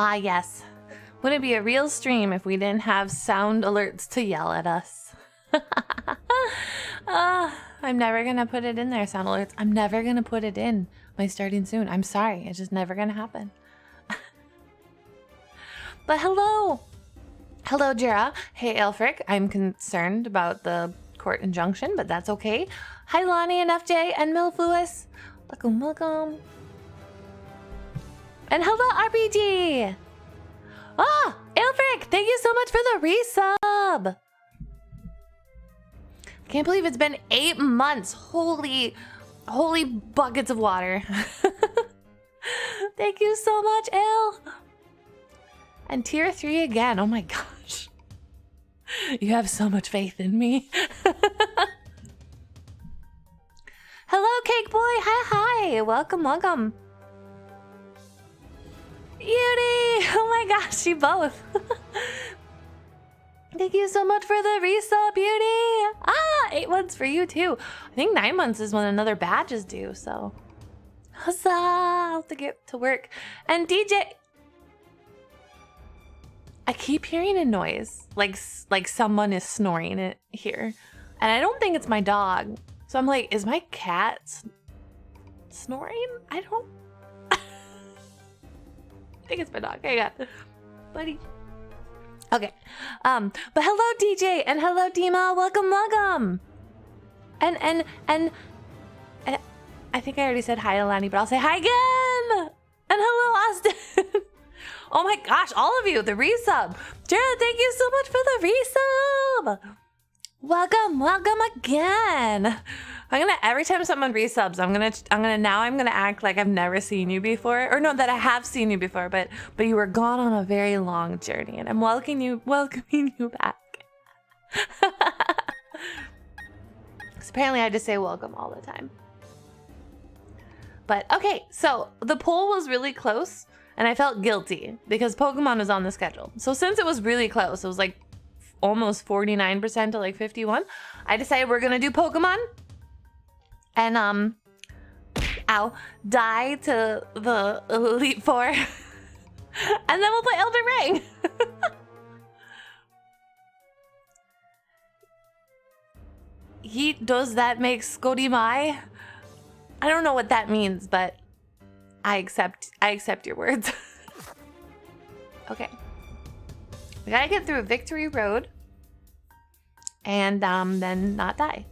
Ah, yes. Wouldn't it be a real stream if we didn't have sound alerts to yell at us? I'm never gonna put it in there, sound alerts. I'm never gonna put it in my starting soon. I'm sorry. It's just never gonna happen. But hello. Hello, Jera. Hey, Elfric. I'm concerned about the court injunction, but that's okay. Hi, Lonnie and FJ and Milf Lewis. Welcome, welcome. And hello, RPG! Ah, Elfric, thank you so much for the resub! I can't believe it's been 8 months. Holy buckets of water. Thank you so much, El. And tier 3 again. Oh my gosh. You have so much faith in me. Hello, Cake Boy. Hi. Welcome, welcome. Beauty! Oh my gosh, you both. Thank you so much for the resub, Beauty! Ah, 8 months for you too. I think 9 months is when another badge is due, so. Huzzah! I'll have to get to work. And DJ... I keep hearing a noise, like someone is snoring it here. And I don't think it's my dog. So I'm like, is my cat snoring? I don't... I think it's my dog. I got buddy. Okay. But hello, DJ, and hello, Dima. Welcome. And I think I already said hi to Lani, but I'll say hi again. And hello, Austin. Oh my gosh, all of you, the resub. Jared, thank you so much for the resub. Welcome again. Every time someone resubs, I'm gonna act like I've never seen you before, or no, that I have seen you before, but you were gone on a very long journey, and I'm welcoming you back. Because apparently I just say welcome all the time. But okay, so the poll was really close, and I felt guilty because Pokemon was on the schedule. So since it was really close, it was like almost 49% to like 51. I decided we're gonna do Pokemon. And die to the Elite Four. And then we'll play Elden Ring. Yeet, does that make Scody Mai? I don't know what that means, but I accept your words. Okay. We gotta get through Victory Road. And then not die.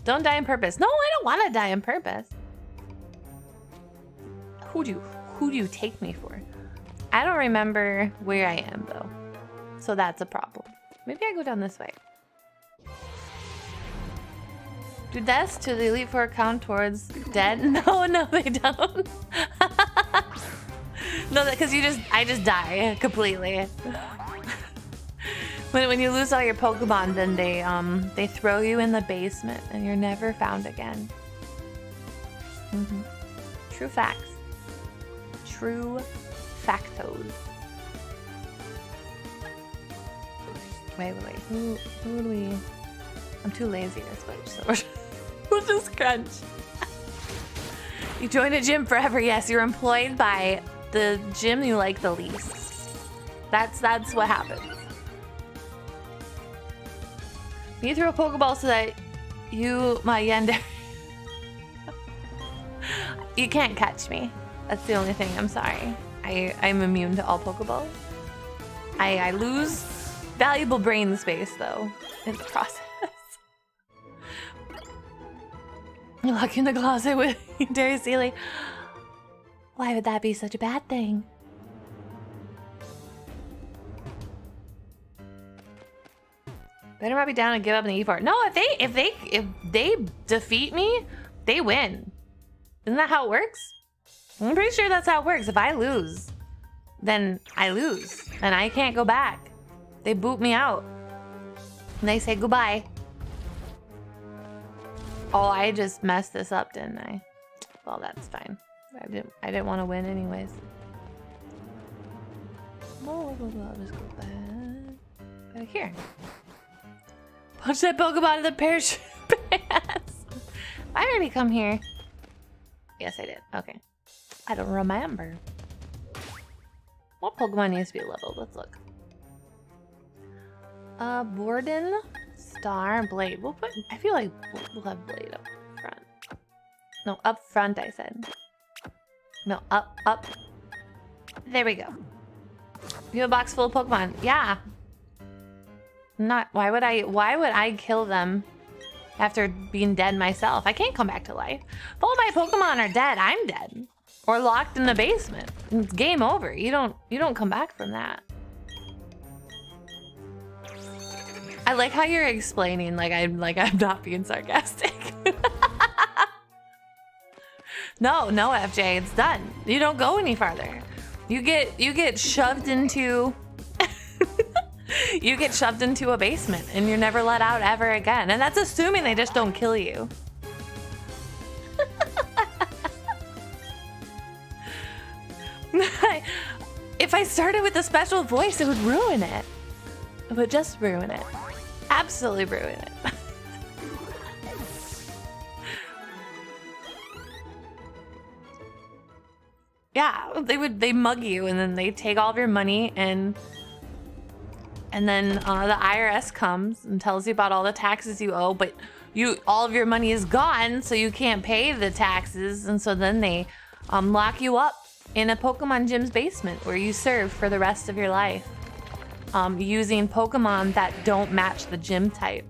Don't die on purpose. No, I don't want to die on purpose. Who do you take me for? I don't remember where I am though. So that's a problem. Maybe I go down this way. Do deaths to the Elite Four count towards dead? No, they don't. No, because I just die completely. When you lose all your Pokemon, then they throw you in the basement and you're never found again. True facts. True factos. Wait. Who do we... I'm too lazy to switch, so we'll just crunch. You join a gym forever. Yes, you're employed by the gym you like the least. That's what happens. You throw a Pokeball so that my Yender... You can't catch me. That's the only thing. I'm sorry. I'm immune to all Pokeballs. I lose Valuable brain space, though, in the process. You're locked in the closet with Dairy Seelie. Why would that be such a bad thing? Better not be down and give up in the E4. No, if they defeat me, they win. Isn't that how it works? I'm pretty sure that's how it works. If I lose, then I lose, and I can't go back. They boot me out, and they say goodbye. Oh, I just messed this up, didn't I? Well, that's fine. I didn't want to win anyways. I'll just go back here. Punch that Pokemon in the parachute pants. I already come here. Yes, I did. Okay. I don't remember. What Pokemon needs to be leveled? Let's look. Borden, Star, Blade. We'll put. I feel like we'll have Blade up front. No, up front. I said. No, up. There we go. You have a box full of Pokemon. Yeah. Not. Why would I kill them after being dead myself? I can't come back to life. If all my Pokemon are dead, I'm dead. Or locked in the basement. It's game over. You don't come back from that. I like how you're explaining like I'm not being sarcastic. No, FJ, it's done. You don't go any farther. You get shoved into you get shoved into a basement and you're never let out ever again. And that's assuming they just don't kill you. If I started with a special voice, it would ruin it. It would just ruin it. Absolutely ruin it. Yeah, they mug you and then they take all of your money and then the IRS comes and tells you about all the taxes you owe, but all of your money is gone, so you can't pay the taxes, and so then they lock you up in a Pokemon gym's basement where you serve for the rest of your life, using Pokemon that don't match the gym type,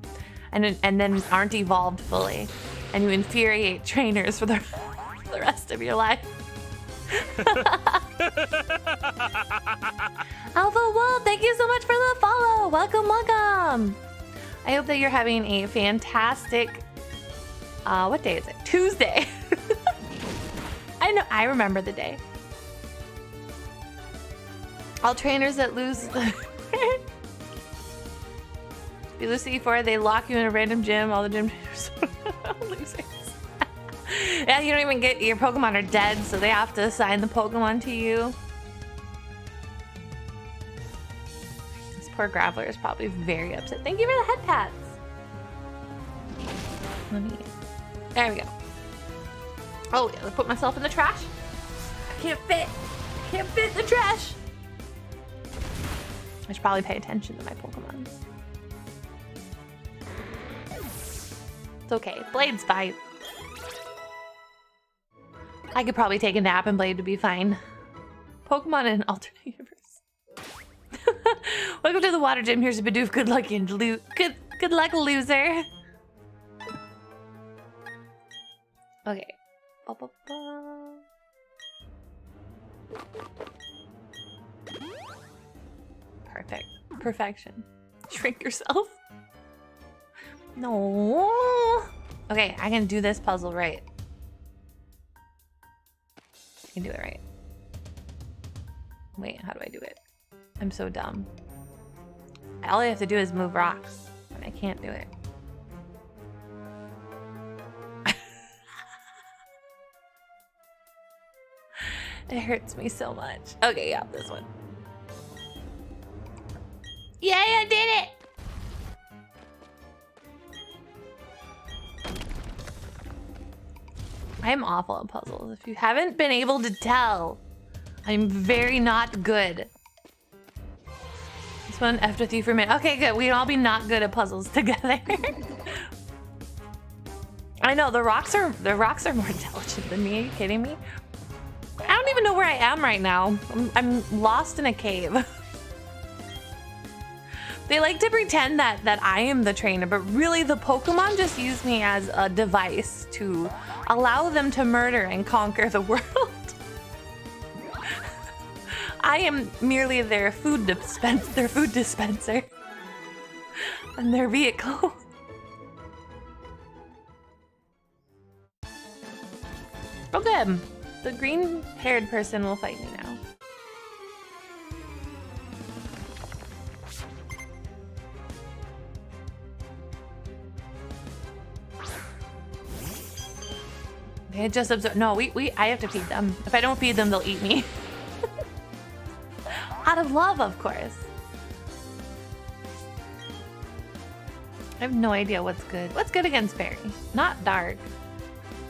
and then aren't evolved fully, and you infuriate trainers for the rest of your life. Alpha Wolf, thank you so much for the follow. Welcome. I hope that you're having a fantastic, what day is it? Tuesday. I know, I remember the day. All trainers that lose, if you lose to E4, they lock you in a random gym. All the gym trainers are losers. Yeah, you don't even get, your Pokemon are dead, so they have to assign the Pokemon to you. This poor Graveler is probably very upset. Thank you for the head pats. There we go. Oh, yeah, I put myself in the trash. I can't fit in the trash. I should probably pay attention to my Pokemon. It's okay. Blade's fine. I could probably take a nap and Blade would be fine. Pokemon in an alternate universe. Welcome to the water gym. Here's a Bidoof. Good luck, good luck, loser. Okay. Perfect. Perfection. Shrink yourself. No. Okay, I can do this puzzle right. I can do it right. Wait, how do I do it? I'm so dumb. All I have to do is move rocks, and I can't do it. It hurts me so much. Okay, yeah, this one. Yay, I did it! I'm awful at puzzles. If you haven't been able to tell, I'm very not good. This one F with you for a minute. Okay, good. We can all be not good at puzzles together. I know the rocks are more intelligent than me. Are you kidding me? I don't even know where I am right now. I'm lost in a cave. They like to pretend that I am the trainer, but really the Pokemon just use me as a device to allow them to murder and conquer the world. I am merely their food dispenser and their vehicle. Okay, the green-haired person will fight me now. They just observe. No, I have to feed them. If I don't feed them, they'll eat me. Out of love, of course. I have no idea what's good. What's good against fairy? Not dark.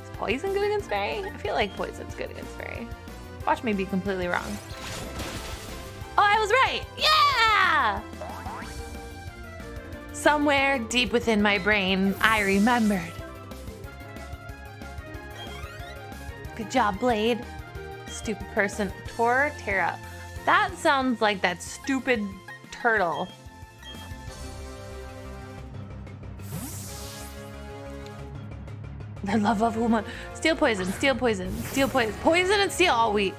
Is poison good against fairy? I feel like poison's good against fairy. Watch me be completely wrong. Oh, I was right! Yeah! Somewhere deep within my brain, I remembered. Good job, Blade. Stupid person. Torterra. That sounds like that stupid turtle. The love of woman. Steel poison, steel poison, steel poison. Poison and steel. Oh, we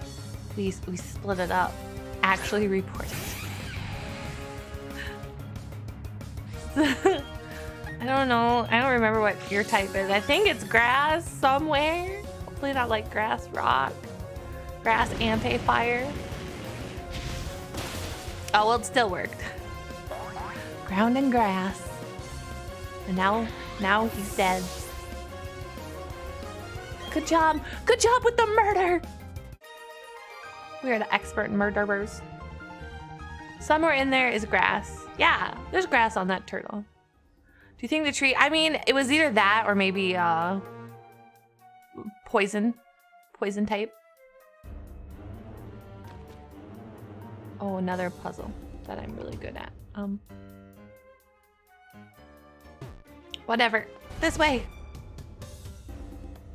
split it up. Actually reported. I don't know. I don't remember what your type is. I think it's grass somewhere. Hopefully not like grass rock. Grass anti-fire. Oh, well, it still worked. Ground and grass. And now he's dead. Good job. Good job with the murder. We are the expert murderers. Somewhere in there is grass. Yeah, there's grass on that turtle. Do you think the tree... I mean, it was either that or maybe poison type. Oh, another puzzle that I'm really good at. Whatever. This way.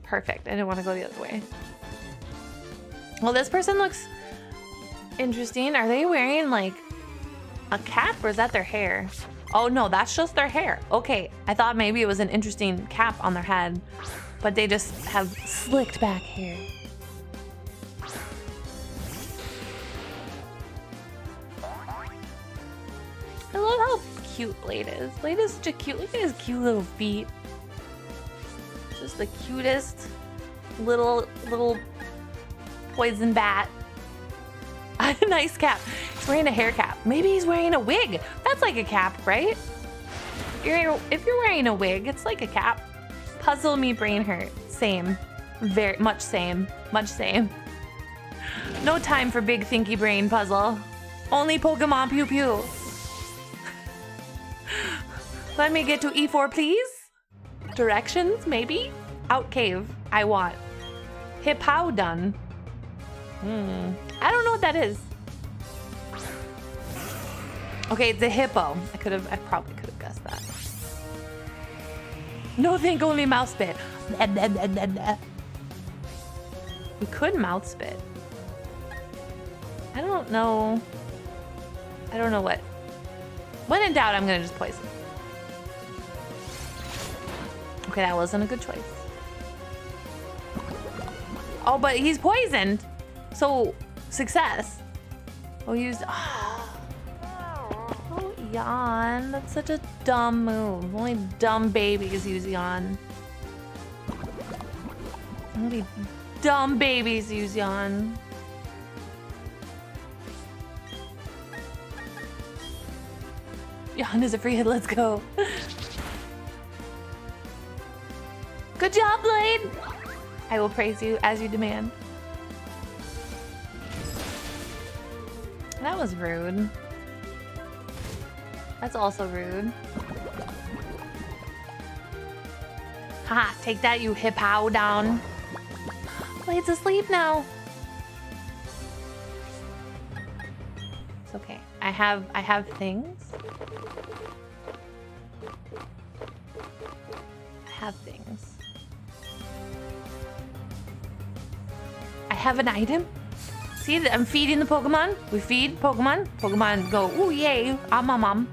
Perfect. I didn't want to go the other way. Well, this person looks interesting. Are they wearing like a cap or is that their hair? Oh no, that's just their hair. Okay, I thought maybe it was an interesting cap on their head, but they just have slicked back hair. I love how cute Blade is. Blade is such a cute, look at his cute little feet. Just the cutest little poison bat. Nice cap. He's wearing a hair cap. Maybe he's wearing a wig. That's like a cap, right? If you're wearing a wig, it's like a cap. Puzzle me brain hurt. Same. Very much same. Much same. No time for big thinky brain puzzle. Only Pokemon pew pew. Let me get to E4, please. Directions, maybe? Out cave. I want. Hippowdon. I don't know what that is. Okay, it's a hippo. I probably could have guessed that. No think only mouth spit. We could mouth spit. I don't know what. When in doubt, I'm gonna just poison. Okay, that wasn't a good choice. Oh, but he's poisoned. So, success. Oh, used. Oh, yawn. That's such a dumb move. Only dumb babies use yawn. Only dumb babies use yawn. Yawn is a free hit. Let's go. Good job, Blade. I will praise you as you demand. That was rude. That's also rude. Ha! Take that, you Hippowdon. Blade's asleep now. It's okay. I have things. I have things. I have an item. See, I'm feeding the Pokemon. We feed Pokemon. Pokemon go, ooh, yay, mom.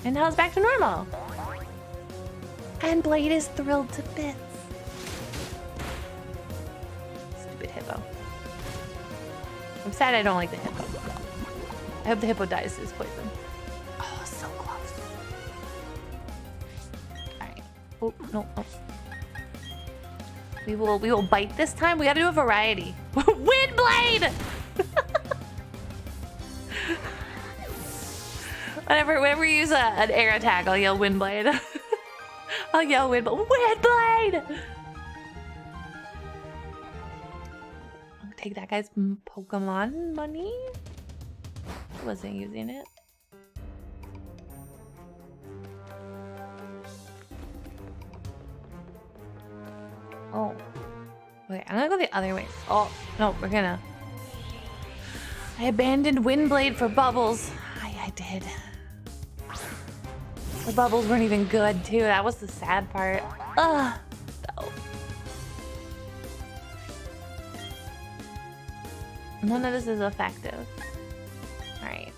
And now it's back to normal. And Blade is thrilled to bits. Stupid hippo. I'm sad I don't like the hippo. I hope the hippo dies to this poison. Oh, so close. Alright. Oh, no, no. We will bite this time. We gotta do a variety. Wind Blade! Whenever we use an air attack, I'll yell Wind Blade. I'll yell Wind Blade. Wind Blade! I'll take that guy's Pokemon money. Wasn't using it. Oh. Okay, I'm gonna go the other way. Oh, no, we're gonna... I abandoned Windblade for Bubbles. I did. The Bubbles weren't even good, too. That was the sad part. Ugh. No. None of this is effective. Alright.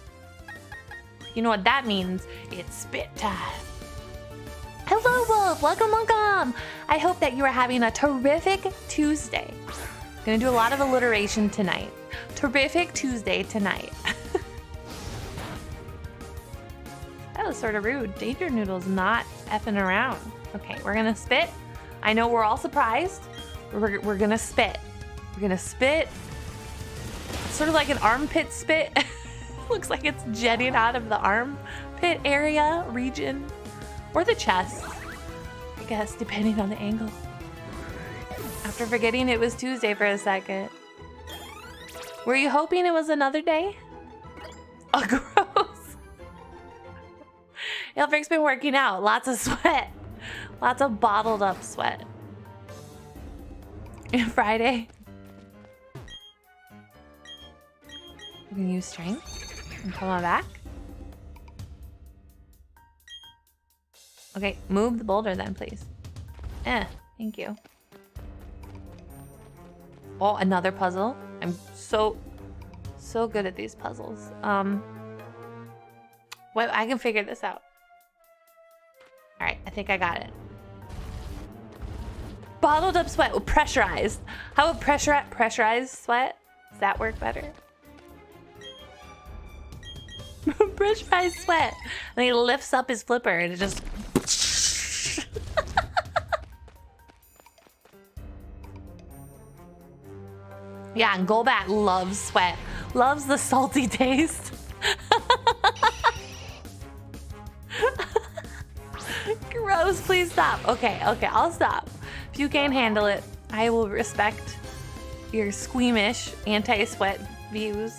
You know what that means? It's spit time. Hello, Wolf! Welcome, welcome! I hope that you are having a terrific Tuesday. Gonna do a lot of alliteration tonight. Terrific Tuesday tonight. That was sort of rude. Danger Noodle's not effing around. Okay, we're gonna spit. I know we're all surprised. We're gonna spit. We're gonna spit. Sort of like an armpit spit. Looks like it's jetting out of the armpit area, region, or the chest, I guess, depending on the angle. After forgetting it was Tuesday for a second. Were you hoping it was another day? Oh, gross. Elfric's been working out. Lots of sweat. Lots of bottled up sweat. And Friday. We're gonna use strength. And come on back. Okay, move the boulder then, please. Thank you. Oh, another puzzle. I'm so good at these puzzles. Wait, I can figure this out. All right, I think I got it. Bottled up sweat. Oh, pressurized. How about pressurized sweat? Does that work better? Pressurized sweat. And he lifts up his flipper and it just... Yeah, and Golbat loves sweat. Loves the salty taste. Gross, please stop. Okay, I'll stop. If you can't handle it, I will respect your squeamish anti-sweat views.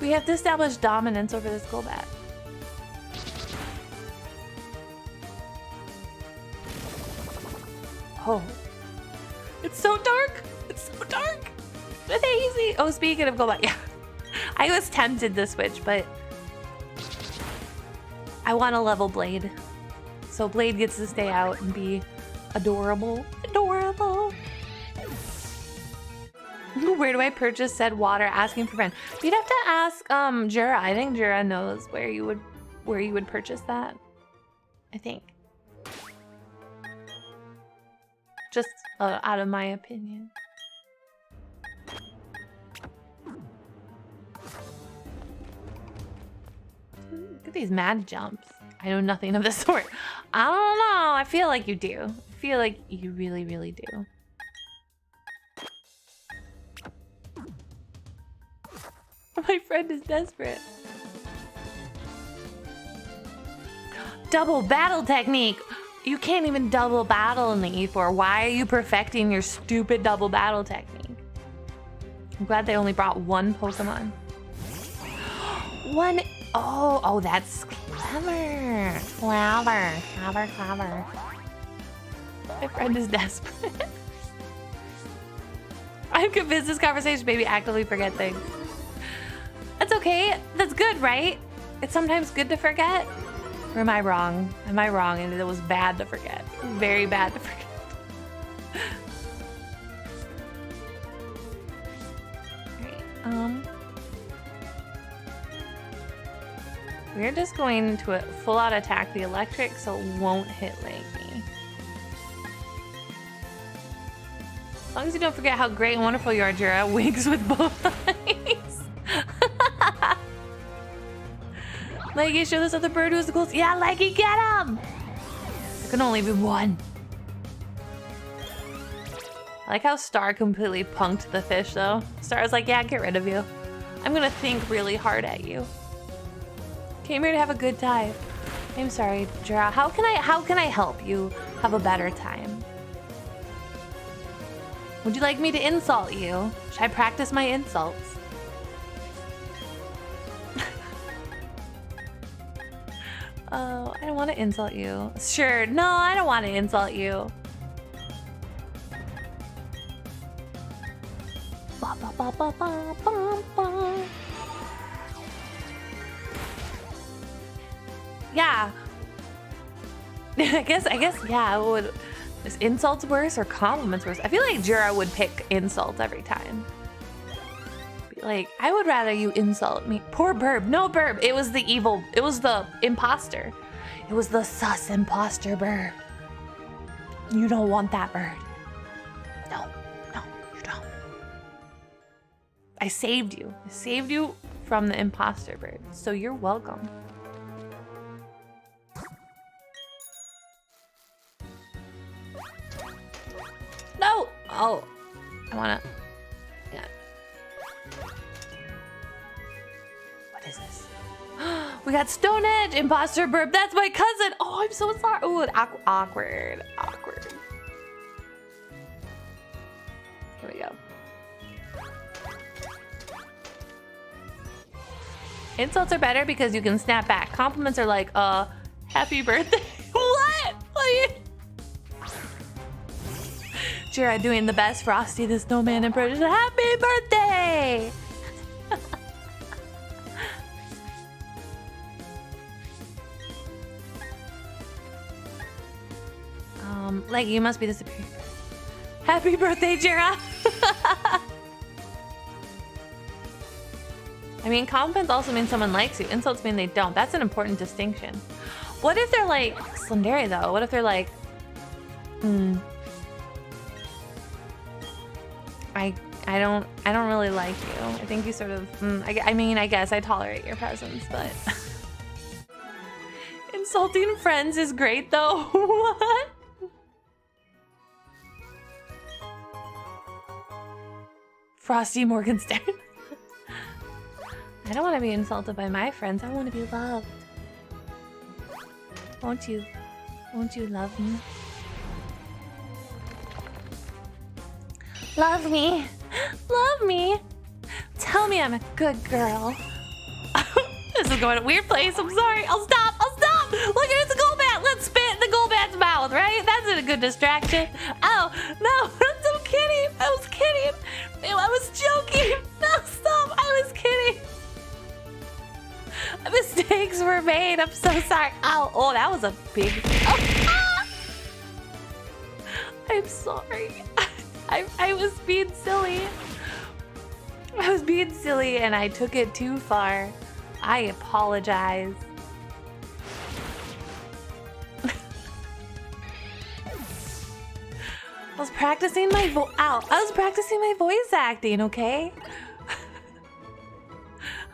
We have to establish dominance over this Golbat. Oh. It's so dark! It's so dark! Hazy! Oh, speaking of Golbat, yeah. I was tempted to switch, but I want a level Blade. So Blade gets to stay out and be adorable. Adorable! Where do I purchase said water? Asking for friend. You'd have to ask Jura. I think Jura knows where you would purchase that. I think. Just out of my opinion. Look at these mad jumps. I know nothing of the sort. I don't know. I feel like you do. I feel like you really, really do. My friend is desperate. Double battle technique. You can't even double battle in the E4. Why are you perfecting your stupid double battle technique? I'm glad they only brought one Pokemon. One. Oh, that's clever. Clever. My friend is desperate. I'm convinced this conversation made me actively forget things. That's okay. That's good, right? It's sometimes good to forget. Or am I wrong? Am I wrong? And it was bad to forget. Very bad to forget. Alright, We're just going to full out attack the electric so it won't hit Leggy. As long as you don't forget how great and wonderful you are, Jira. Winks with both eyes. Leggy, show this other bird who's the coolest. Yeah, Leggy, get him! There can only be one. I like how Star completely punked the fish, though. Star's like, yeah, get rid of you. I'm gonna think really hard at you. Came here to have a good time. I'm sorry, Jira. How can I help you have a better time? Would you like me to insult you? Should I practice my insults? Oh, I don't want to insult you. Sure, no, I don't want to insult you. Ba, ba, ba, ba, ba, ba, ba. Yeah. I guess, yeah, would. Is insults worse or compliments worse? I feel like Jura would pick insults every time. Be like, I would rather you insult me. Poor Burb. No, Burb. It was the evil, it was the imposter. It was the sus imposter Burb. You don't want that bird. No, you don't. I saved you. I saved you from the imposter bird. So you're welcome. No! Oh, I wanna. Yeah. What is this? We got Stone Edge, Imposter Burp. That's my cousin. Oh, I'm so sorry. Oh, awkward. Here we go. Insults are better because you can snap back. Compliments are like, happy birthday. What? Jira doing the best. Frosty the Snowman impression. Happy birthday! Like you must be the superior. Happy birthday, Jira! I mean, compliments also mean someone likes you. Insults mean they don't. That's an important distinction. What if they're like Slenderi though? What if they're like, I don't really like you. I think you sort of, I mean, I guess I tolerate your presence, but insulting friends is great though. What? Frosty Morgenstern. I don't want to be insulted by my friends. I want to be loved. Won't you love me? Love me. Love me. Tell me I'm a good girl. This is going to a weird place. I'm sorry. I'll stop. Look, it's a Golbat. Let's spit in the Golbat's mouth, right? That's a good distraction. Oh, no. I'm kidding. I was kidding. I was joking. No, stop. I was kidding. Mistakes were made. I'm so sorry. Oh, that was a big... Oh, I'm sorry. I was being silly. I was being silly and I took it too far. I apologize. I was practicing my voice acting, okay?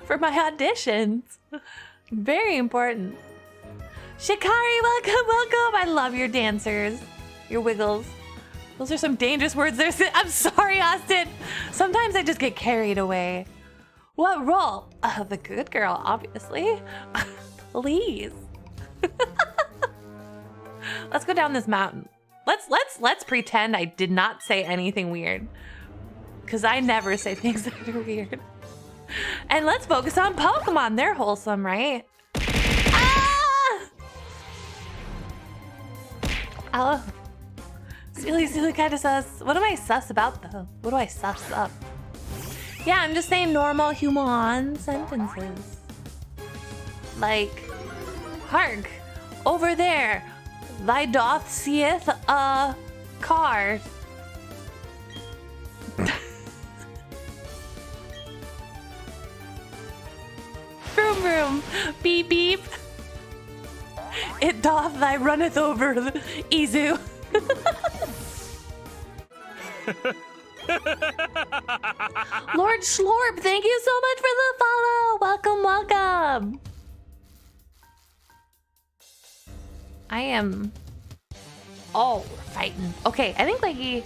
For my auditions. Very important. Shikari, welcome. I love your dancers. Your wiggles. Those are some dangerous words there. I'm sorry, Austin. Sometimes I just get carried away. What role? The good girl, obviously. Please. Let's go down this mountain. Let's pretend I did not say anything weird. Because I never say things that are weird. And let's focus on Pokemon. They're wholesome, right? Ah! Oh. Seelie kind of sus. What am I sus about though? What do I sus up? Yeah, I'm just saying normal human sentences. Like, hark, over there, thy doth seeth a car. Through vroom. Beep beep. It doth thy runneth over the Izu. Lord Schlorp, thank you so much for the follow. Welcome, welcome. I am... Oh, we're fighting. Okay, I think like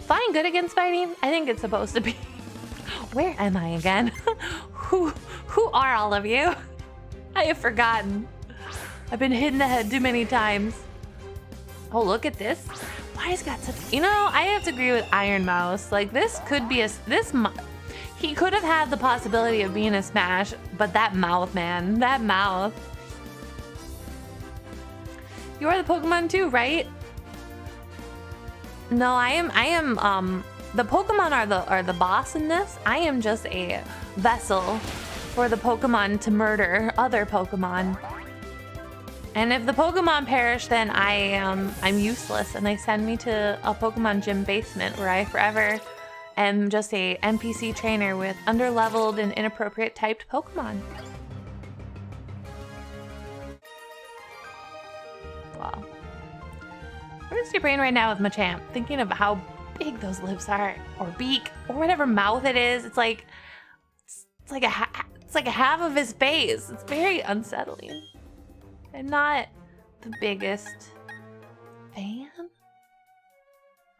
flying good against fighting. I think it's supposed to be. Where am I again? Who are all of you? I have forgotten. I've been hit in the head too many times. Oh, look at this. Why has got such... You know, I have to agree with Iron Mouse. Like, this could be a... He could have had the possibility of being a smash, but that mouth, man. That mouth. You are the Pokemon too, right? No, I am, the Pokemon are the boss in this. I am just a vessel for the Pokemon to murder other Pokemon. And if the Pokemon perish, then I'm useless, and they send me to a Pokemon gym basement where I forever am just a NPC trainer with underleveled and inappropriate typed Pokemon. Wow. Where's your brain right now with Machamp? Thinking of how big those lips are, or beak, or whatever mouth it is. It's like a half of his face. It's very unsettling. I'm not the biggest fan.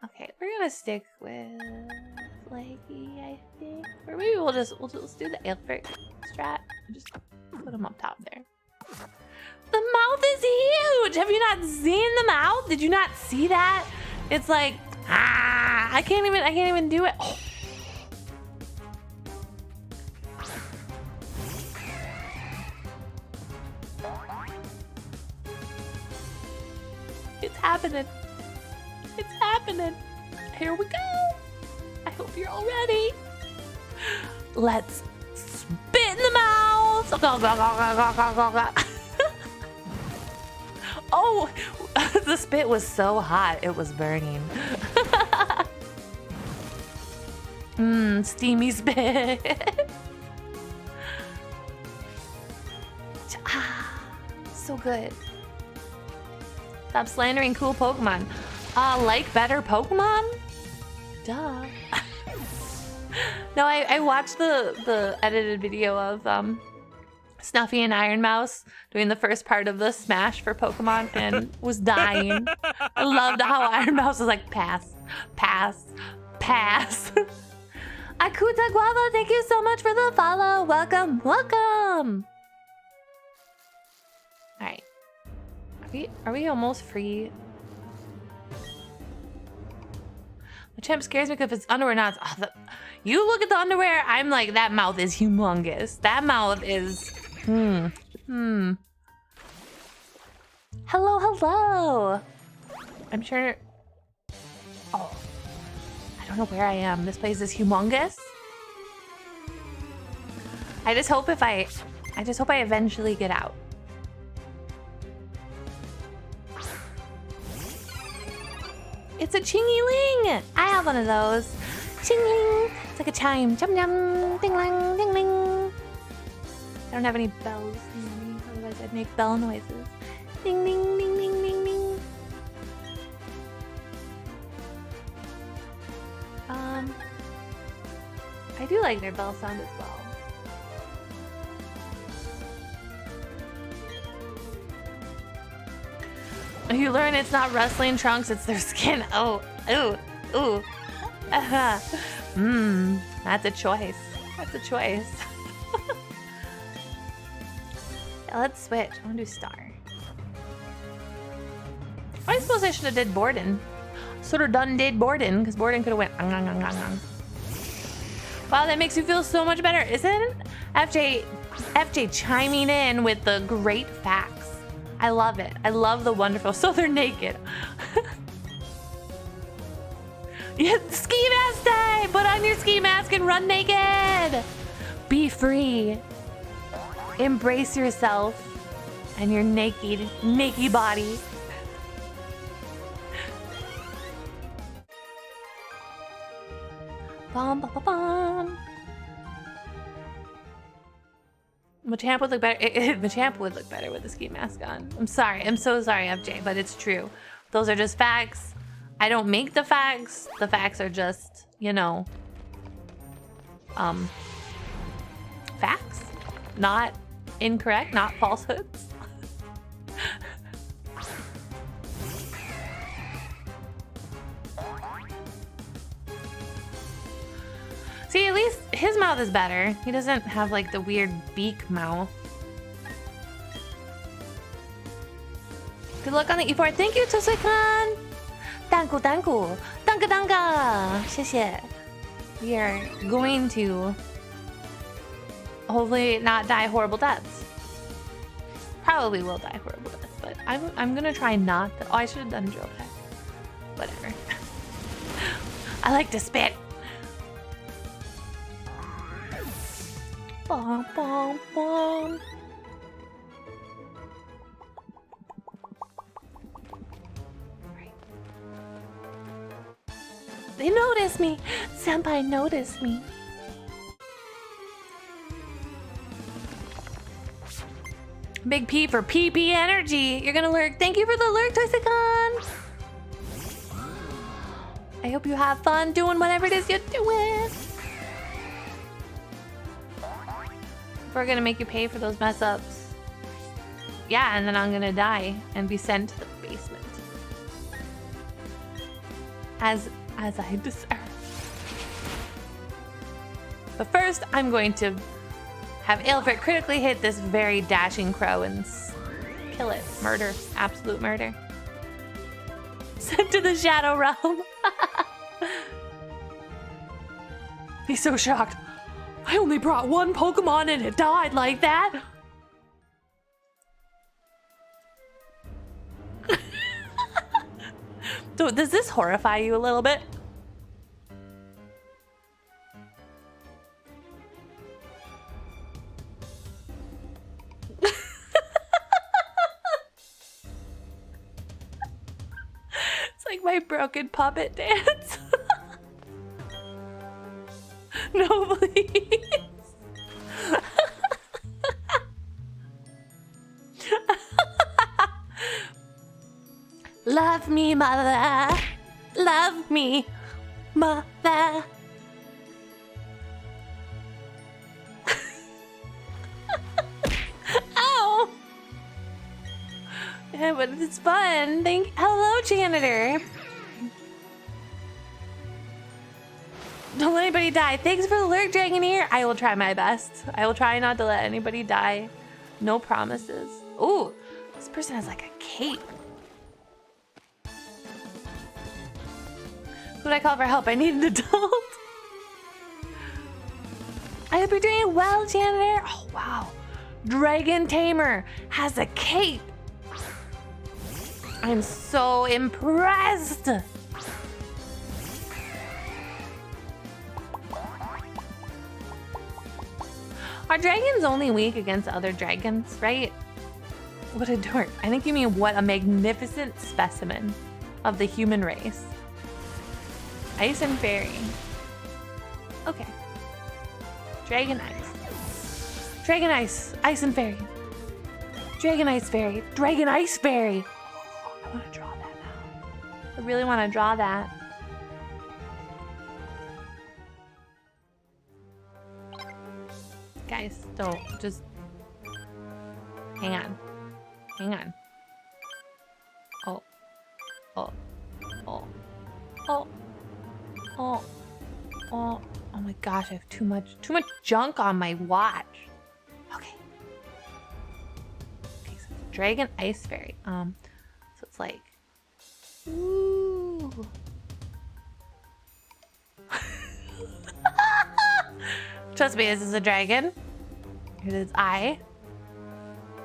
Okay, we're gonna stick with Leggy, I think. Or maybe we'll just do the Aelfric strat. Just put him up top there. The mouth is huge! Have you not seen the mouth? Did you not see that? It's like, I can't even do it. Oh. It's happening. It's happening. Here we go. I hope you're all ready. Let's spit in the mouth. Oh, the spit was so hot, it was burning. Steamy spit. So good. Stop slandering cool Pokemon. Like better Pokemon? Duh. No, I watched the edited video of Snuffy and Iron Mouse doing the first part of the Smash for Pokemon and was dying. I loved how Iron Mouse was like, pass, pass, pass. Akuta Guava, thank you so much for the follow. Welcome, welcome. All right. Are we almost free? Machamp scares me because it's underwear not. Oh, you look at the underwear, I'm like, that mouth is humongous. That mouth is. Hello, hello. I'm sure. Oh, I don't know where I am. This place is humongous. I just hope I eventually get out. It's a chingy-ling! I have one of those. Ching-ling! It's like a chime. Chum-yum! Ding-lang! Ding-ling! I don't have any bells near me, otherwise I'd make bell noises. Ding-ding! Ding-ding! Ding-ding! I do like their bell sound as well. You learn it's not wrestling trunks, it's their skin. Oh, ooh, ooh. That's a choice. That's a choice. Yeah, let's switch. I want to do Star. I suppose I should have did Borden. Sort of did Borden, because Borden could have went. Wow, that makes you feel so much better, isn't it? FJ chiming in with the great facts. I love it. I love the wonderful. So they're naked. Yeah, ski mask day! Put on your ski mask and run naked! Be free. Embrace yourself and your naked body. Bum, bum, bum, bum. Machamp would look better. Machamp would look better with the ski mask on. I'm sorry. I'm so sorry, FJ, but it's true. Those are just facts. I don't make the facts. The facts are just, you know, facts. Not incorrect, not falsehoods. See, at least his mouth is better. He doesn't have like the weird beak mouth. Good luck on the E4. Thank you, Tosekan. Danku, danku. Danka, danka. 谢谢. We are going to hopefully not die horrible deaths. Probably will die horrible deaths, but I'm gonna try not to. Oh, I should have done drill peck. Whatever. I like to spit. Bom, bom, bom. Right. They noticed me. Senpai noticed me. Big P for PP energy. You're gonna lurk. Thank you for the lurk, Toysikan. I hope you have fun doing whatever it is you're doing. We're gonna make you pay for those mess ups. Yeah, and then I'm gonna die and be sent to the basement. As I deserve. But first, I'm going to have Aelfric critically hit this very dashing crow and kill it. Murder. Absolute murder. Sent to the Shadow Realm. He's so shocked. I only brought one Pokemon and it died like that. So does this horrify you a little bit? It's like my broken puppet dance. No, please. Love me, mother. Love me, mother. Ow. Yeah, but it's fun. Hello, janitor. Don't let anybody die. Thanks for the lurk, Dragoneer. I will try my best. I will try not to let anybody die. No promises. Ooh, this person has like a cape. Who would I call for help? I need an adult. I hope you're doing well, janitor. Oh, wow. Dragon Tamer has a cape. I'm so impressed. Are dragons only weak against other dragons, right? What a dork. I think you mean what a magnificent specimen of the human race. Ice and Fairy. Okay. Dragon Ice. Dragon Ice. Ice and Fairy. Dragon Ice Fairy. Dragon Ice Fairy. I want to draw that now. I really want to draw that. Guys, don't. Just hang on. Hang on. Oh. Oh. Oh. Oh. Oh. Oh. Oh my gosh, I have too much junk on my watch. Okay. Okay, so Dragon Ice Fairy. So it's like, ooh. Trust me, this is a dragon. Here's its eye.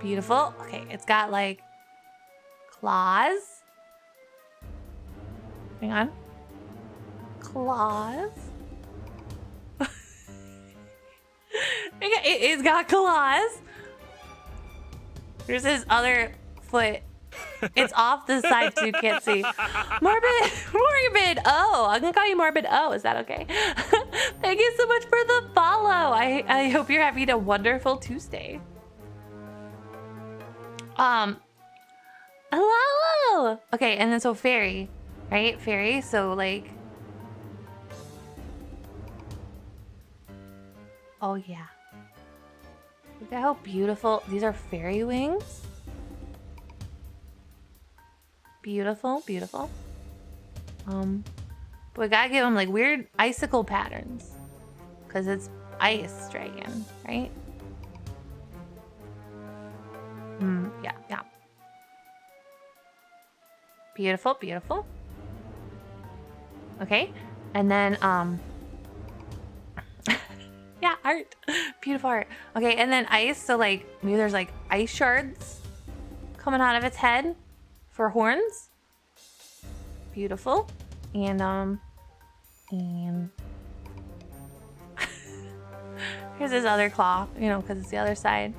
Beautiful. Okay, it's got like claws. Hang on. Claws. It's got claws. Here's his other foot. It's off the side so you can't see. Morbid O. I'm gonna call you Morbid O. Is that okay? Thank you so much for the follow. I hope you're having a wonderful Tuesday. Hello! Okay, and then so fairy, right? Fairy, so like... Oh yeah. Look at how beautiful. These are fairy wings. Beautiful, beautiful. But we gotta give them like weird icicle patterns. Because it's ice dragon, right? Yeah, yeah. Beautiful, beautiful. Okay, and then, yeah, art. Beautiful art. Okay, and then ice, so like, maybe there's like ice shards coming out of its head for horns. Beautiful. And here's his other claw, you know, because it's the other side.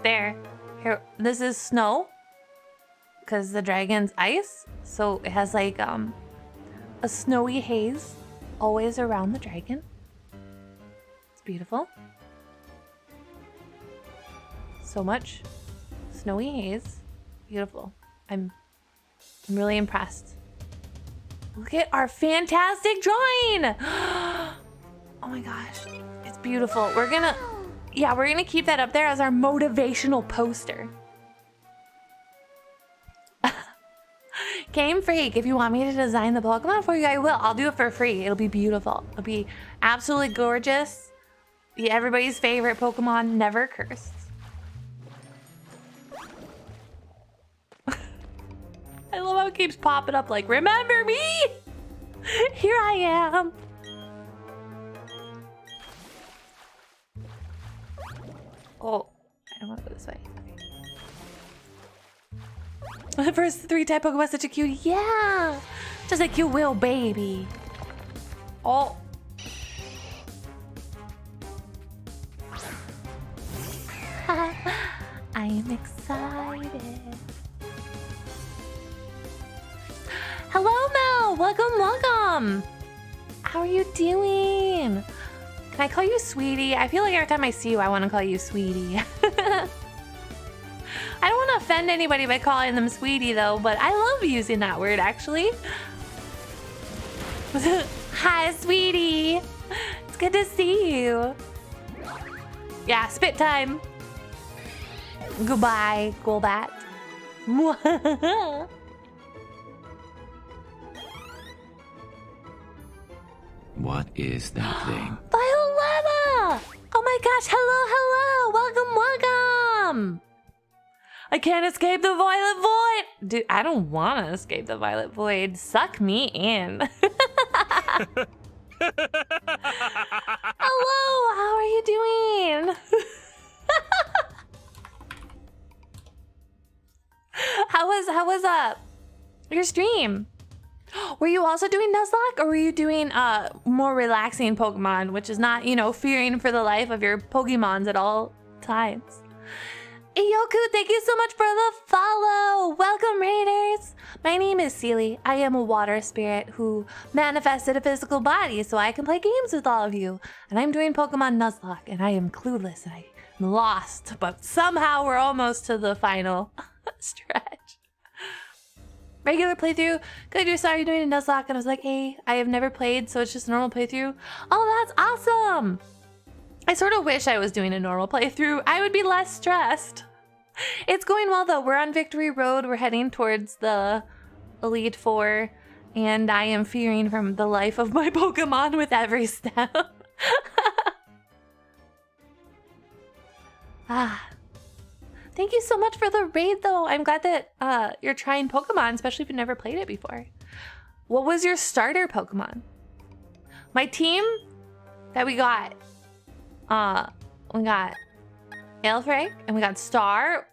There. Here, this is snow. Because the dragon's ice. So it has like a snowy haze always around the dragon. It's beautiful. So much snowy haze. Beautiful. I'm really impressed. Look at our fantastic drawing. Oh my gosh. It's beautiful. We're gonna keep that up there as our motivational poster. Game Freak, if you want me to design the Pokemon for you, I will. I'll do it for free. It'll be beautiful. It'll be absolutely gorgeous. Be everybody's favorite Pokemon, never cursed. I love how it keeps popping up like, remember me? Here I am. Oh, I don't want to go this way. The first 3 type Pokemon, such a cutie. Yeah, just like you will, baby. Oh. I am excited. Hello, Mel. Welcome, welcome. How are you doing? Can I call you sweetie? I feel like every time I see you, I want to call you sweetie. I don't want to offend anybody by calling them sweetie though, but I love using that word actually. Hi, sweetie. It's good to see you. Yeah, spit time. Goodbye, Golbat. What is that thing? Violetta! Oh my gosh, hello, hello. Welcome, welcome. I can't escape the violet void. Dude, I don't want to escape the violet void. Suck me in. Hello, how are you doing? How was your stream? Were you also doing Nuzlocke, or were you doing more relaxing Pokemon, which is not, you know, fearing for the life of your Pokemons at all times? Iyoku, thank you so much for the follow. Welcome, Raiders. My name is Seelie. I am a water spirit who manifested a physical body so I can play games with all of you. And I'm doing Pokemon Nuzlocke, and I am clueless. I'm lost, but somehow we're almost to the final stretch. Regular playthrough. Good, you saw you doing a Nuzlocke, and I was like, hey, I have never played, so it's just a normal playthrough. Oh, that's awesome. I sort of wish I was doing a normal playthrough. I would be less stressed. It's going well though. We're on Victory Road. We're heading towards the Elite Four, and I am fearing from the life of my Pokemon with every step. Thank you so much for the raid though. I'm glad that you're trying Pokemon, especially if you've never played it before. What was your starter Pokemon? My team that we got Aelfric, and we got Star,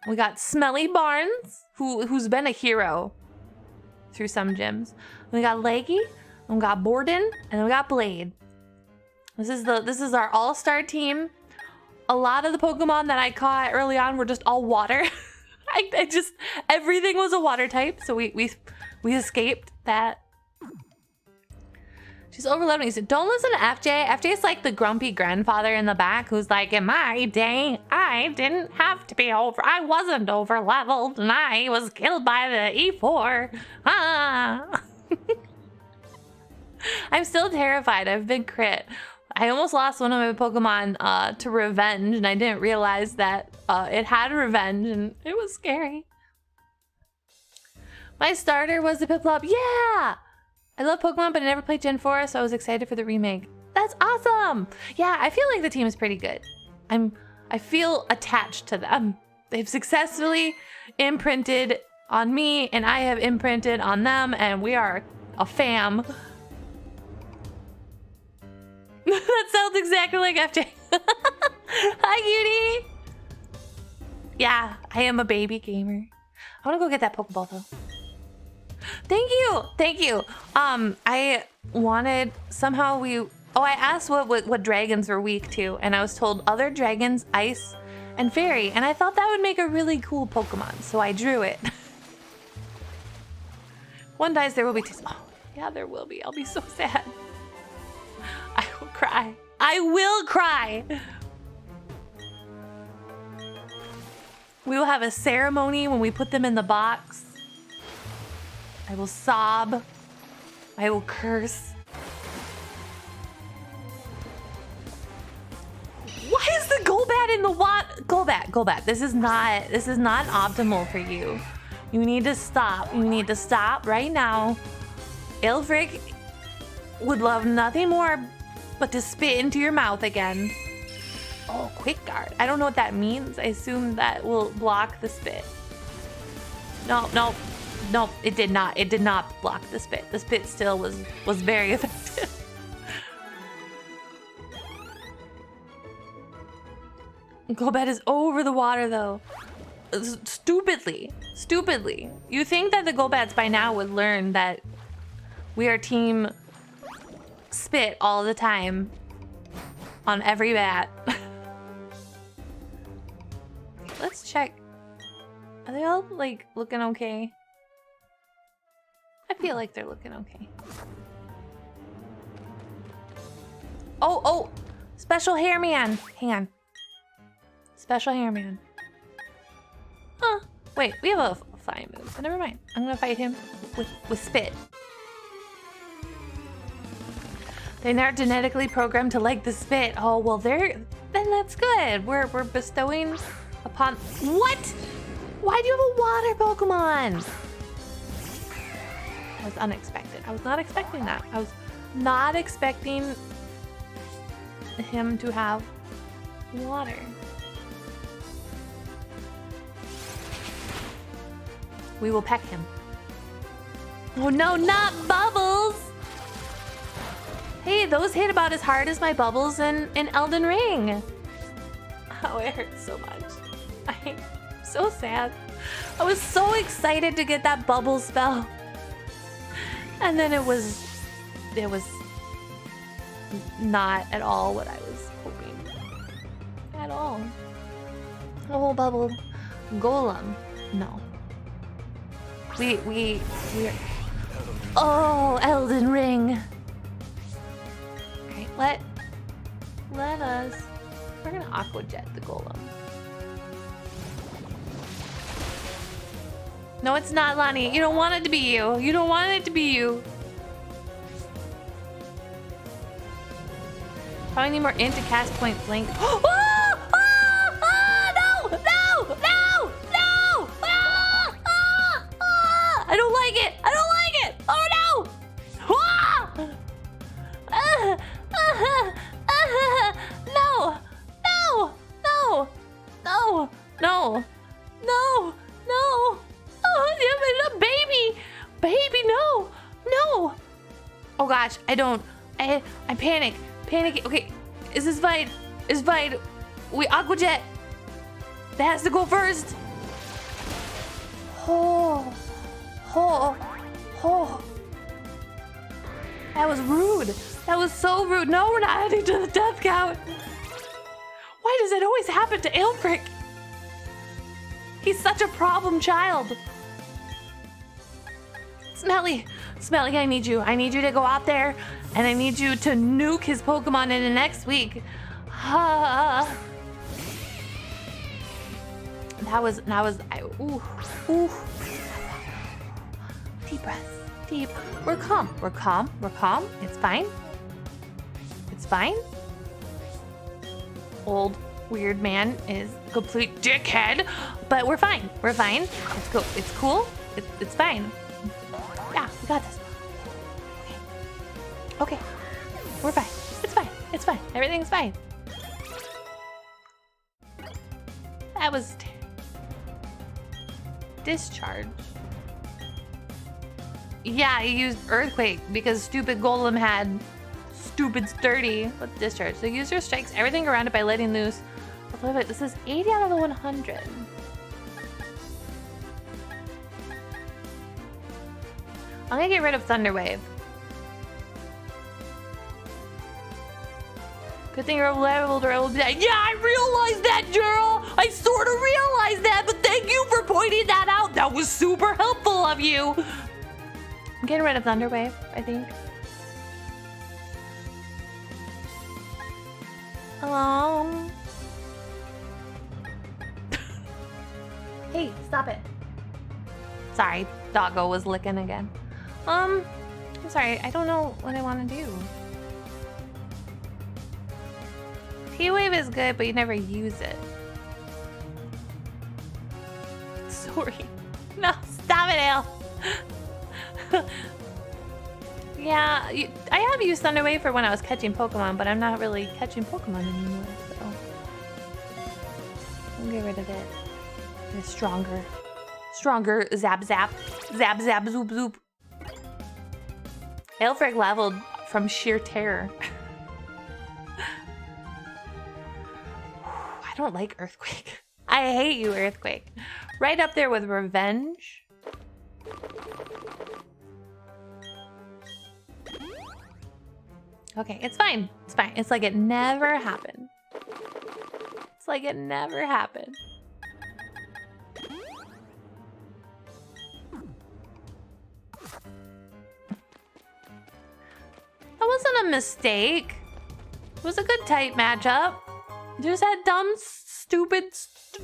we got Smelly Barnes, who's been a hero through some gyms. We got Leggy, and we got Borden, and then we got Blade. This is our all-star team. A lot of the Pokemon that I caught early on were just all water. I just, everything was a water type, so we escaped that. She's overloading. He said, don't listen to FJ. FJ's like the grumpy grandfather in the back who's like, in my day, I didn't have to be I wasn't over leveled and I was killed by the E4. Ah. I'm still terrified. I've been crit. I almost lost one of my Pokemon to revenge and I didn't realize that it had revenge and it was scary. My starter was the Piplup. Yeah! I love Pokemon, but I never played Gen 4, so I was excited for the remake. That's awesome! Yeah, I feel like the team is pretty good. I feel attached to them. They've successfully imprinted on me, and I have imprinted on them, and we are a fam. That sounds exactly like FJ. Hi, cutie! Yeah, I am a baby gamer. I want to go get that Pokeball, though. Thank you, thank you. I wanted somehow I asked what dragons were weak to, and I was told other dragons, ice, and fairy, and I thought that would make a really cool Pokemon, so I drew it. One dies, there will be two. Oh, yeah, there will be. I'll be so sad. I will cry. I will cry. We will have a ceremony when we put them in the box. I will sob. I will curse. Why is the Golbat in the water? Golbat. This is not optimal for you. You need to stop. You need to stop right now. Ilfric would love nothing more but to spit into your mouth again. Oh, quick guard. I don't know what that means. I assume that will block the spit. No. Nope, it did not. It did not block the spit. The spit still was very effective. Golbat is over the water though. Stupidly. You think that the Golbats by now would learn that we are team spit all the time on every bat. Let's check. Are they all like looking okay? I feel like they're looking okay. Oh, special hair man. Hang on. Special hair man. Huh. Wait, we have a flying move, so never mind. I'm gonna fight him with spit. They're not genetically programmed to like the spit. Oh, well, then that's good. We're bestowing upon... What? Why do you have a water Pokemon? That was unexpected. I was not expecting that. I was not expecting him to have water. We will peck him. Oh no, not Bubbles! Hey, those hit about as hard as my Bubbles in Elden Ring. Oh, it hurts so much. I'm so sad. I was so excited to get that Bubble spell. And then it was not at all what I was hoping. At all. Oh, Bubble. Golem. No. We're... Oh, Elden Ring. Alright, let us... We're gonna Aqua Jet the Golem. No, it's not, Lonnie. You don't want it to be you. You don't want it to be you. Probably need more int to cast point blank. Oh! I don't like it! I don't like it! Oh no! No! Oh, yeah, baby, no! Oh gosh, I panic. Okay, is this Vide? We Aqua Jet. That has to go first. Oh. That was rude. That was so rude. No, we're not adding to the death count. Why does it always happen to Ailfric? He's such a problem child. Smelly, Smelly, I need you. I need you to go out there, and I need you to nuke his Pokemon in the next week. Ooh. Deep breath, deep. We're calm. It's fine. It's fine. Old weird man is a complete dickhead, but we're fine. It's cool. It's cool. It's fine. Yeah, we got this. Okay. We're fine. It's fine. Everything's fine. That was discharge. Yeah, I used Earthquake because stupid Golem had stupid Sturdy with discharge. The user strikes everything around it by letting loose. This is 80 out of the 100. I'm gonna get rid of Thunder Wave. Good thing you're leveled or I will be like, yeah, I realized that, girl! I sort of realized that, but thank you for pointing that out. That was super helpful of you. I'm getting rid of Thunder Wave, I think. Hello? Hey, stop it. Sorry, Doggo was licking again. I'm sorry, I don't know what I want to do. T-Wave is good, but you never use it. Sorry. No, stop it, Ale. Yeah, I have used Thunder Wave for when I was catching Pokemon, but I'm not really catching Pokemon anymore, so I'll get rid of it. It's stronger. Stronger. Zap, zap. Zap, zap, zoop, zoop. Aelfric leveled from sheer terror. I don't like Earthquake. I hate you, Earthquake. Right up there with Revenge. Okay, it's fine. It's fine. It's like it never happened. It's like it never happened. That wasn't a mistake. It was a good type matchup. Just that dumb, stupid,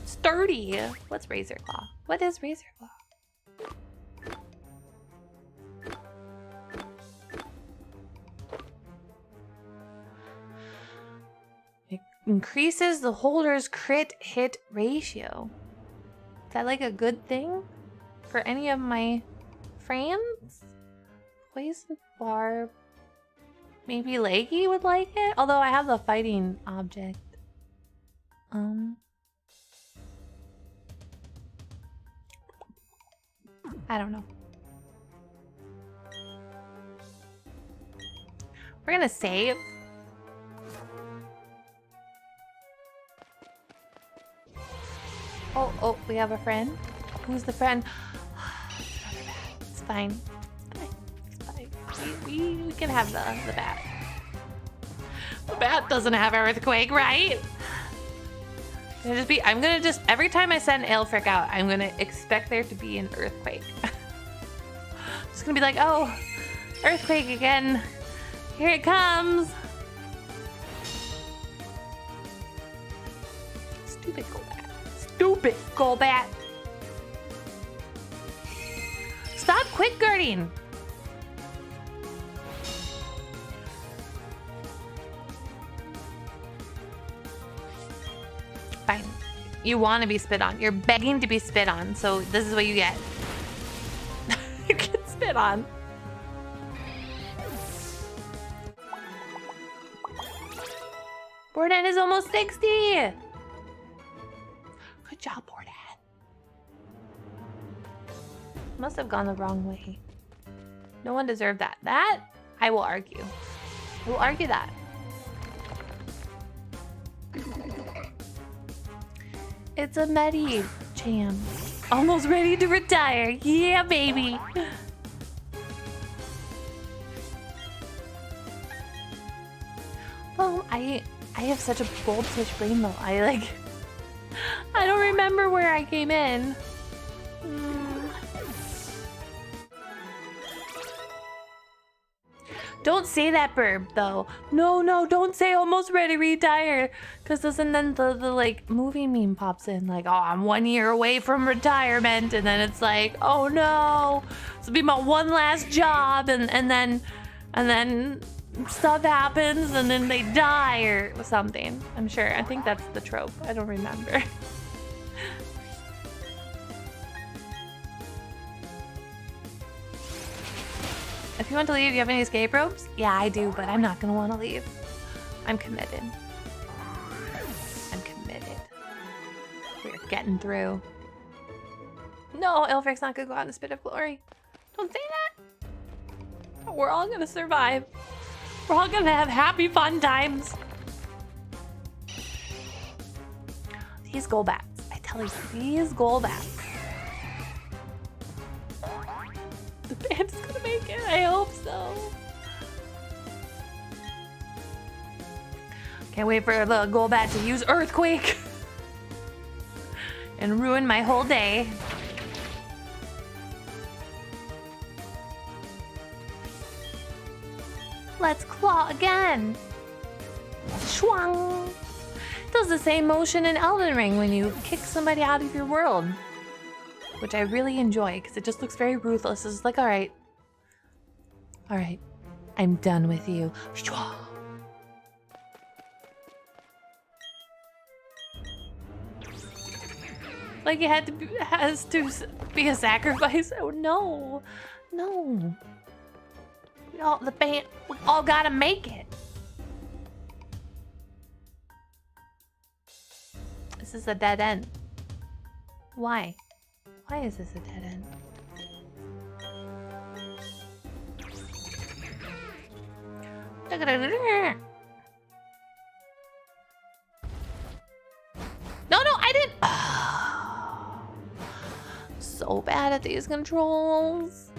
sturdy. What's Razor Claw? What is Razor Claw? It increases the holder's crit hit ratio. Is that like a good thing for any of my friends? Poison Barb. Maybe Leggy would like it? Although I have the fighting object. I don't know. We're gonna save. Oh, we have a friend. Who's the friend? It's fine. It's fine. We can have the bat. The bat doesn't have Earthquake, right? I'm gonna just every time I send Aelfric out, I'm gonna expect there to be an Earthquake. Just gonna be like, oh, Earthquake again. Here it comes. Stupid Golbat. Stupid Golbat. Stop quick guarding. Fine. You want to be spit on. You're begging to be spit on, so this is what you get. You get spit on. Bordan is almost 60. Good job, Bordan. Must have gone the wrong way. No one deserved that. That, I will argue. I will argue that. It's a Medi Jam. Almost ready to retire. Yeah, baby. Well, I have such a goldfish brain though. I don't remember where I came in. Don't say that, Burb, though. No, don't say almost ready to retire. Because then the like movie meme pops in like, oh, I'm 1 year away from retirement. And then it's like, oh no, this will be my one last job. And then stuff happens and then they die or something. I'm sure. I think that's the trope. I don't remember. If you want to leave, do you have any escape ropes? Yeah, I do, but I'm not gonna want to leave. I'm committed. I'm committed. We're getting through. No, Ilfric's not gonna go out in a spit of glory. Don't say that. We're all gonna survive. We're all gonna have happy, fun times. These Golbats. I tell you, these Golbats. The band's gonna make it. I hope so. Can't wait for the Golbat to use Earthquake and ruin my whole day. Let's claw again. Schwang. Does the same motion in Elden Ring when you kick somebody out of your world, which I really enjoy because it just looks very ruthless. It's like, all right, I'm done with you. Like it has to be a sacrifice. Oh no. We all gotta make it. This is a dead end. Why? Why is this a dead end? No, I didn't. Oh, so bad at these controls.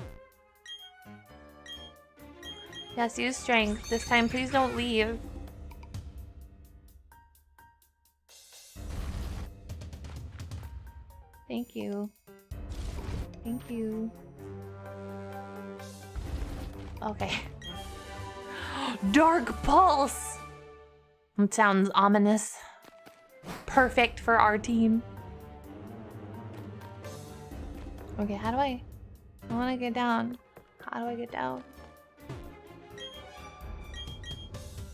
Yes, use strength. This time, please don't leave. Thank you. Thank you. Okay. Dark Pulse! It sounds ominous. Perfect for our team. Okay, how do I want to get down. How do I get down?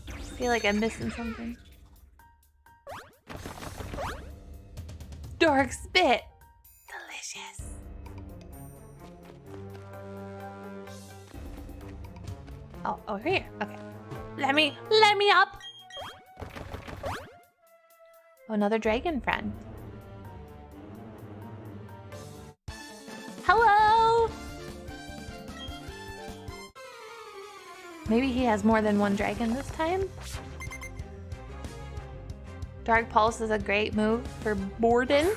I feel like I'm missing something. Dark Spit! Delicious. Oh, over here. Okay. Let me up. Oh, another dragon friend. Hello. Maybe he has more than one dragon this time. Dark Pulse is a great move for Borden.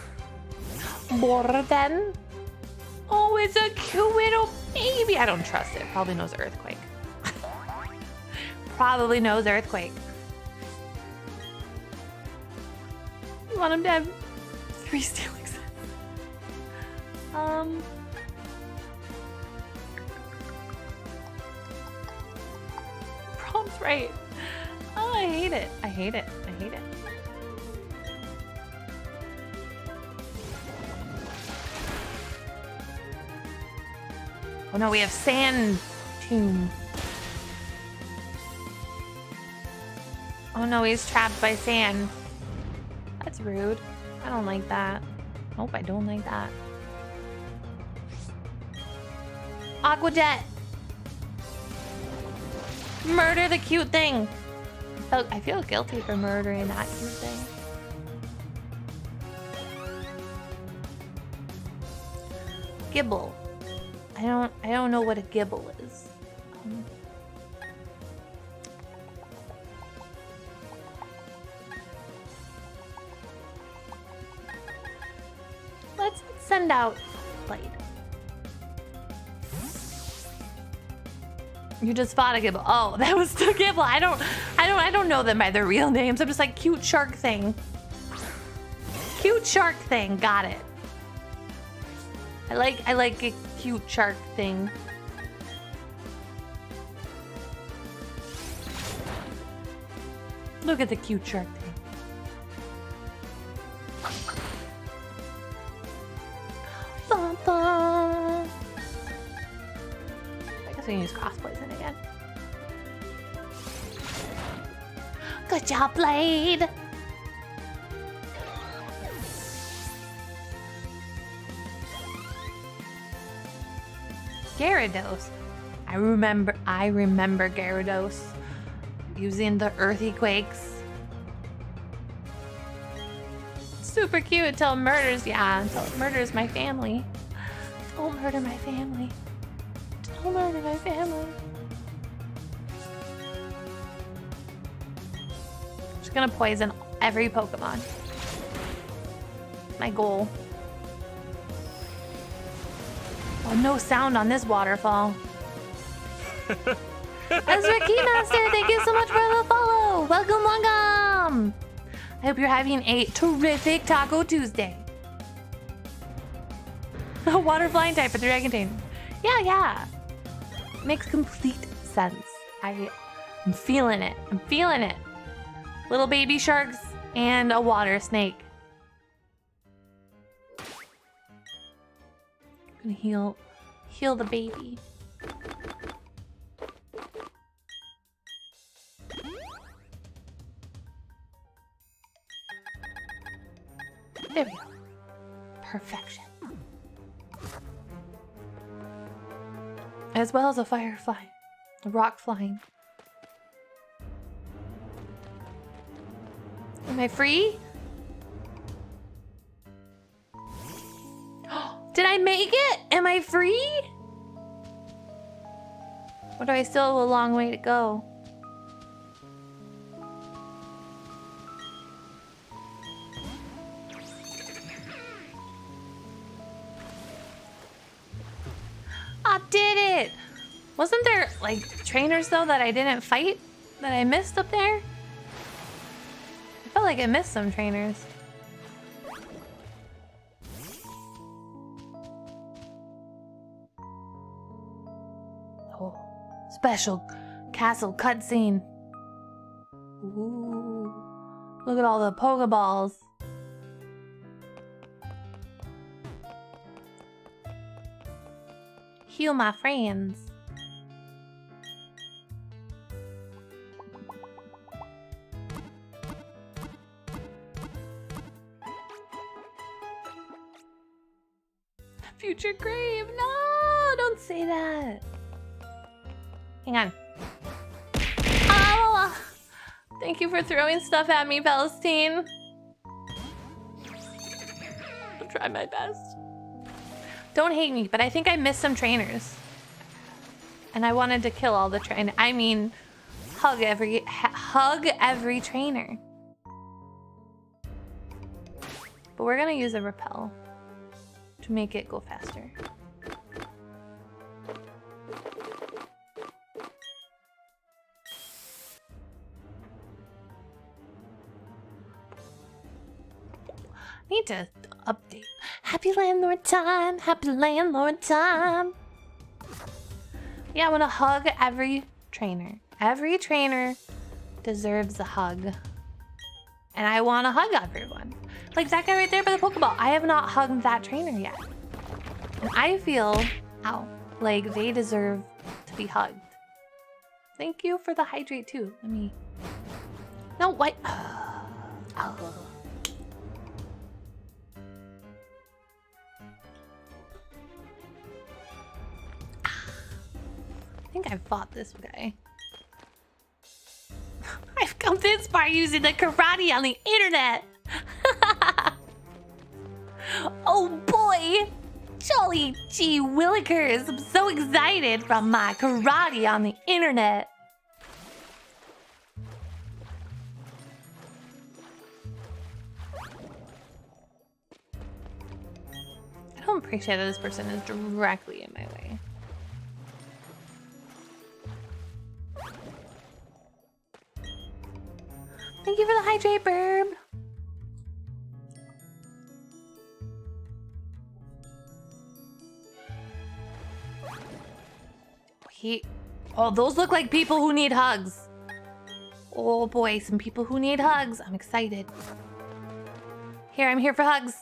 Oh, it's a cute little baby. I don't trust it. Probably knows Earthquake. Probably knows Earthquake. You want him to have 3 stealing sets. Prom's right. Oh, I hate it. I hate it. I hate it. Oh no, we have Sand Tomb. Oh no, he's trapped by sand. That's rude. I don't like that. Nope, I don't like that. Aqua Jet! Murder the cute thing! I feel guilty for murdering that cute thing. Gibble. I don't know what a gibble is. Let's send out Blade. You just fought a gibble. Oh, that was the gibble. I don't know them by their real names. I'm just like cute shark thing. Cute shark thing. Got it. I like a cute shark thing. Look at the cute shark thing. Bum, bum. I guess we can use cross poison again. Good job, Blade! Gyarados. I remember Gyarados using the earthy quakes. Super cute until it murders, until it murders my family. Don't murder my family. Don't murder my family. I'm just gonna poison every Pokemon. My goal. Oh, no sound on this waterfall. Ezra Keymaster, thank you so much for the follow. Welcome, welcome. I hope you're having a terrific Taco Tuesday. A water flying type for the Dragon Tamer. Yeah. Makes complete sense. I'm feeling it. I'm feeling it. Little baby sharks and a water snake. I'm gonna heal the baby. There we go. Perfection. As well as a firefly. A rock flying. Am I free? Did I make it? Am I free? Or do I still have a long way to go? I did it! Wasn't there, like, trainers, though, that I didn't fight? That I missed up there? I felt like I missed some trainers. Oh, special castle cutscene. Ooh, look at all the Pokeballs. Heal my friends. Future grave. No, don't say that. Hang on. Oh, thank you for throwing stuff at me, Palestine. I'll try my best. Don't hate me, but I think I missed some trainers. And I wanted to kill all the trainers. I mean, hug every trainer. But we're gonna use a repel to make it go faster. Need to update. Happy landlord time. Happy landlord time. Yeah, I want to hug every trainer. Every trainer deserves a hug. And I want to hug everyone. Like that guy right there by the Pokeball. I have not hugged that trainer yet. And I feel, like they deserve to be hugged. Thank you for the hydrate too. Let me... No, what? Oh. I think I've fought this guy. I've come this far using the karate on the internet. Oh boy! Jolly gee willikers! I'm so excited from my karate on the internet. I don't appreciate that this person is directly in my way. Thank you for the hydrate, Burb. Oh, those look like people who need hugs. Oh boy, some people who need hugs. I'm excited. Here, I'm here for hugs.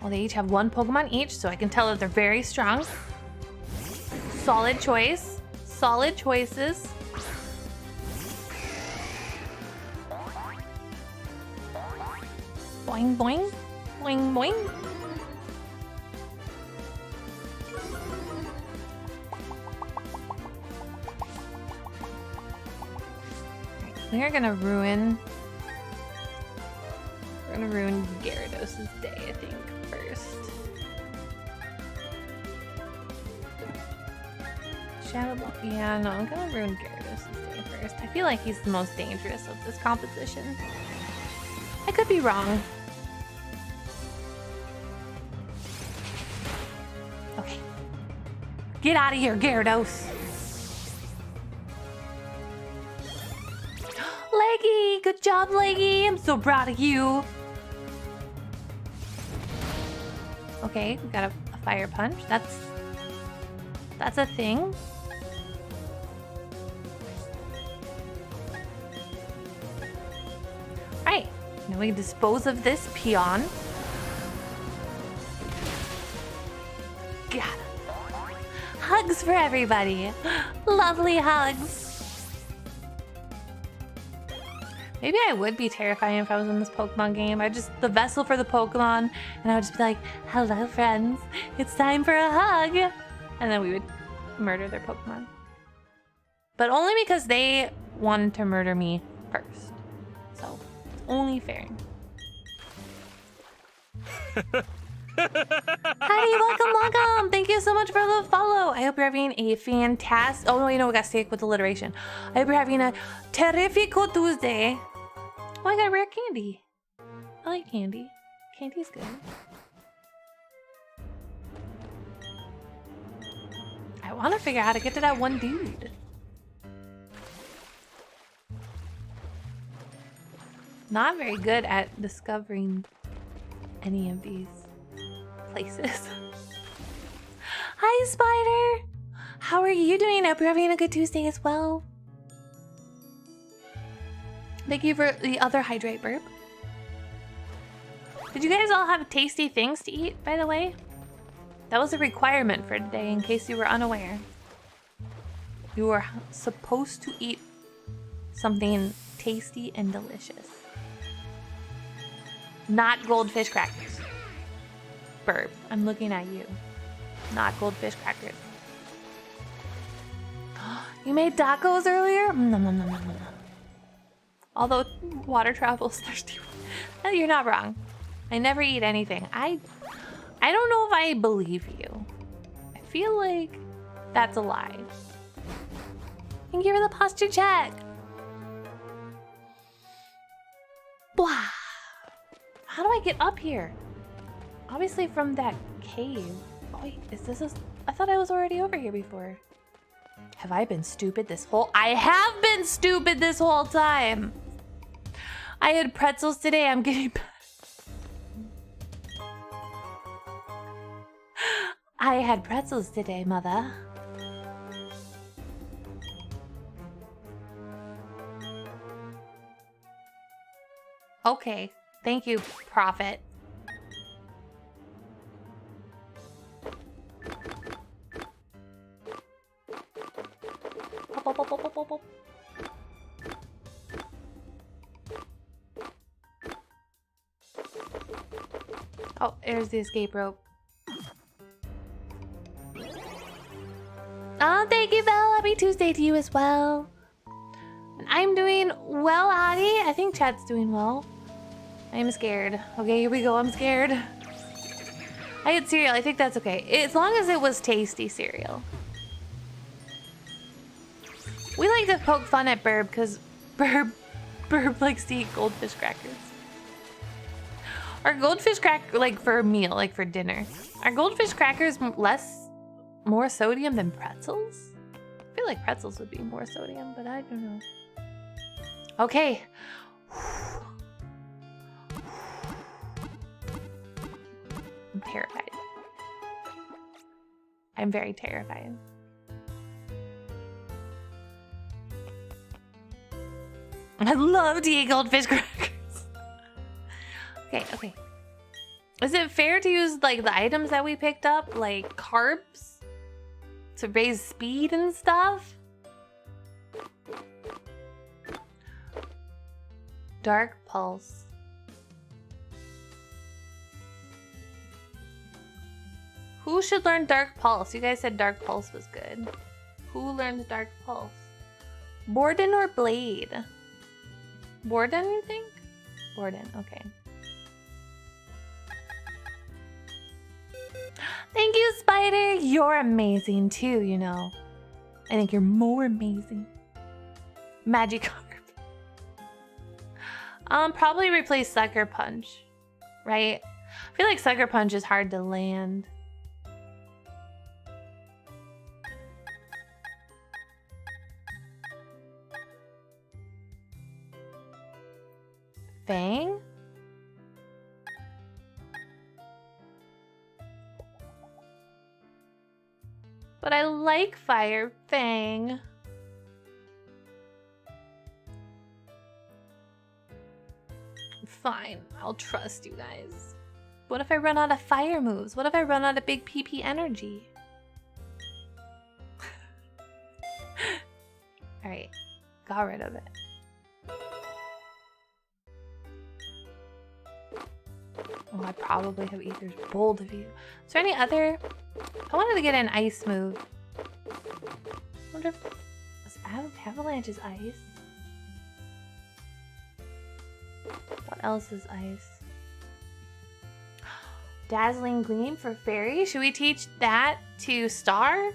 Well, they each have one Pokemon each, so I can tell that they're very strong. Solid choice. Solid choices. Boing, boing. Boing, boing. We're gonna ruin Gyarados' day, I think, first. Shadow Ball. Yeah, no, I'm gonna ruin Gyarados' day first. I feel like he's the most dangerous of this composition. I could be wrong. Okay. Get out of here, Gyarados. Leggy! Good job, Leggy! I'm so proud of you. Okay, we got a fire punch. That's a thing. Alright, now we can dispose of this peon. Got it. Hugs for everybody. Lovely hugs. Maybe I would be terrifying if I was in this Pokemon game. The vessel for the Pokemon, and I would just be like, hello friends, it's time for a hug. And then we would murder their Pokemon. But only because they wanted to murder me first. So, it's only fair. Hi, welcome. Thank you so much for the follow. I hope you're having a fantastic... Oh, no, you know, we got to stick with alliteration. I hope you're having a terrifico Tuesday. Oh, I got a rare candy. I like candy. Candy's good. I want to figure out how to get to that one dude. Not very good at discovering any of these places. Hi, Spider. How are you doing? I hope you're having a good Tuesday as well. Thank you for the other hydrate burp. Did you guys all have tasty things to eat, by the way? That was a requirement for today, in case you were unaware. You were supposed to eat something tasty and delicious. Not goldfish crackers. Burp. I'm looking at you. Not goldfish crackers. You made tacos earlier? Nom, nom, nom, nom, nom. Although water travels thirsty. You're not wrong. I never eat anything. I don't know if I believe you. I feel like that's a lie. Thank you for the posture check. Blah. How do I get up here? Obviously from that cave. Oh wait, is this a... I thought I was already over here before. Have I been stupid this whole... I have been stupid this whole time. I had pretzels today. I'm getting... I had pretzels today, mother. Okay. Thank you, Prophet. Pop, pop, pop, pop, pop, pop. Oh, there's the escape rope. Oh, thank you, Belle. Happy Tuesday to you as well. And I'm doing well, Addie. I think Chad's doing well. I'm scared. Okay, here we go. I'm scared. I had cereal. I think that's okay. As long as it was tasty cereal. We like to poke fun at Burb because Burb likes to eat goldfish crackers. Are goldfish crackers, like for a meal, like for dinner, are goldfish crackers more sodium than pretzels? I feel like pretzels would be more sodium, but I don't know. Okay. I'm terrified. I'm very terrified. I love to eat goldfish crackers. Okay. Is it fair to use like the items that we picked up, like carbs, to raise speed and stuff? Dark Pulse. Who should learn Dark Pulse? You guys said Dark Pulse was good. Who learns Dark Pulse? Borden or Blade? Borden, you think? Borden, okay. Thank you, Spider. You're amazing too, you know. I think you're more amazing. Magikarp. Probably replace Sucker Punch, right? I feel like Sucker Punch is hard to land. Fang? But I like Fire Fang. Fine, I'll trust you guys. What if I run out of fire moves? What if I run out of big PP energy? Alright, got rid of it. Oh, I probably have Ether's Bold of you. Is there any other? I wanted to get an ice move. I wonder if Avalanche is ice. What else is ice? Dazzling Gleam for Fairy. Should we teach that to Star?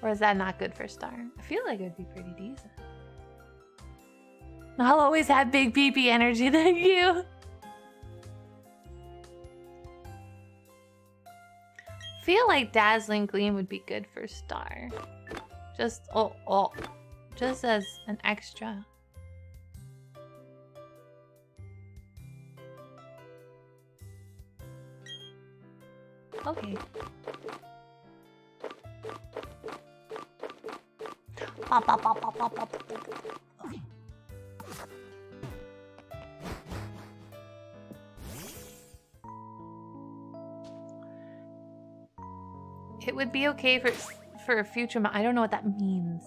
Or is that not good for Star? I feel like it would be pretty decent. I'll always have big PP energy, thank you. Feel like Dazzling Gleam would be good for Star. Just just as an extra. Okay. Okay. It would be okay for a future. I don't know what that means.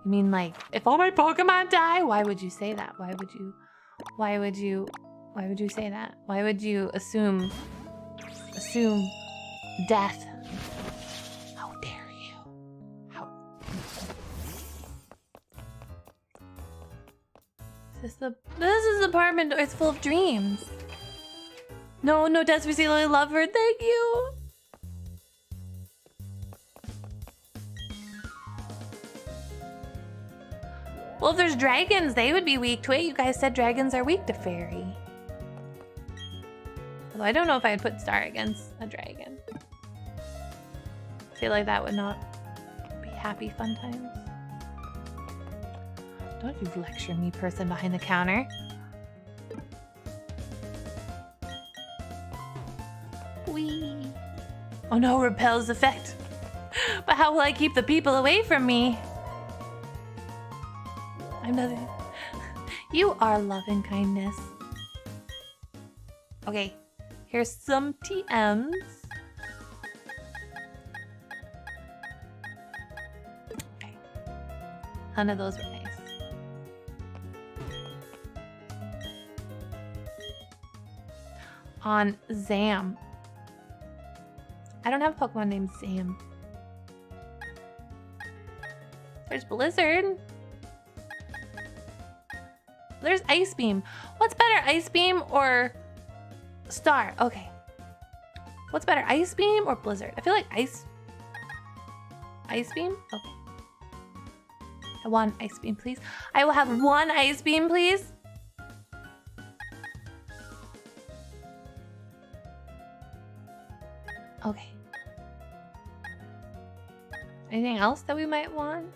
You mean like if all my Pokemon die? Why would you say that? Why would you say that? Why would you assume death? How dare you? How? This is apartment. It's full of dreams. No, death for Seelie, I love her. Thank you. Well, if there's dragons, they would be weak to it. You guys said dragons are weak to fairy. Although I don't know if I'd put Star against a dragon. I feel like that would not be happy fun times. Don't you lecture me, person behind the counter. Whee! Oh no, repels effect. But how will I keep the people away from me? I'm nothing. You are love and kindness. Okay, here's some TMs. Okay. None of those were nice. On Zam. I don't have a Pokemon named Zam. There's Blizzard. There's Ice Beam. What's better, Ice Beam or Star? Okay. What's better, Ice Beam or Blizzard? I feel like Ice Beam? Okay. I want Ice Beam, please. I will have one Ice Beam, please. Okay. Anything else that we might want?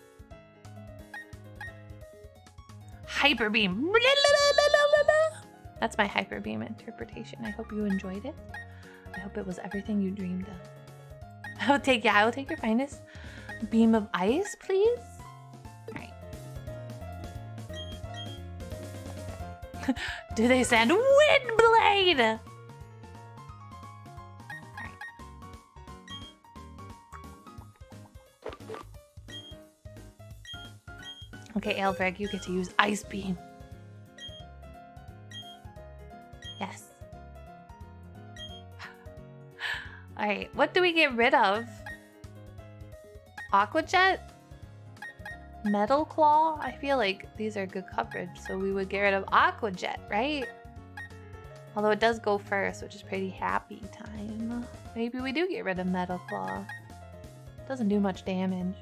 Hyper Beam. That's my hyper beam interpretation. I hope you enjoyed it. I hope it was everything you dreamed of. I will take your finest beam of ice, please. All right. Do they send Windblade? All right. Okay, Elfric, you get to use Ice Beam. Yes. All right, what do we get rid of? Aqua Jet? Metal Claw? I feel like these are good coverage, so we would get rid of Aqua Jet, right? Although it does go first, which is pretty happy time. Maybe we do get rid of Metal Claw. Doesn't do much damage.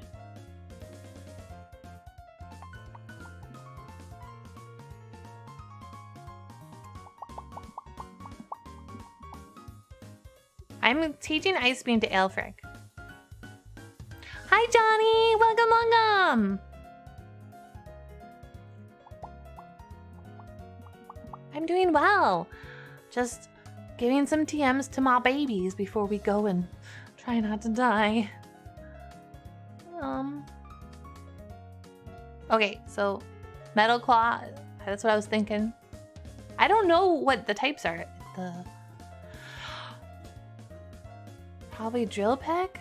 I'm teaching Ice Beam to Aelfric. Hi, Johnny! Welcome, welcome! I'm doing well. Just giving some TMs to my babies before we go and try not to die. Okay, so Metal Claw, that's what I was thinking. I don't know what the types are. Probably Drill Peck?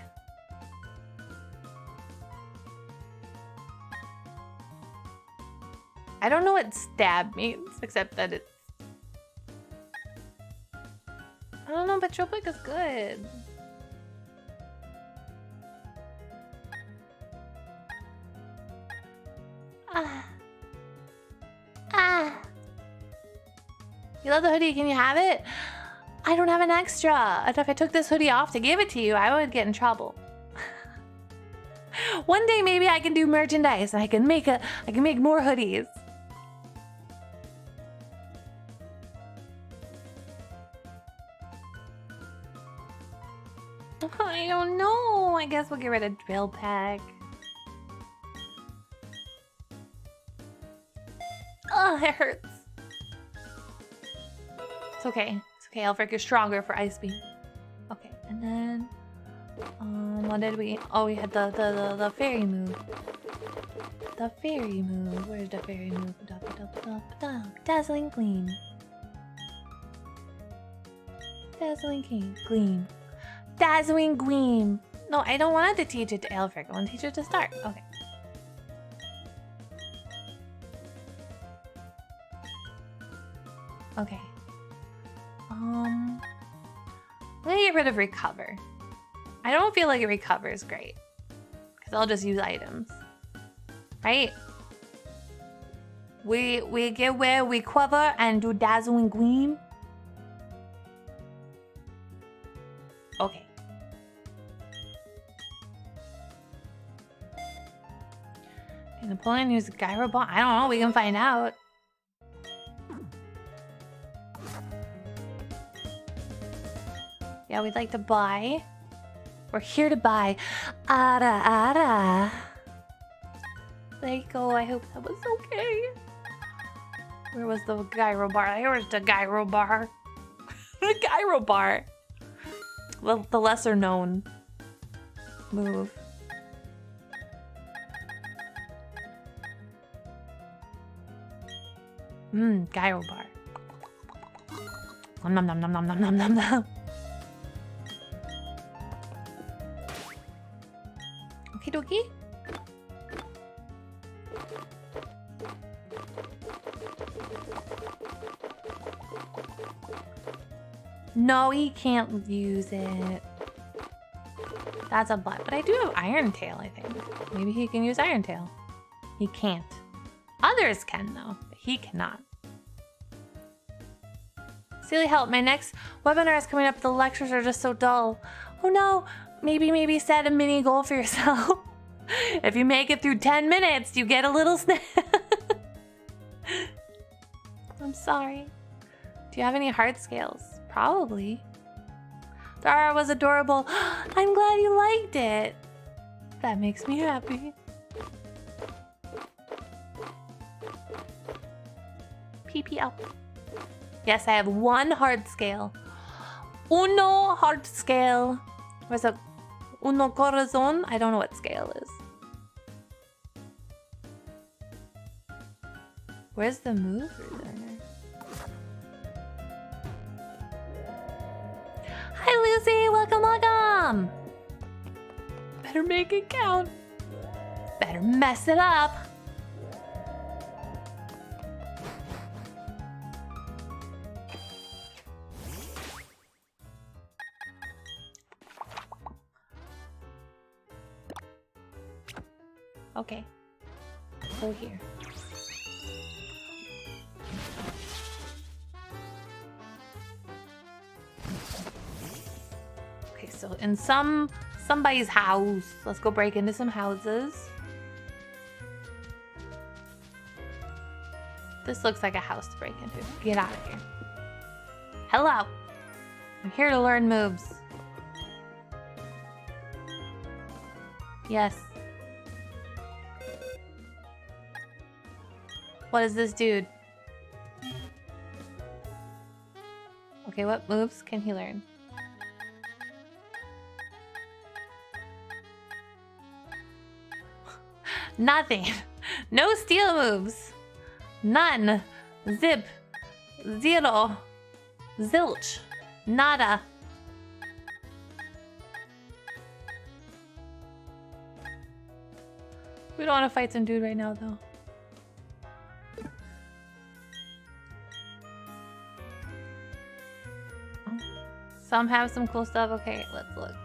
I don't know what stab means, except that it's... I don't know, but Drill Peck is good. You love the hoodie, can you have it? I don't have an extra. If I took this hoodie off to give it to you, I would get in trouble. One day maybe I can do merchandise and I can make more hoodies. I don't know. I guess we'll get rid of Drill Pack. Oh, it hurts. It's okay. It's okay, Aelfric, you're stronger for Ice Beam. Okay, and then... what did we... Oh, we had the fairy move. The fairy move. Where's the fairy move? Dazzling Gleam. Dazzling Gleam. Dazzling Gleam. No, I don't want to teach it to Aelfric. I want to teach it to start. Okay. Okay. I'm gonna get rid of Recover. I don't feel like it recovers great. Because I'll just use items. Right? We get where we cover and do Dazzling Gleam. Okay. Can Napoleon use Gyro Ball? I don't know, we can find out. Yeah, we'd like to buy. We're here to buy. Ada, Ada. Psycho, I hope that was okay. Where was the gyro bar? Where's the gyro bar? The gyro bar. Well, the lesser known move. Gyro bar. Nom nom nom nom nom nom nom nom nom. Okie dokie. No, he can't use it. That's a butt. But I do have Iron Tail, I think. Maybe he can use Iron Tail. He can't. Others can, though. But he cannot. Seelie, help. My next webinar is coming up. The lectures are just so dull. Oh, no. Maybe set a mini goal for yourself. If you make it through 10 minutes, you get a little snack. I'm sorry. Do you have any heart scales? Probably. Dara was adorable. I'm glad you liked it. That makes me happy. PP up. Yes, I have 1 hard scale. Uno hard scale. Where's a uno corazon? I don't know what scale is. Where's the mover then? Hi Lucy, welcome, welcome. Better make it count. Better mess it up. Okay. Go here. Okay, so in somebody's house. Let's go break into some houses. This looks like a house to break into. Get out of here. Hello. I'm here to learn moves. Yes. What is this dude? Okay, what moves can he learn? Nothing. No steal moves. None. Zip. Zero. Zilch. Nada. We don't want to fight some dude right now, though. Some have some cool stuff. Okay, let's look.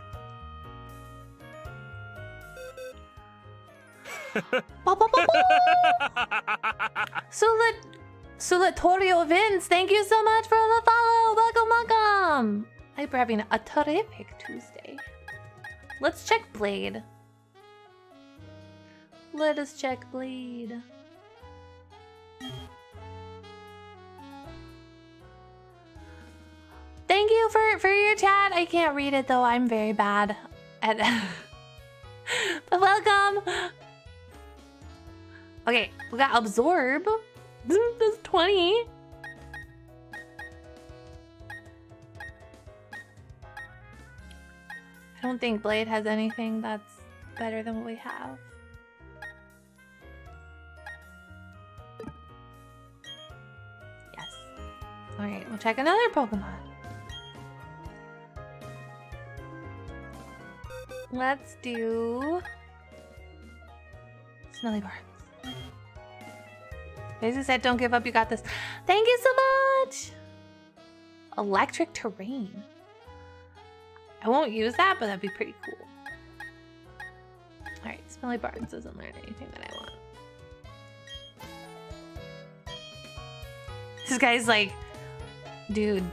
Sulatorio Vince, thank you so much for the follow. Welcome, welcome. I hope you're having a terrific Tuesday. Let's check Blade. Let us check Blade. Thank you for your chat. I can't read it though. I'm very bad at but welcome. Okay, we got absorb. That's 20. I don't think Blade has anything that's better than what we have. Yes. Alright, we'll check another Pokemon. Let's do Smelly Barns. Daisy said, don't give up, you got this. Thank you so much! Electric terrain. I won't use that, but that'd be pretty cool. Alright, Smelly Barns doesn't learn anything that I want. This guy's like, dude,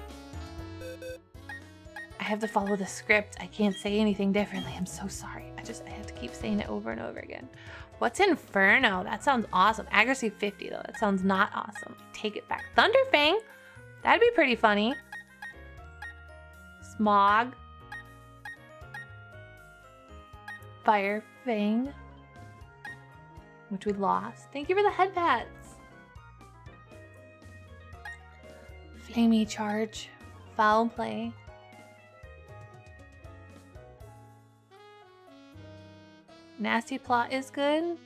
I have to follow the script. I can't say anything differently. I'm so sorry. I have to keep saying it over and over again. What's Inferno? That sounds awesome. Accuracy 50 though. That sounds not awesome. Take it back. Thunderfang. That'd be pretty funny. Smog. Firefang. Which we lost. Thank you for the head pats. Flamey Charge. Foul Play. Nasty Plot is good.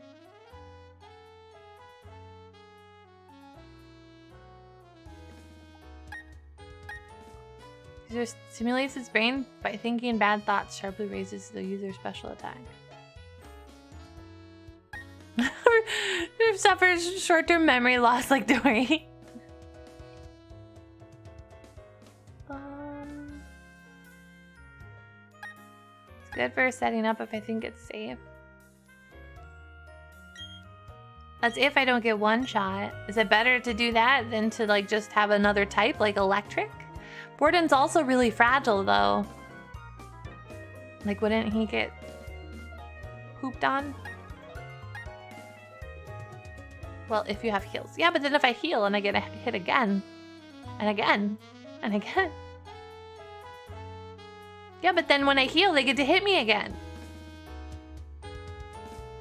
User stimulates his brain by thinking bad thoughts, sharply raises the user's special attack. Suffers short-term memory loss like Dory. It's good for setting up if I think it's safe. That's if I don't get one shot. Is it better to do that than to like just have another type like electric? Borden's also really fragile though. Like wouldn't he get pooped on? Well, if you have heals. Yeah, but then if I heal and I get a hit again and again and again. Yeah, but then when I heal, they get to hit me again.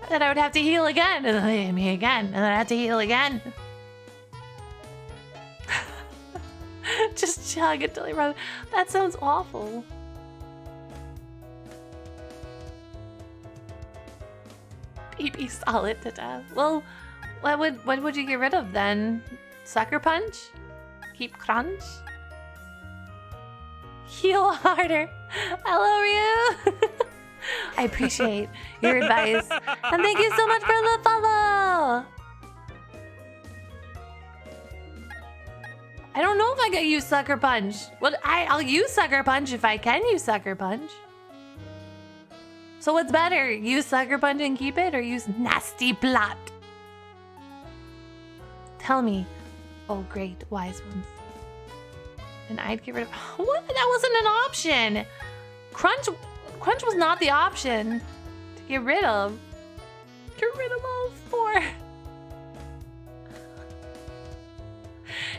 Then I would have to heal again, and then they hit me again, and then I have to heal again. Just chug until he runs. That sounds awful. Baby solid to death. Well, what would you get rid of then? Sucker punch? Keep crunch? Heal harder. Hello, Ryu. I appreciate your advice. And thank you so much for the follow. I don't know if I can use Sucker Punch. Well, I'll use Sucker Punch if I can use Sucker Punch. So what's better? Use Sucker Punch and keep it, or use Nasty Plot? Tell me. Oh, great. Wise ones. And I'd get rid of... What? That wasn't an option. Crunch was not the option to get rid of. Get rid of all 4.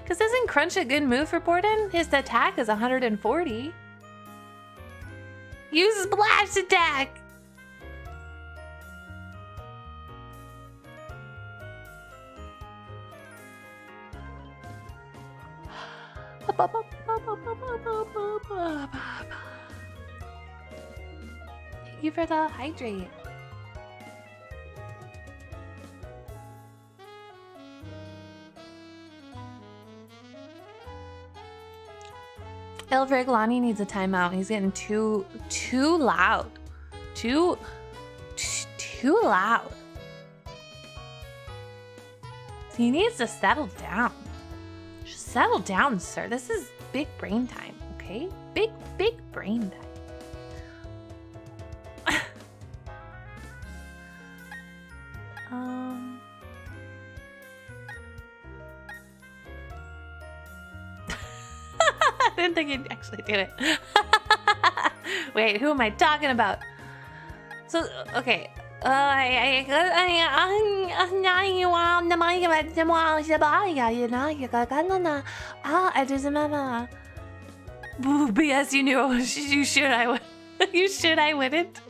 Because isn't Crunch a good move for Borden? His attack is 140. Use Splash Attack! Thank you for the hydrate. Elfric Lonnie needs a timeout. He's getting too loud. Too loud. He needs to settle down. Just settle down, sir. This is big brain time, okay? Big brain time. I didn't think you'd actually do it. Wait, who am I talking about? So, okay. BS, you knew. You should, I would. You should, I wouldn't.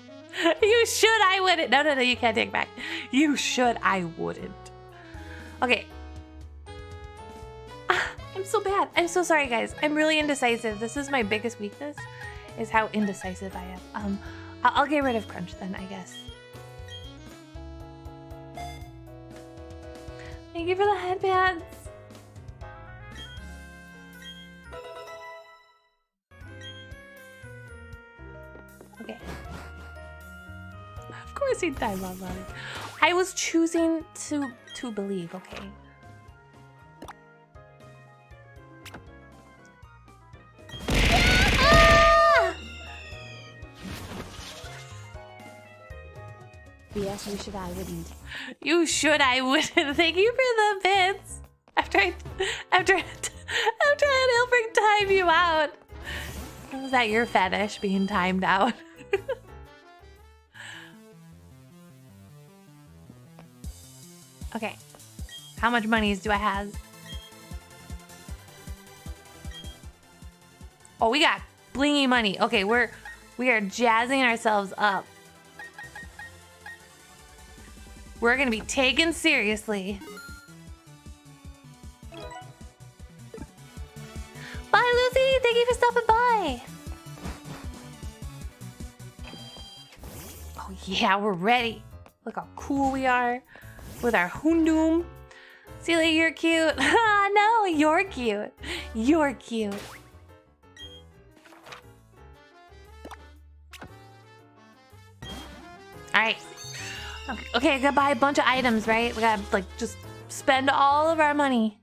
You should, I wouldn't. No, you can't take it back. You should, I wouldn't. Okay. I'm so bad. I'm so sorry, guys. I'm really indecisive. This is my biggest weakness, is how indecisive I am. I'll get rid of Crunch then, I guess. Thank you for the headbands. Okay. Of course he died, Love Lolly. I was choosing to believe, okay? Yes, you should, I wouldn't. You should, I wouldn't. Thank you for the bits. After I had Ilfric time you out. Was that your fetish, being timed out? Okay. How much monies do I have? Oh, we got blingy money. Okay, we are jazzing ourselves up. We're gonna be taken seriously. Bye, Lucy! Thank you for stopping by! Oh yeah, we're ready. Look how cool we are with our Hoondoom. Seelie, you're cute. No, you're cute. You're cute. Alright. Okay, I gotta buy a bunch of items, right? We gotta, like, just spend all of our money.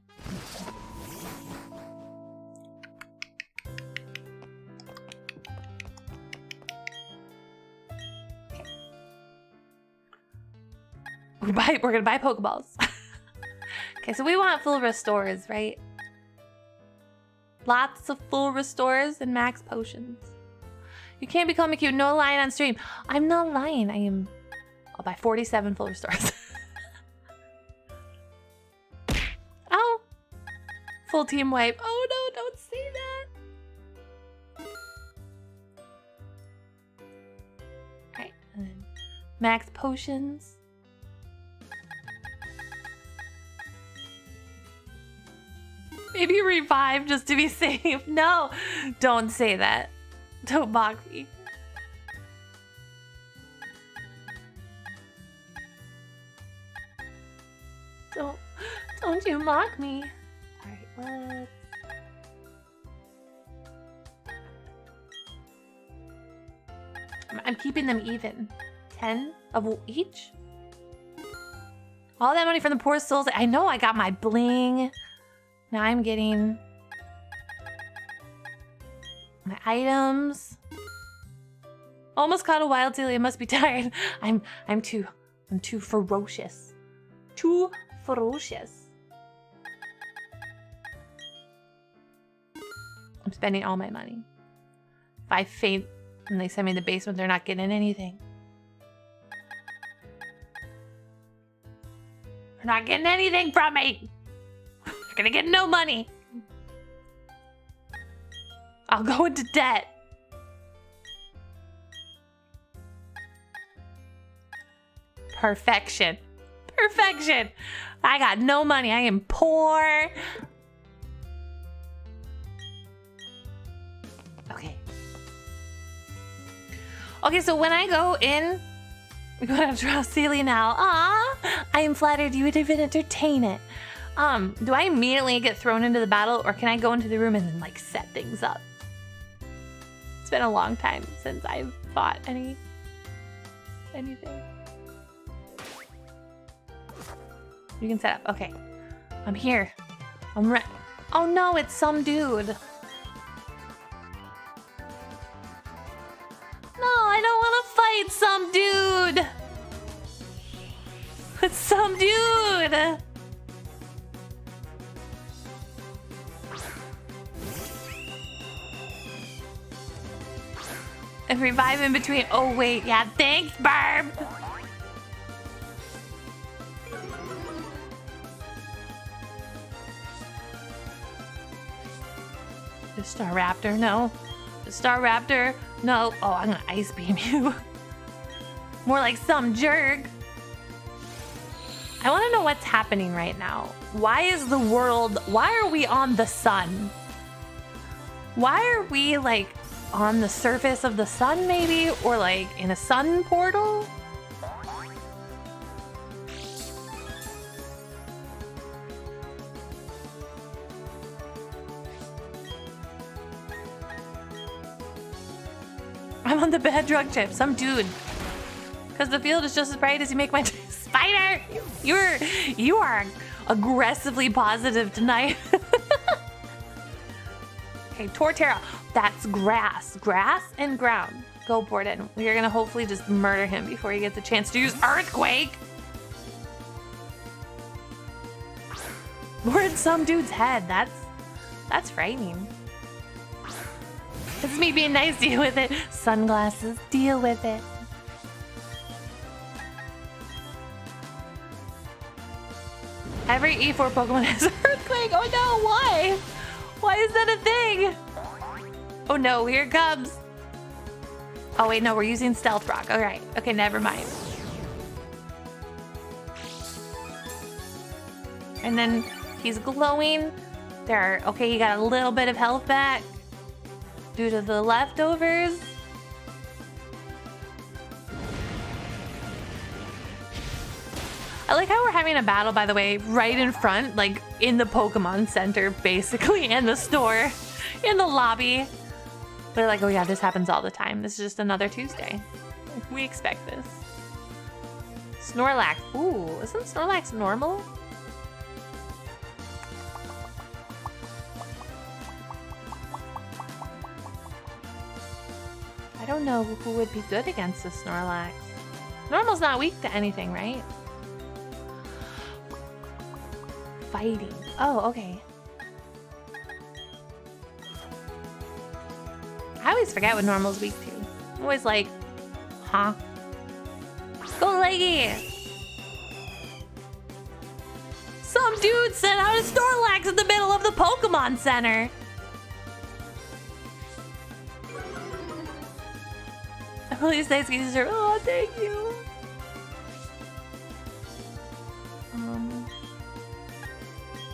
Okay. We're gonna buy Pokeballs. Okay, so we want full restores, right? Lots of full restores and max potions. You can't be calling me cute. No lying on stream. I'm not lying. I am... I'll buy 47 full restores. Oh! Full team wipe. Oh no, don't say that! Alright, and then max potions. Maybe revive just to be safe. No, don't say that. Don't mock me. Don't you mock me. Alright, I'm keeping them even. 10 of each? All that money from the poor souls. I know I got my bling. Now I'm getting my items. Almost caught a wild Seelie. I must be tired. I'm too ferocious. Too ferocious. I'm spending all my money. If I faint and they send me in the basement, they're not getting anything. They're not getting anything from me. They're gonna get no money. I'll go into debt. Perfection. Perfection. I got no money. I am poor. Okay. Okay, so when I go in, we're gonna draw Seelie now. Ah, I am flattered you would even entertain it. Do I immediately get thrown into the battle, or can I go into the room and then like set things up? It's been a long time since I've fought anything. You can set up. Okay, I'm here. I'm ready. Oh no, it's some dude. No, I don't want to fight some dude. It's some dude. And revive in between. Oh wait, yeah, thanks, Barb. The Star Raptor, no. The Star Raptor, no. Oh, I'm gonna ice beam you. More like some jerk. I wanna know what's happening right now. Why is the world, why are we on the sun? Why are we like on the surface of the sun maybe? Or like in a sun portal? I'm on the bad drug trip, some dude. Because the field is just as bright as you make my spider. You are aggressively positive tonight. Okay, Torterra. That's grass. Grass and ground. Go, Borden. We are gonna hopefully just murder him before he gets a chance to use Earthquake. We're in some dude's head. That's frightening. This is me being nice. Deal with it. Sunglasses. Deal with it. Every E4 Pokemon has Earthquake. Oh no, why? Why is that a thing? Oh no, here it comes. Oh wait, no, we're using Stealth Rock. All right. Okay, never mind. And then he's glowing. Okay, he got a little bit of health back due to the leftovers. I like how we're having a battle, by the way, right in front, like in the Pokemon Center, basically, and the store, in the lobby. They're like, oh yeah, this happens all the time. This is just another Tuesday. We expect this. Snorlax. Ooh, isn't Snorlax normal? I don't know who would be good against the Snorlax. Normal's not weak to anything, right? Fighting. Oh, okay. I always forget what Normal's weak to. I'm always like, huh? Go Leggy! Some dude sent out a Snorlax in the middle of the Pokemon Center. Please say excuses. Oh, thank you.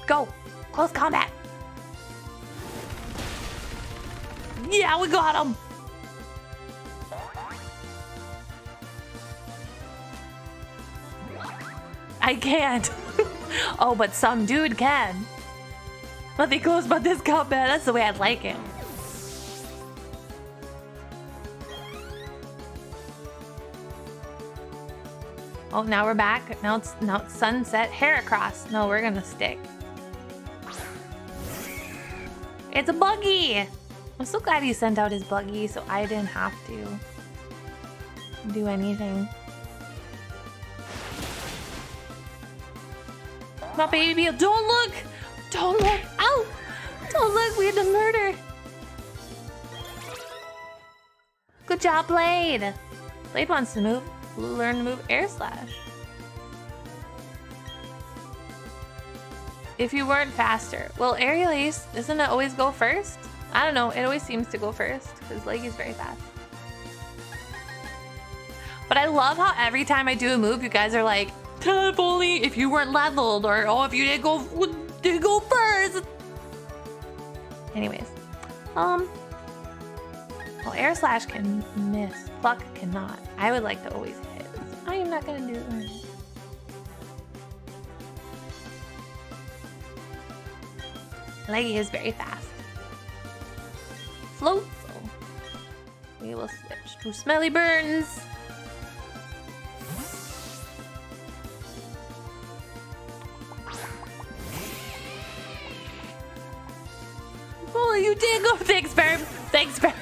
Go. Close combat. Yeah, we got him. I can't. Oh, but some dude can. Nothing close about this combat. That's the way I'd like it. Oh, now we're back. Now it's sunset. Heracross. No, we're gonna stick. It's a buggy. I'm so glad he sent out his buggy so I didn't have to do anything. Come on, baby. Don't look. Don't look. Ow. Don't look. We had to murder. Good job, Blade. Blade wants to learn to move air slash. If you weren't faster. Well, aerial ace, doesn't it always go first? I don't know. It always seems to go first because Leggy's very fast. But I love how every time I do a move, you guys are like, if only if you weren't leveled, or oh, if you didn't go first. Anyways, well, air slash can miss, pluck cannot. I would like to always hit. I am not gonna do it. Leggy is very fast. Float. We will switch to Smelly Burns. Oh, you did go. Thanks, Burp. Thanks, Burp.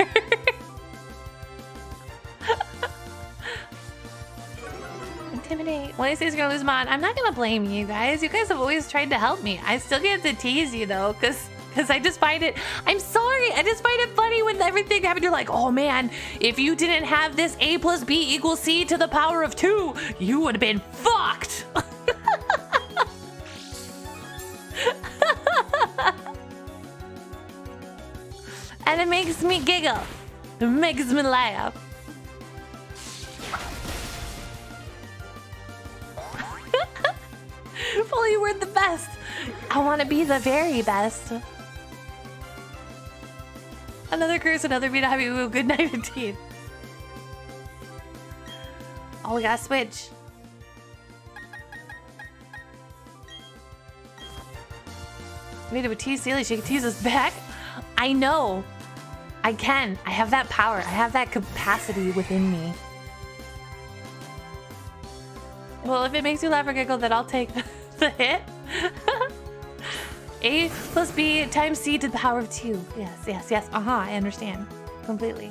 Intimidate. When he says you're gonna lose mod, I'm not gonna blame you guys. You guys have always tried to help me. I still get to tease you though, because I just find it. I'm sorry. I just find it funny when everything happened. You're like, oh man, if you didn't have this A plus B equals C to the power of 2, you would have been fucked. And it makes me giggle. It makes me laugh. If only you were the best. I want to be the very best. Another curse, another beat. Happy woo. Good night, indeed. Oh, we gotta switch. We need to tease Seelie. She can tease us back. I know. I can. I have that power. I have that capacity within me. Well, if it makes you laugh or giggle, then I'll take the hit. A plus B times C to the power of 2. Yes, yes, yes. I understand. Completely.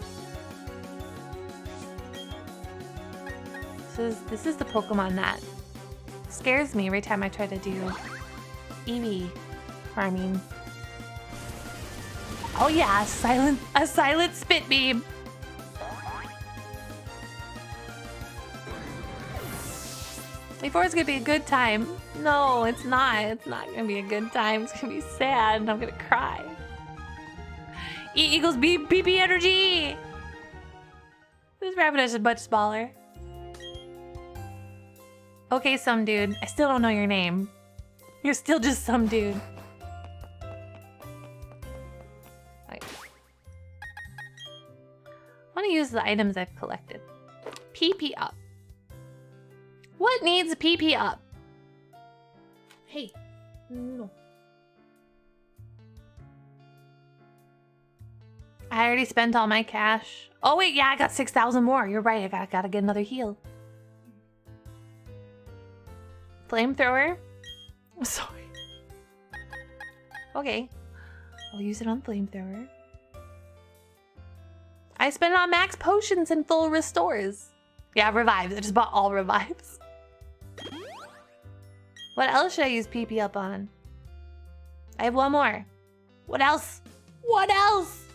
This is the Pokemon that scares me every time I try to do EV farming. Oh yeah, a silent spit beam. Before it's gonna be a good time. No, it's not. It's not gonna be a good time. It's gonna be sad and I'm gonna cry. E equals B PP energy. This rabbit is much smaller. Okay, some dude. I still don't know your name. You're still just some dude. I want to use the items I've collected. PP up. What needs PP up? Hey, no. I already spent all my cash. Oh wait, yeah, I got 6,000 more. You're right, I gotta get another heal. Flamethrower? I'm sorry. Okay, I'll use it on flamethrower. I spent it on max potions and full restores. Yeah, revives. I just bought all revives. What else should I use PP up on? I have one more. What else? What else?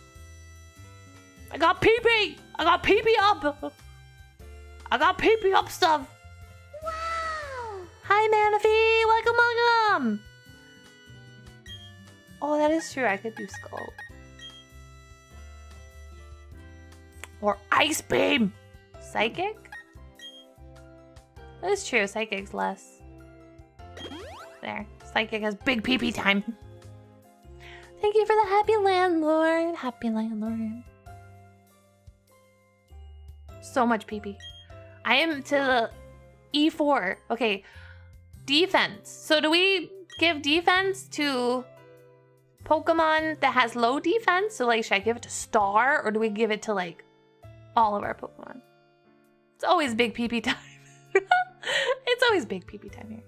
I got PP! I got PP up! I got PP up stuff! Wow! Hi, Manaphy! Welcome, welcome! Oh, that is true. I could do Skull. Or Ice Beam! Psychic? That is true. Psychic's less. There. Psychic has big PP time. Thank you for the happy landlord. Happy landlord. So much PP. I am to the E4. Okay. Defense. So do we give defense to Pokemon that has low defense? So like, should I give it to Star or do we give it to like all of our Pokemon? It's always big PP time. It's always big PP time here.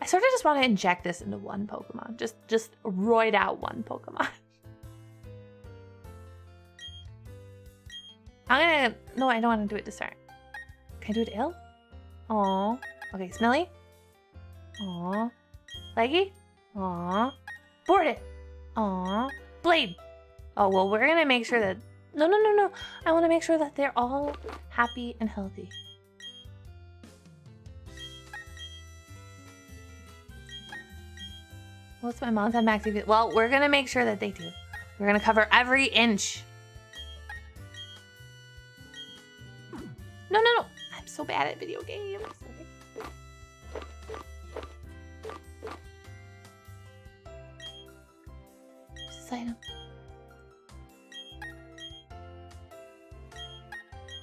I sort of just want to inject this into one Pokemon. Just roid out one Pokemon. No, I don't want to do it to start. Can I do it to Ill? Aw. Okay, Smelly. Aw. Leggy. Aw. Board it. Aw. Blade. Oh, well, we're gonna make sure that... No. I want to make sure that they're all happy and healthy. What's my mom's at max EV? Well, we're gonna make sure that they do. We're gonna cover every inch. No. I'm so bad at video games. Okay. This item.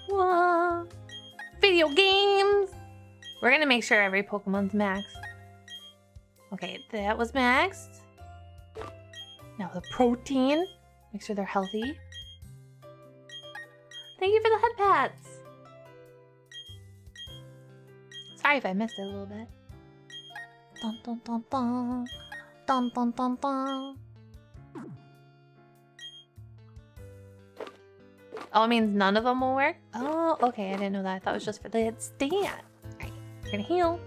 Whoa. Video games. We're gonna make sure every Pokemon's maxed. Okay, that was maxed. Now the protein. Make sure they're healthy. Thank you for the head pats. Sorry if I missed it a little bit. Dun dun dun dun. Dun dun dun dun. Oh, it means none of them will work? Oh, okay, I didn't know that. I thought it was just for the stand. Alright, we're gonna heal.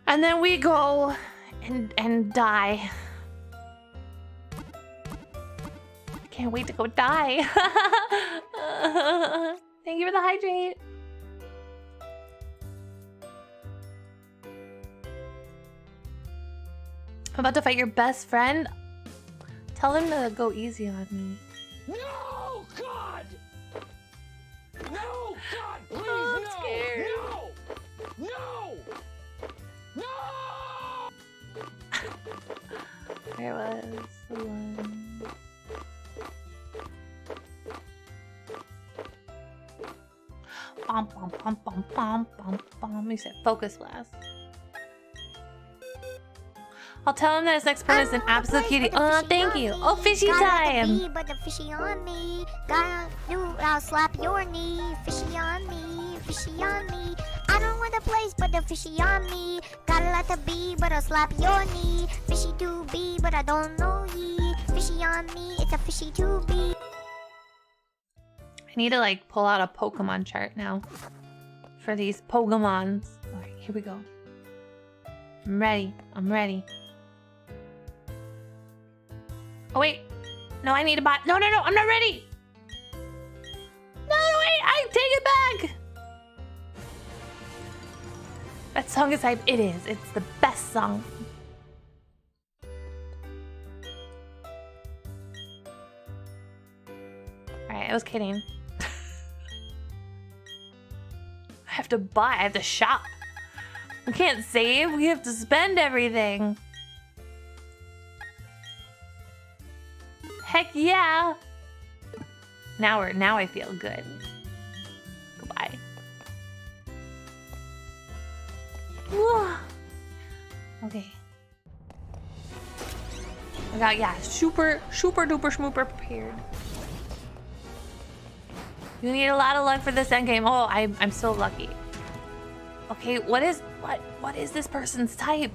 And then we go and die. I can't wait to go die. Thank you for the hydrate. I'm about to fight your best friend. Tell him to go easy on me. No, God! No, God, please, Oh, I'm no! scared. No! No! No! There was the one. Bum bum bum bum bum bum bum. You said focus blast. I'll tell him that his next opponent is an absolute cutie. Oh, thank you. Oh, fishy time. But the fishy on me. Gotta do, I'll slap your knee. Fishy on me, fishy on me. I don't want the place, but the fishy on me. Gotta let the be, but I'll slap your knee. Fishy to be, but I don't know ye. Fishy on me, it's a fishy to be. I need to like pull out a Pokemon chart now for these Pokemons. All right, here we go. I'm ready. I'm ready. Oh wait, no, I need a bot. No, I'm not ready. No, wait, I take it back. That song is hype. It is. It's the best song. All right, I was kidding. I have to buy. I have to shop. We can't save. We have to spend everything. Heck yeah! Now I feel good. Goodbye. Okay. I got, yeah, super duper schmooper prepared. You need a lot of luck for this end game. Oh, I'm so lucky. Okay, what is this person's type?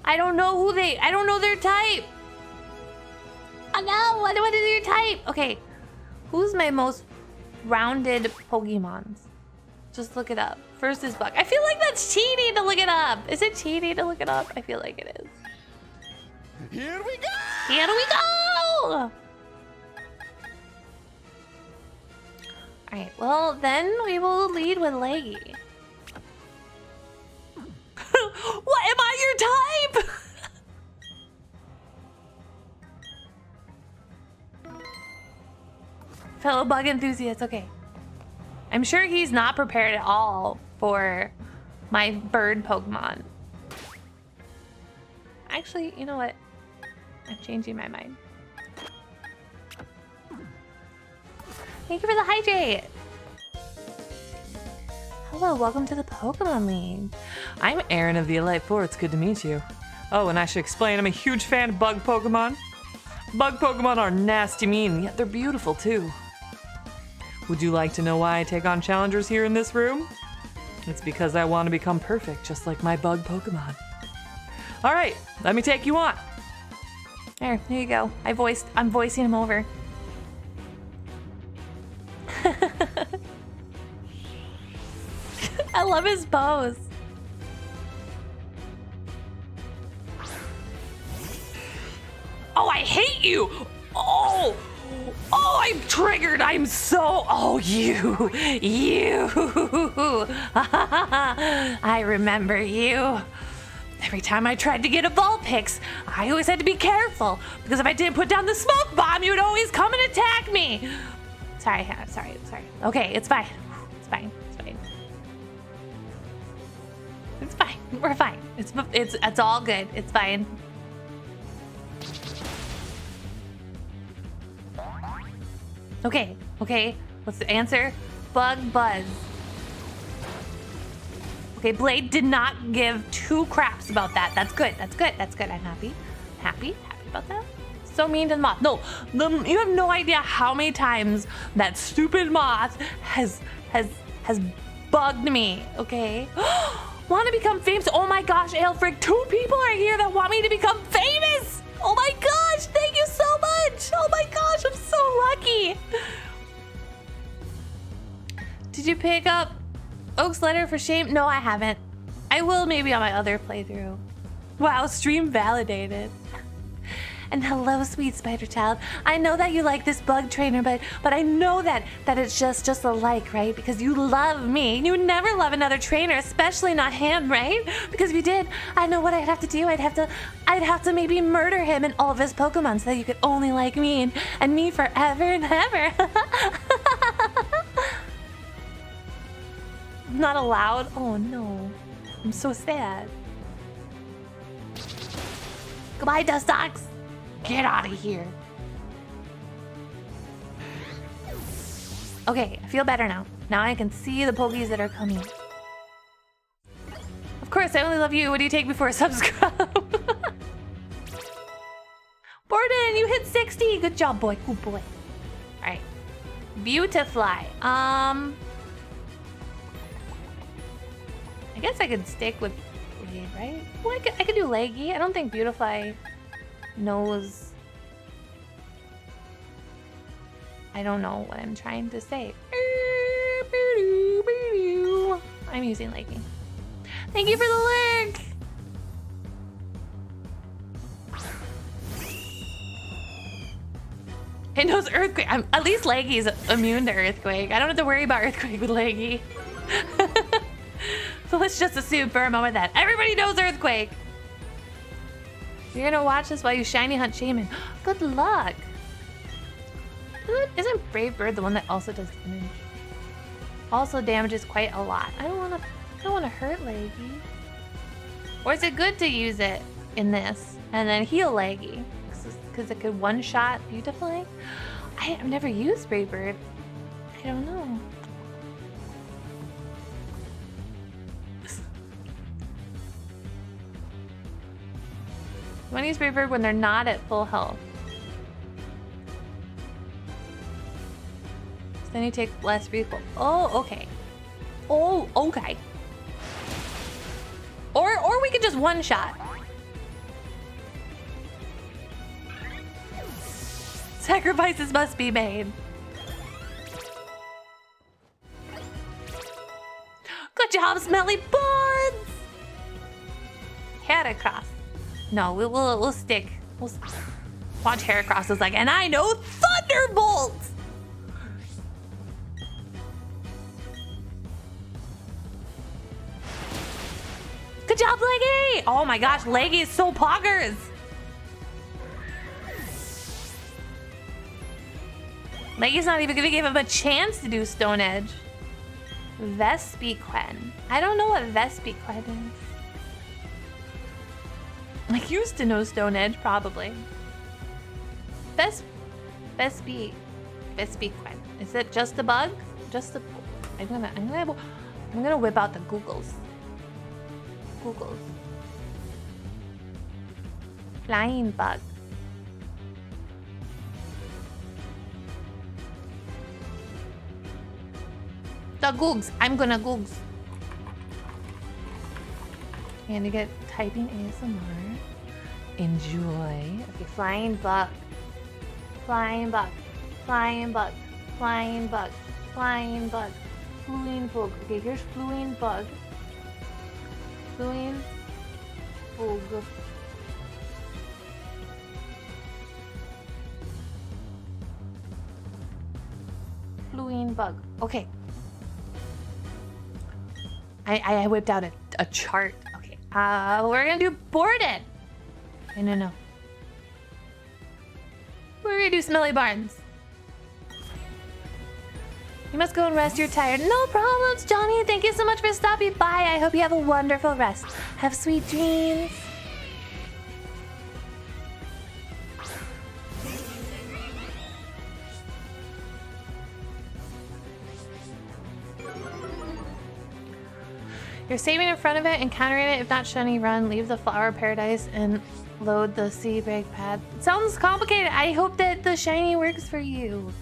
I don't know I don't know their type. Oh no, what is your type? Okay, who's my most rounded Pokemons? Just look it up. First is Buck. I feel like that's cheating to look it up. Is it cheating to look it up? I feel like it is. Here we go! Here we go! Alright, well then we will lead with Leggy. What, am I your type? Fellow bug enthusiast, okay. I'm sure he's not prepared at all for my bird Pokemon. Actually, you know what? I'm changing my mind. Thank you for the hydrate. Hello, welcome to the Pokemon League. I'm Aaron of the Elite Four. It's good to meet you. Oh, and I should explain, I'm a huge fan of bug Pokemon. Bug Pokemon are nasty mean, yet they're beautiful too. Would you like to know why I take on challengers here in this room? It's because I want to become perfect, just like my bug Pokemon. All right, let me take you on. There you go. I'm voicing him over. I love his pose. Oh, I hate you. Oh, I'm triggered. I'm so, you. I remember you. Every time I tried to get a Vulpix, I always had to be careful because if I didn't put down the smoke bomb, you would always come and attack me. Sorry. Okay, it's fine. It's fine. We're fine. It's all good. It's fine. Okay. What's the answer? Bug Buzz. Okay, Blade did not give two craps about that. That's good. I'm happy. Happy about that. So mean to the moth. No, you have no idea how many times that stupid moth has bugged me. Okay. Want to become famous? Oh my gosh, Aelfric, 2 people are here that want me to become famous. Oh my gosh, thank you so much. Oh my gosh, I'm so lucky. Did you pick up Oak's letter for shame? No, I haven't. I will maybe on my other playthrough. Wow, stream validated. And hello, sweet spider child. I know that you like this bug trainer, but I know that it's just a like, right? Because you love me. You would never love another trainer, especially not him, right? Because if you did, I know what I'd have to do. I'd have to maybe murder him and all of his Pokemon so that you could only like me and me forever and ever. I'm not allowed? Oh no. I'm so sad. Goodbye, Dustox. Get out of here. Okay, I feel better now. Now I can see the Pokies that are coming. Of course, I only love you. What do you take before a subscribe? Borden, you hit 60. Good job, boy. Good boy. All right. Beautifly. I guess I could stick with Blade, right? Well, I could do Leggy. I don't think Beautifly knows. I don't know what I'm trying to say. I'm using Leggy. Thank you for the lurk. It knows Earthquake. At least Leggy's immune to Earthquake. I don't have to worry about Earthquake with Leggy. So let's just assume for a moment that everybody knows Earthquake. You're gonna watch this while you shiny hunt Shaman. Good luck. Isn't Brave Bird the one that also does damage? Also damages quite a lot. I don't wanna hurt Leggy. Or is it good to use it in this and then heal Leggy? Because it could one-shot Beautifly? I've never used Brave Bird. I don't know. You want to use Brave Bird when they're not at full health. So then you take less recoil. Oh, okay. Oh, okay. Or we could just one-shot. Sacrifices must be made. Good job, Smelly Buds! Heracross. No, we'll stick. Watch Heracross is like, and I know Thunderbolt! Good job, Leggy! Oh my gosh, Leggy is so poggers! Leggy's not even gonna give him a chance to do Stone Edge. Vespiquen. I don't know what Vespiquen is. I used to know Stone Edge, probably. Vespiquen. Is it just a bug? Just a. I'm gonna whip out the Googles. Flying bug. The Googs. I'm gonna Googs. And to get typing ASMR. Enjoy. Okay, flying bug. Flying bug. Flying bug. Flying bug. Flying bug. Fluing bug. Okay, here's fluing bug. Fluing bug. Fluing bug. Okay. I whipped out a chart. Okay. We're gonna do boarded. No. We're gonna do smelly barns. You must go and rest. You're tired. No problems, Johnny. Thank you so much for stopping by. I hope you have a wonderful rest. Have sweet dreams. You're saving in front of it and countering it. If not shiny, run. Leave the flower paradise and load the sea brake pad. It sounds complicated. I hope that the shiny works for you.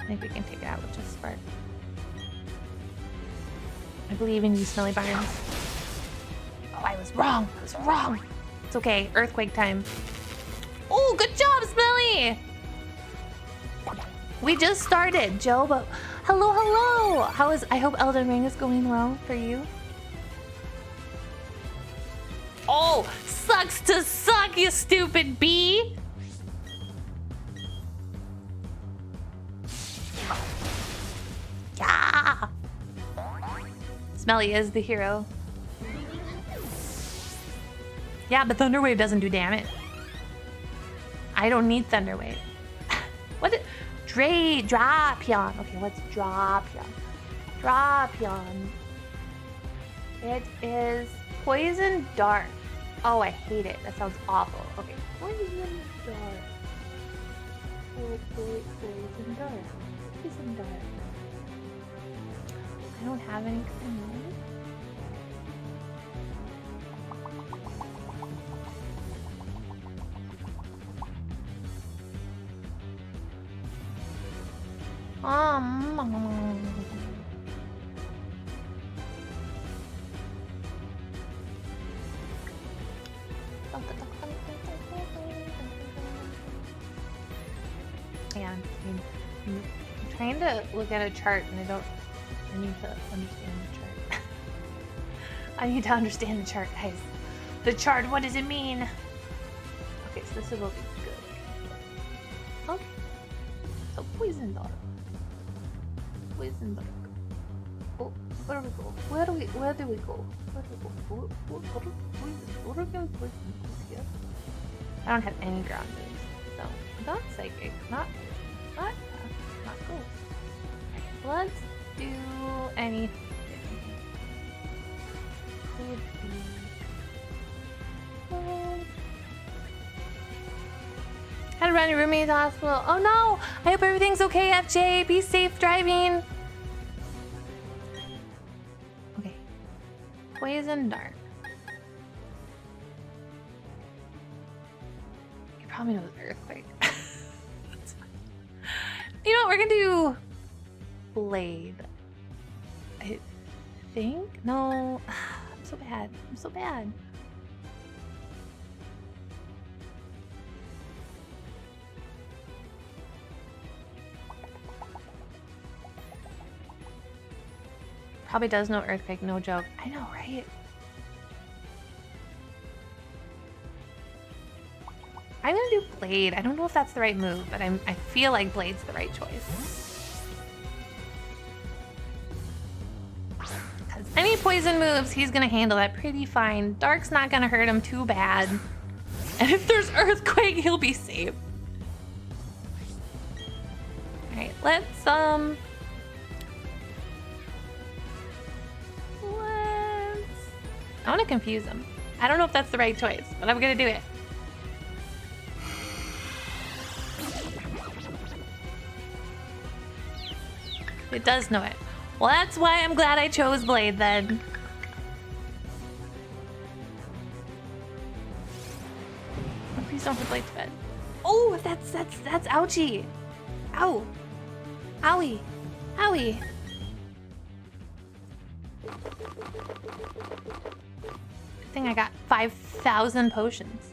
I think we can take it out with just spark. I believe in you, Smelly Barns. Oh, I was wrong. It's okay. Earthquake time. Oh, good job, Smelly! We just started, Joe, but hello. I hope Elden Ring is going well for you. Oh, sucks to suck, you stupid bee. Yeah. Smelly is the hero. Yeah, but Thunderwave doesn't do damage. I don't need Thunderwave. What? Drapion. Okay, what's Drapion? Drapion. It is poison dart. Oh, I hate it. That sounds awful. Okay, poison dart. Poison dart. Poison dart. I don't have any clue. Yeah, I'm trying to look at a chart and I need to understand the chart. I need to understand the chart, guys. The chart, what does it mean? Okay, so this will be good. Okay. So poison dart. Poison dart. Oh, where do we go? Where do we go? What are we going to poison here? I don't have any ground moves, so not psychic, not ghost. Let's do anything. Could be. Had to run your roommate's hospital. Oh no! I hope everything's okay, FJ. Be safe driving. Okay. Poison dart. You probably know the earthquake. You know what? We're gonna do blade. I think? No. I'm so bad. Probably does know earthquake, no joke. I know, right? I'm gonna do blade. I don't know if that's the right move, but I feel like blade's the right choice. Because any poison moves, he's gonna handle that pretty fine. Dark's not gonna hurt him too bad. And if there's earthquake, he'll be safe. Alright, let's I want to confuse him. I don't know if that's the right choice, but I'm gonna do it. It does know it. Well, that's why I'm glad I chose Blade then. Oh, please don't put Blade to bed. Oh, that's ouchie. Ow. Owie. Owie. I think I got 5,000 potions.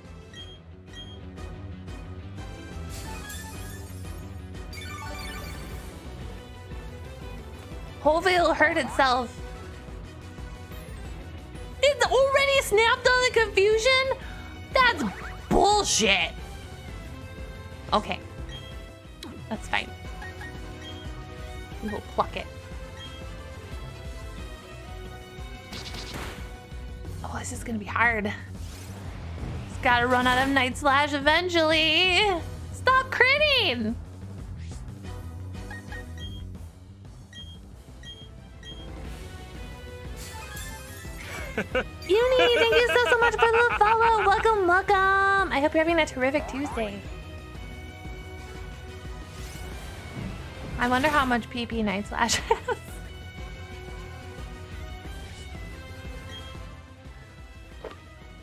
Hopefully it'll hurt itself. It's already snapped on the confusion? That's bullshit. Okay. That's fine. We will pluck it. Oh, this is gonna be hard. It's gotta run out of Night Slash eventually. Stop critting! Uni, thank you so much for the follow. Welcome, welcome. I hope you're having a terrific Tuesday. I wonder how much PP Night Slash has.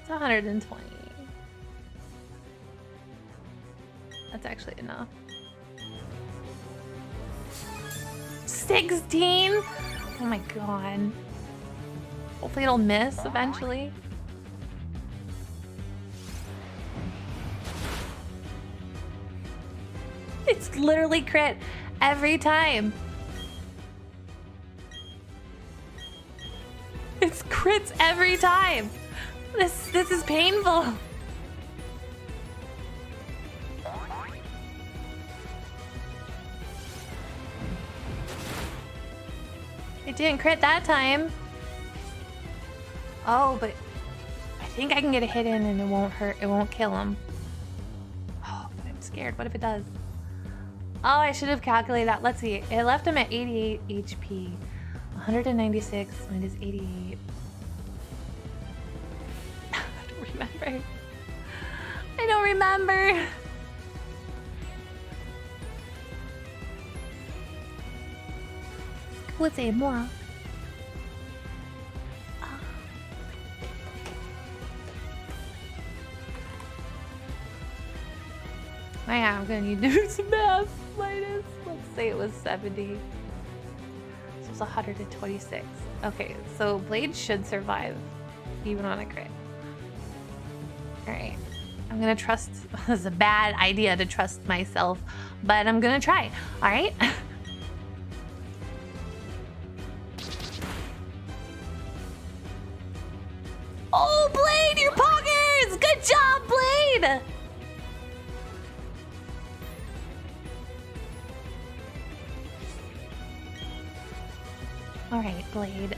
It's 120. That's actually enough. 16? Oh my god. Hopefully it'll miss eventually. It's literally crit every time. It's crits every time. This is painful. It didn't crit that time. Oh, but I think I can get a hit in and it won't hurt. It won't kill him. Oh, but I'm scared. What if it does? Oh, I should have calculated that. Let's see. It left him at 88 HP. 196 minus 88. I don't remember. I don't remember. What's it more? Yeah, I'm gonna need to do some math. Minus, let's say it was 70. So it's 126. Okay, so Blade should survive, even on a crit. Alright. I'm gonna trust. This is a bad idea to trust myself, but I'm gonna try. Alright? Oh, Blade, your poggers! Good job, Blade! Alright, Blade.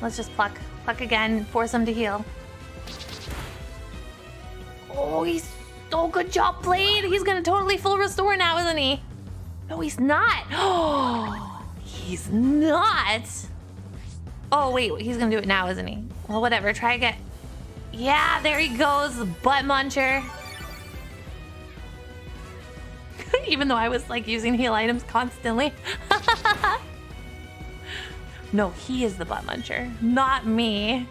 Let's just pluck. Pluck again. Force him to heal. Oh, he's... Oh, good job, Blade! He's gonna totally full restore now, isn't he? No, he's not! Oh, he's not! Oh, wait, he's gonna do it now, isn't he? Well, whatever. Try again. Yeah, there he goes. Butt muncher. Even though I was like using heal items constantly. No, he is the butt muncher, not me.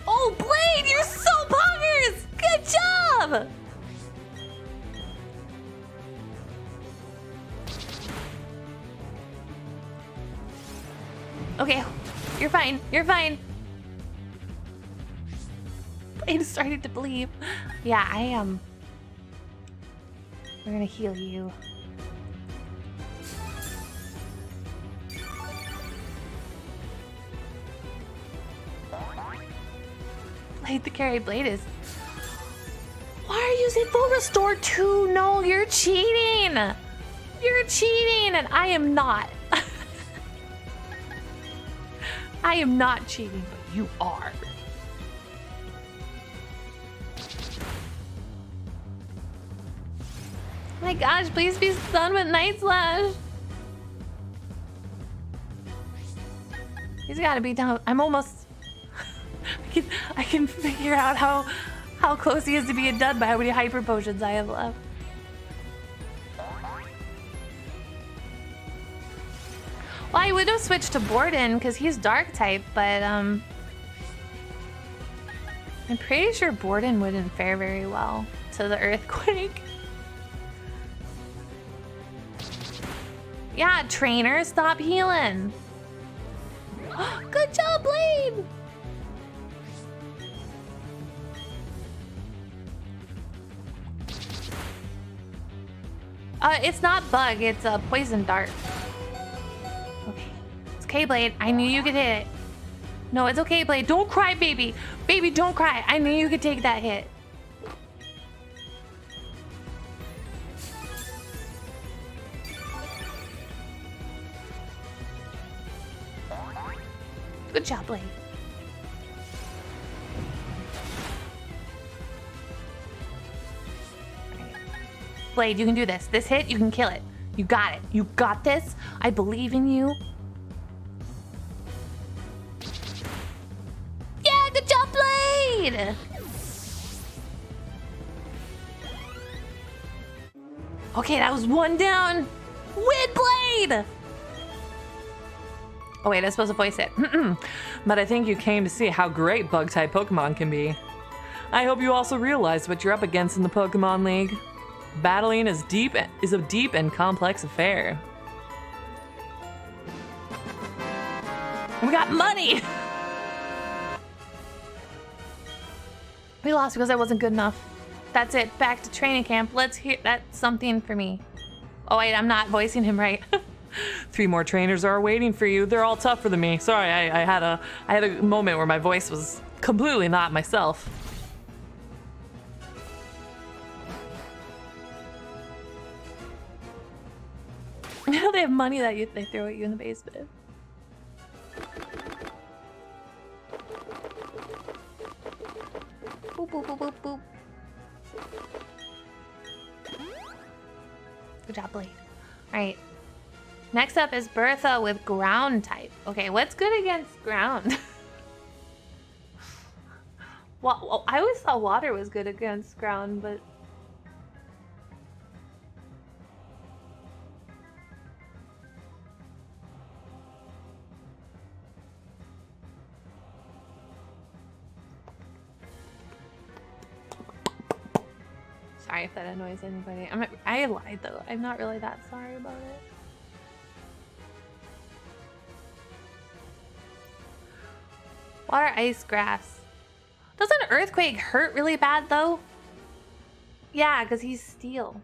Oh, Blade, you're so poggers! Good job! Okay, you're fine. You're fine. Blade is starting to bleed. Yeah, I am. We're gonna heal you. Blade the carry. Blade is. Why are you using full restore too? No, you're cheating. You're cheating, and I am not. I am not cheating, but you are. My gosh, please be done with Night Slash. He's gotta be down. I'm almost... I can figure out how close he is to being done by how many hyper potions I have left. Well, I would have switched to Borden because he's dark type, but I'm pretty sure Borden wouldn't fare very well to the earthquake. Yeah, trainer, stop healing. Good job, Blade. It's not bug, it's a poison dart. Okay. It's okay, Blade. I knew you could hit it. No, it's okay, Blade. Don't cry, baby. Baby, don't cry. I knew you could take that hit. Good job, Blade. Blade, you can do this. This hit, you can kill it. You got it. You got this. I believe in you. Yeah, good job, Blade! Okay, that was one down. Win, Blade! Oh wait, I was supposed to voice it. But I think you came to see how great bug-type Pokemon can be. I hope you also realize what you're up against in the Pokemon League. Battling is a deep and complex affair. We got money! We lost because I wasn't good enough. That's it, back to training camp. Let's hear, that's something for me. Oh wait, I'm not voicing him right. 3 more trainers are waiting for you. They're all tougher than me. Sorry, I had a moment where my voice was completely not myself. You know they have money that they throw at you in the basement. Boop, boop, boop, boop, boop. Good job, Blade. Alright. Next up is Bertha with ground type. Okay, what's good against ground? Well, I always thought water was good against ground, but... Sorry if that annoys anybody. I lied though. I'm not really that sorry about it. Water, ice, grass. Doesn't earthquake hurt really bad though? Yeah, because he's steel.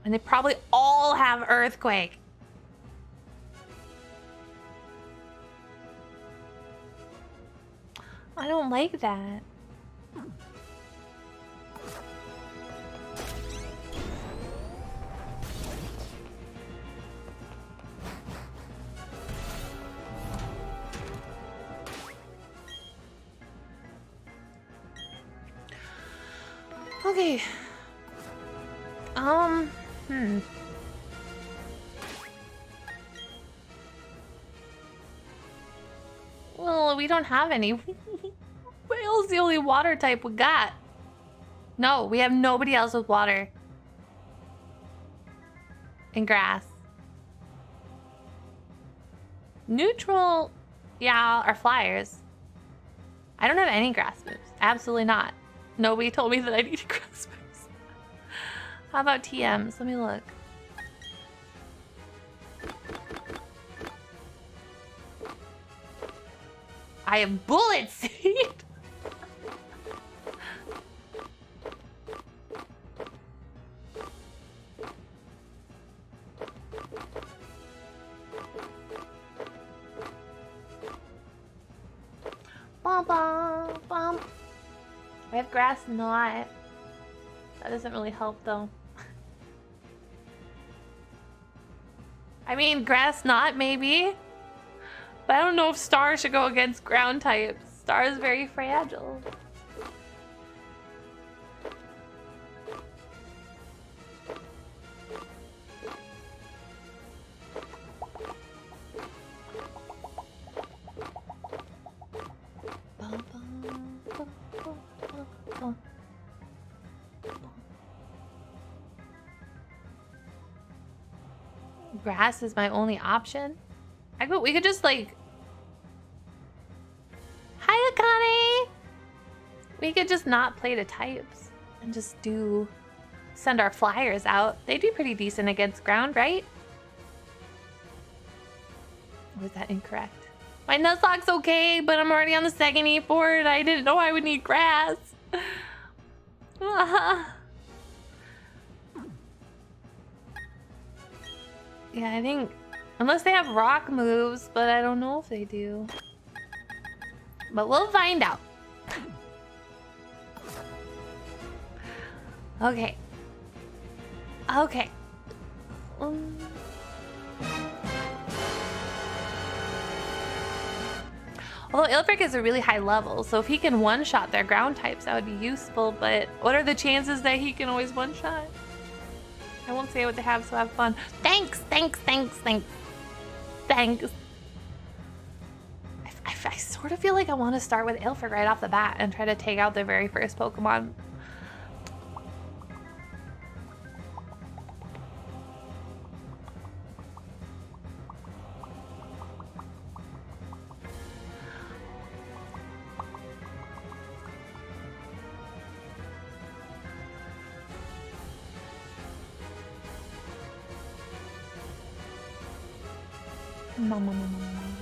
And they probably all have earthquake. I don't like that. Okay. Well, we don't have any. Whale's the only water type we got. No, we have nobody else with water. And grass. Neutral, yeah, are flyers. I don't have any grass moves. Absolutely not. Nobody told me that I needed grass moves. How about TMs? Let me look. I have Bullet Seed. Bum, bum, bum. I have grass knot. That doesn't really help though. I mean, grass knot maybe. But I don't know if Star should go against ground types. Star is very fragile. grass is my only option. We could just like... Hi, Akane! We could just not play the types and just send our flyers out. They do pretty decent against ground, right? Or is that incorrect? My Nuzlocke's okay, but I'm already on the second E4 I didn't know I would need grass. Yeah, I think... Unless they have rock moves, but I don't know if they do. But we'll find out. Okay. Okay. Although Ilfric is a really high level, so if he can one-shot their ground types, that would be useful, but what are the chances that he can always one-shot? I won't say what they have, so have fun. Thanks! I sort of feel like I want to start with Ilfric right off the bat and try to take out their very first Pokemon.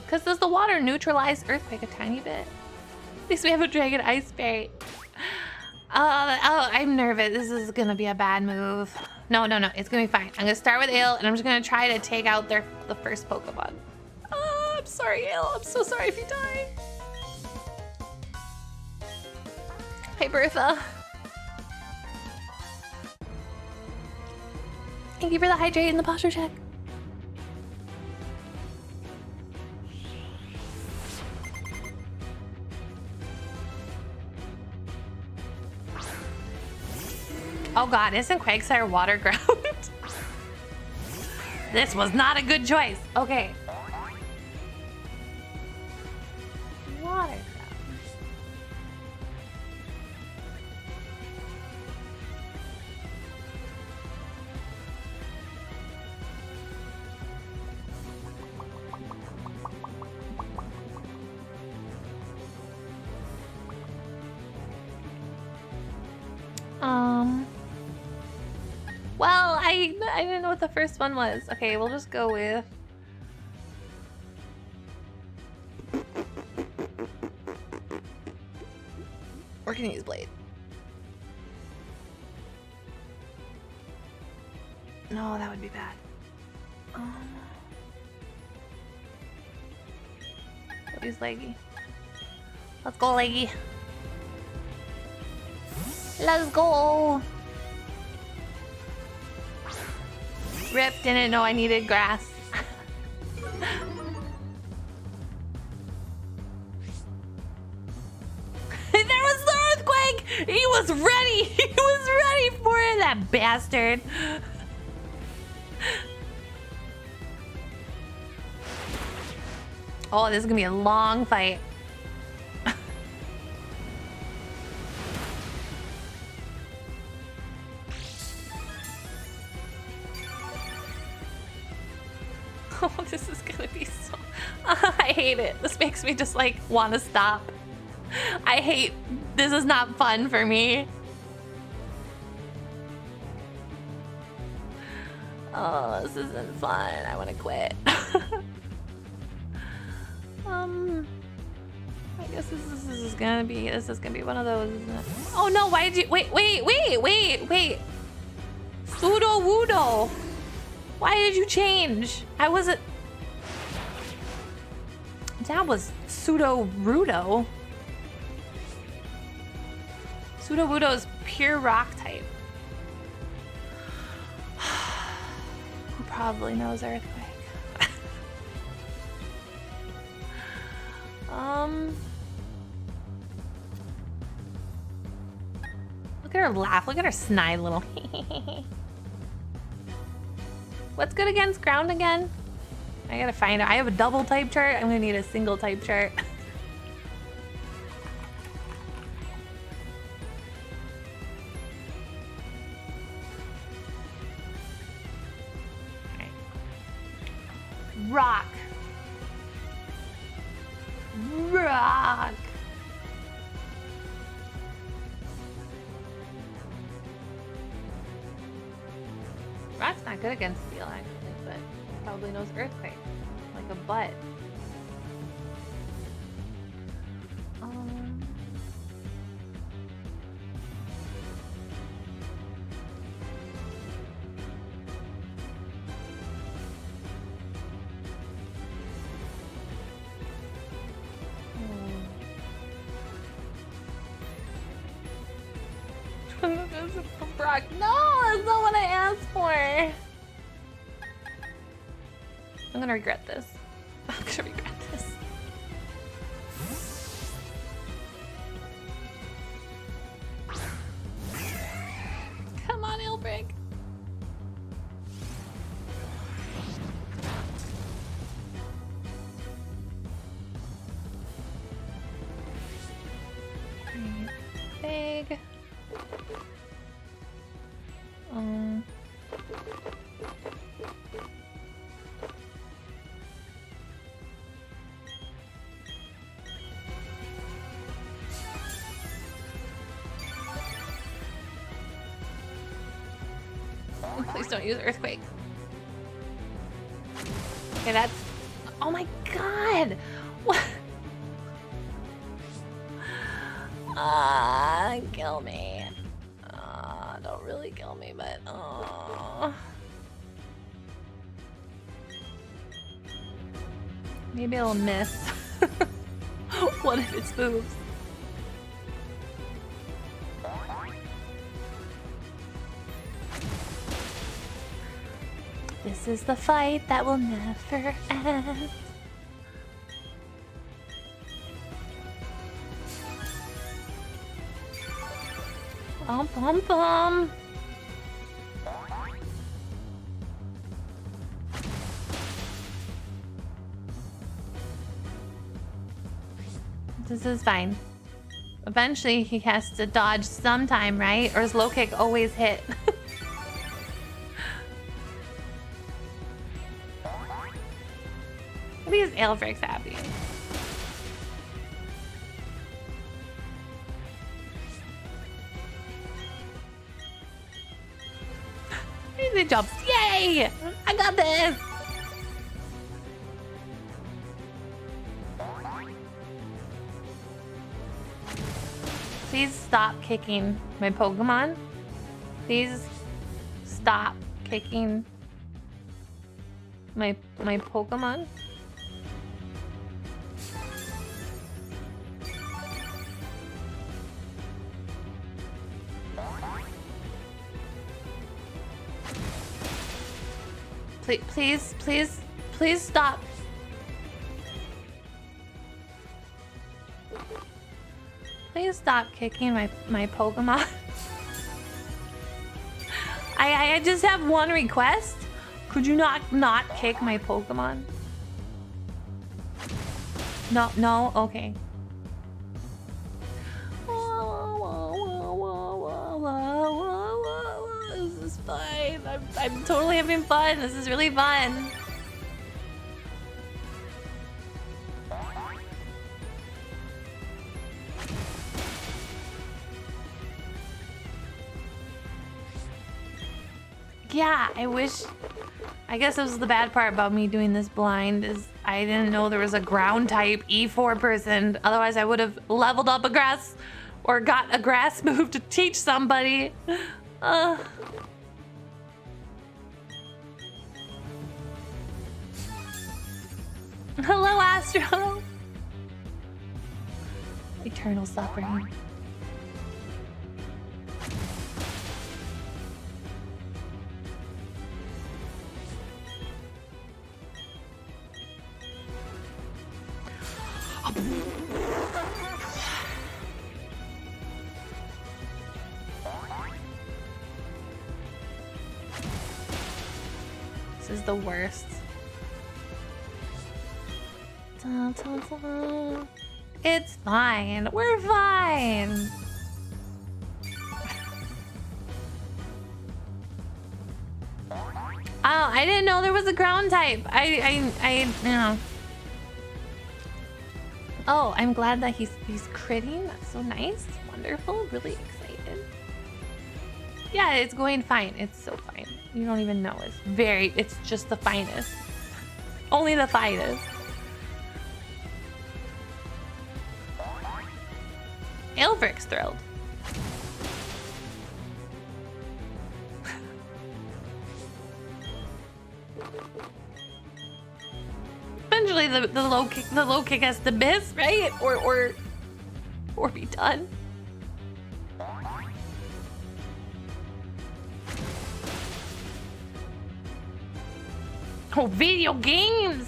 Because does the water neutralize Earthquake a tiny bit? At least we have a Dragon Ice Berry. Oh, I'm nervous. This is gonna be a bad move. No, it's gonna be fine. I'm gonna start with Ale, and I'm just gonna try to take out the first Pokemon. Oh, I'm sorry, Ale. I'm so sorry if you die. Hi, Bertha. Thank you for the hydrate and the posture check. Oh god, isn't Quagsire water ground? This was not a good choice. Okay. Water ground. Well, I didn't know what the first one was. Okay, we'll just go with... We're gonna use Blade. No, that would be bad. We'll use Leggy. Let's go, Leggy. Let's go. Rip, didn't know I needed grass. There was the earthquake! He was ready! He was ready for it, that bastard! Oh, this is gonna be a long fight. Oh, this is gonna be so... I hate it. This makes me just like want to stop. I hate... This is not fun for me. Oh, this isn't fun. I want to quit. I guess this is gonna be one of those, isn't it? Oh no, why did you... Wait. Pseudo Wudo. Why did you change? I wasn't... That was Pseudo Rudo. Pseudo Wudo is pure rock type. Who probably knows Earthquake? Look at her laugh. Look at her snide little... What's good against ground again? I gotta find out. I have a double type chart. I'm gonna need a single type chart. Rock. Rock. Rock's not good against steel, actually, but probably knows earthquake. Like a butt. Brock. No, that's not what I asked for. I'm gonna regret this. I'm gonna regret this. Come on, Ilbrick. Big. Please don't use earthquake. Okay, that's. Oh my god! What? Kill me. Don't really kill me, but maybe I'll miss. What if it moves? This is the fight that will never end. Bum bum bum. This is fine. Eventually he has to dodge sometime, right? Or is low kick always hit? At least Aelfric's happy. Easy jumps. Yay! I got this! Please stop kicking my Pokemon. Please stop kicking my Pokemon. Please stop. Please stop kicking my Pokemon. I just have one request. Could you not kick my Pokemon? No, okay. This is fine. I'm totally having fun. This is really fun. Yeah, I guess this was the bad part about me doing this blind is I didn't know there was a ground type E4 person. Otherwise I would have leveled up a grass or got a grass move to teach somebody. Hello, Astro. Eternal suffering. This is the worst. Dun, dun, dun. It's fine. We're fine. Oh, I I didn't know there was a ground type. You know. Oh, I'm glad that he's critting. That's so nice. Wonderful. Really excited. Yeah, it's going fine. It's so fine. You don't even know. It's just the finest. Only the finest. Ilvric's thrilled. Eventually the low kick has to miss, right? Or be done. Oh, video games!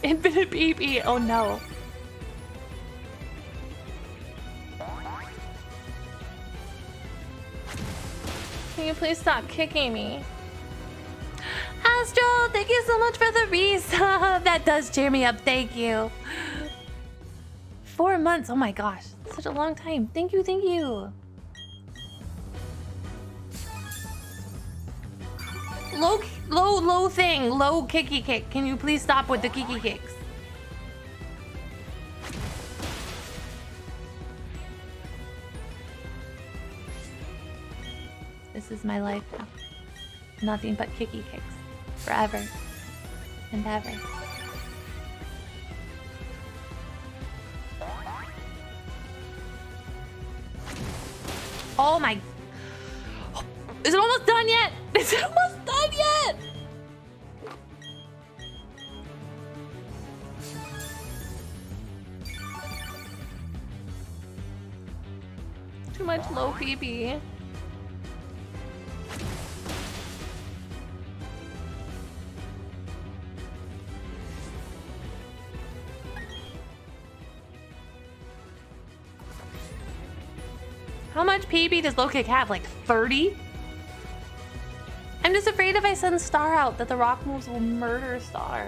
Infinite PP, oh no. Can you please stop kicking me? Astro, thank you so much for the resub. That does cheer me up, thank you. 4 months, oh my gosh. Such a long time. Thank you, thank you. Low thing. Low kicky kick. Can you please stop with the kicky kicks? This is my life now. Nothing but kicky kicks. Forever. And ever. Oh my... Is it almost done yet? Is it almost done yet? Too much low PP. How much PB does low kick have? Like 30? I'm just afraid if I send Star out that the rock moves will murder Star.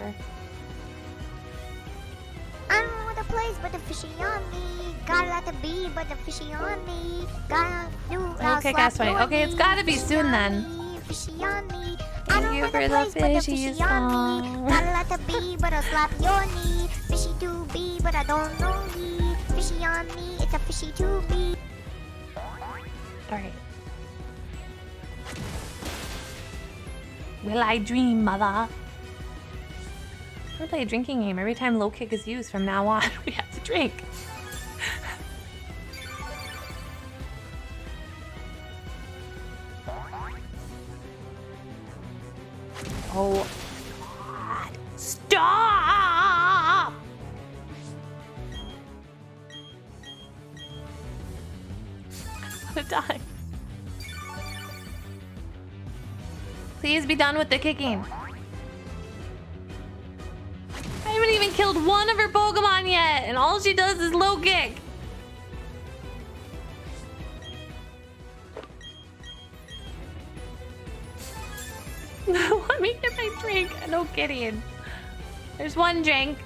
I don't know the place, but the fishy on me. Gotta let the bee, but the fishy on me. Gotta do Okay, guys, fine. Okay, it's gotta be soon then. Fishy on me. Thank you for the fishy song. Gotta let the bee, but I'll slap your knee. Fishy to be, but I don't know ye. Fishy on me, it's a fishy to be. Alright. Will I dream, mother? I'm gonna play a drinking game. Every time low kick is used from now on, we have to drink. Oh God. Stop! I'm gonna die. Please be done with the kicking. I haven't even killed one of her Pokemon yet, and all she does is low kick. Let me get my drink. No kidding. There's one drink.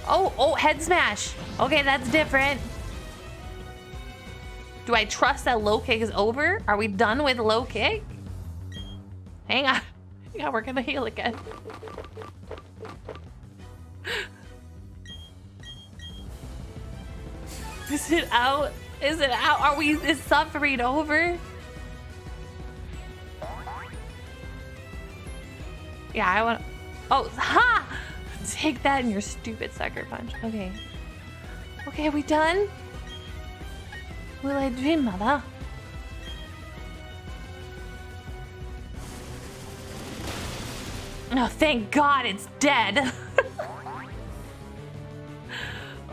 Oh, head smash. Okay, that's different. Do I trust that low kick is over? Are we done with low kick? Hang on. Yeah, we're gonna heal again. Is it out? Is it out? Is suffering over? Yeah, I want. Oh, ha! Take that in your stupid sucker punch. Okay. Okay, are we done? Will I dream, mother? Oh, thank God it's dead.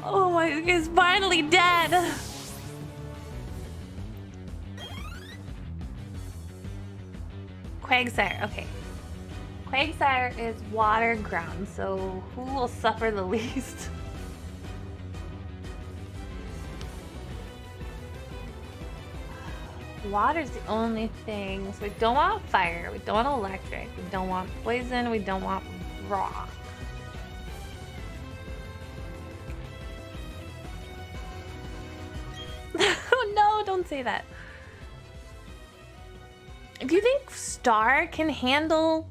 Oh my, it's finally dead. Quagsire, okay. Quagsire is water ground, so who will suffer the least? Water's the only thing. So we don't want fire, we don't want electric, we don't want poison, we don't want rock. Don't say that. Do you think Star can handle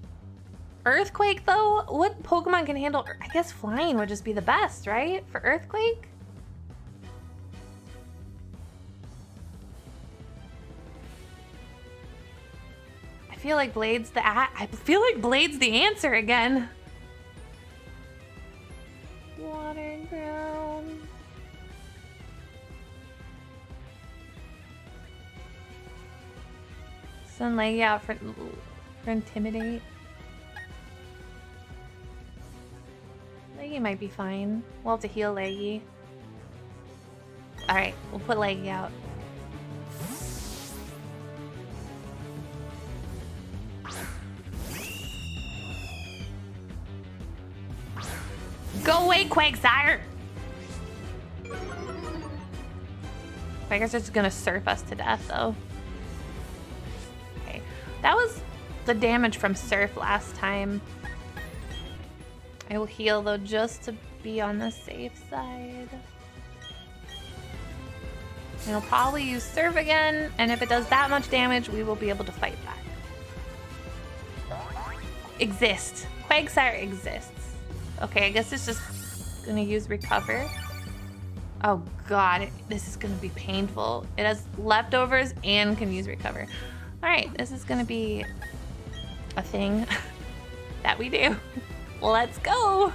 Earthquake, though? What Pokemon can handle? I guess flying would just be the best, right? For Earthquake? I feel like Blade's the answer again. Water ground. Send Leggy out for Intimidate. Leggy might be fine. We'll have to heal Leggy. Alright, we'll put Leggy out. Go away, Quagsire! Quagsir's just gonna surf us to death, though. Okay, that was the damage from Surf last time. I will heal, though, just to be on the safe side. And I'll probably use Surf again, and if it does that much damage, we will be able to fight back. Exist. Quagsire exists. Okay, I guess it's just gonna use Recover. Oh god, this is gonna be painful. It has leftovers and can use Recover. Alright, this is gonna be a thing that we do. Let's go!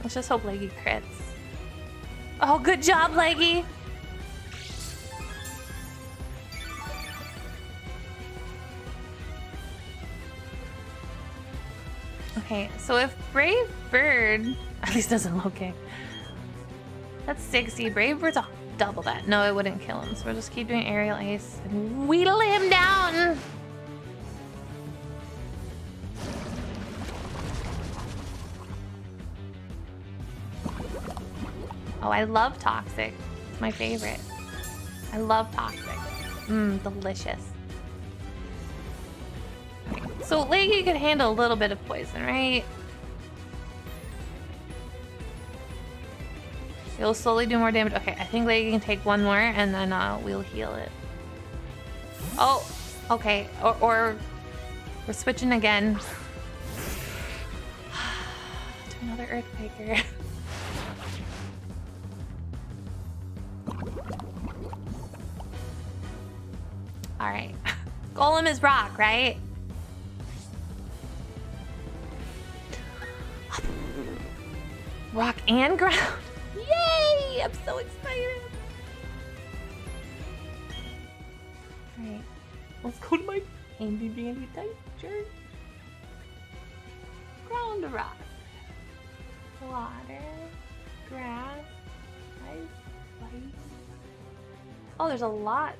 Let's just hope Leggy crits. Oh, good job, Leggy! Okay, so if Brave Bird at least doesn't locate, that's 60. Brave Bird's double that. No, it wouldn't kill him. So we'll just keep doing Aerial Ace and wheedle him down. Oh, I love Toxic. It's my favorite. I love Toxic. Mmm, delicious. So Leggy could handle a little bit of poison, right? It'll slowly do more damage. Okay, I think Leggy can take one more and then we'll heal it. Oh, okay. Or we're switching again. To another Earthquaker. Alright. Golem is rock, right? Rock and ground. Yay! I'm so excited. Alright. Let's go to my handy dandy type shirt. Ground to rock. Water. Grass. Ice. Light. Oh, there's a lot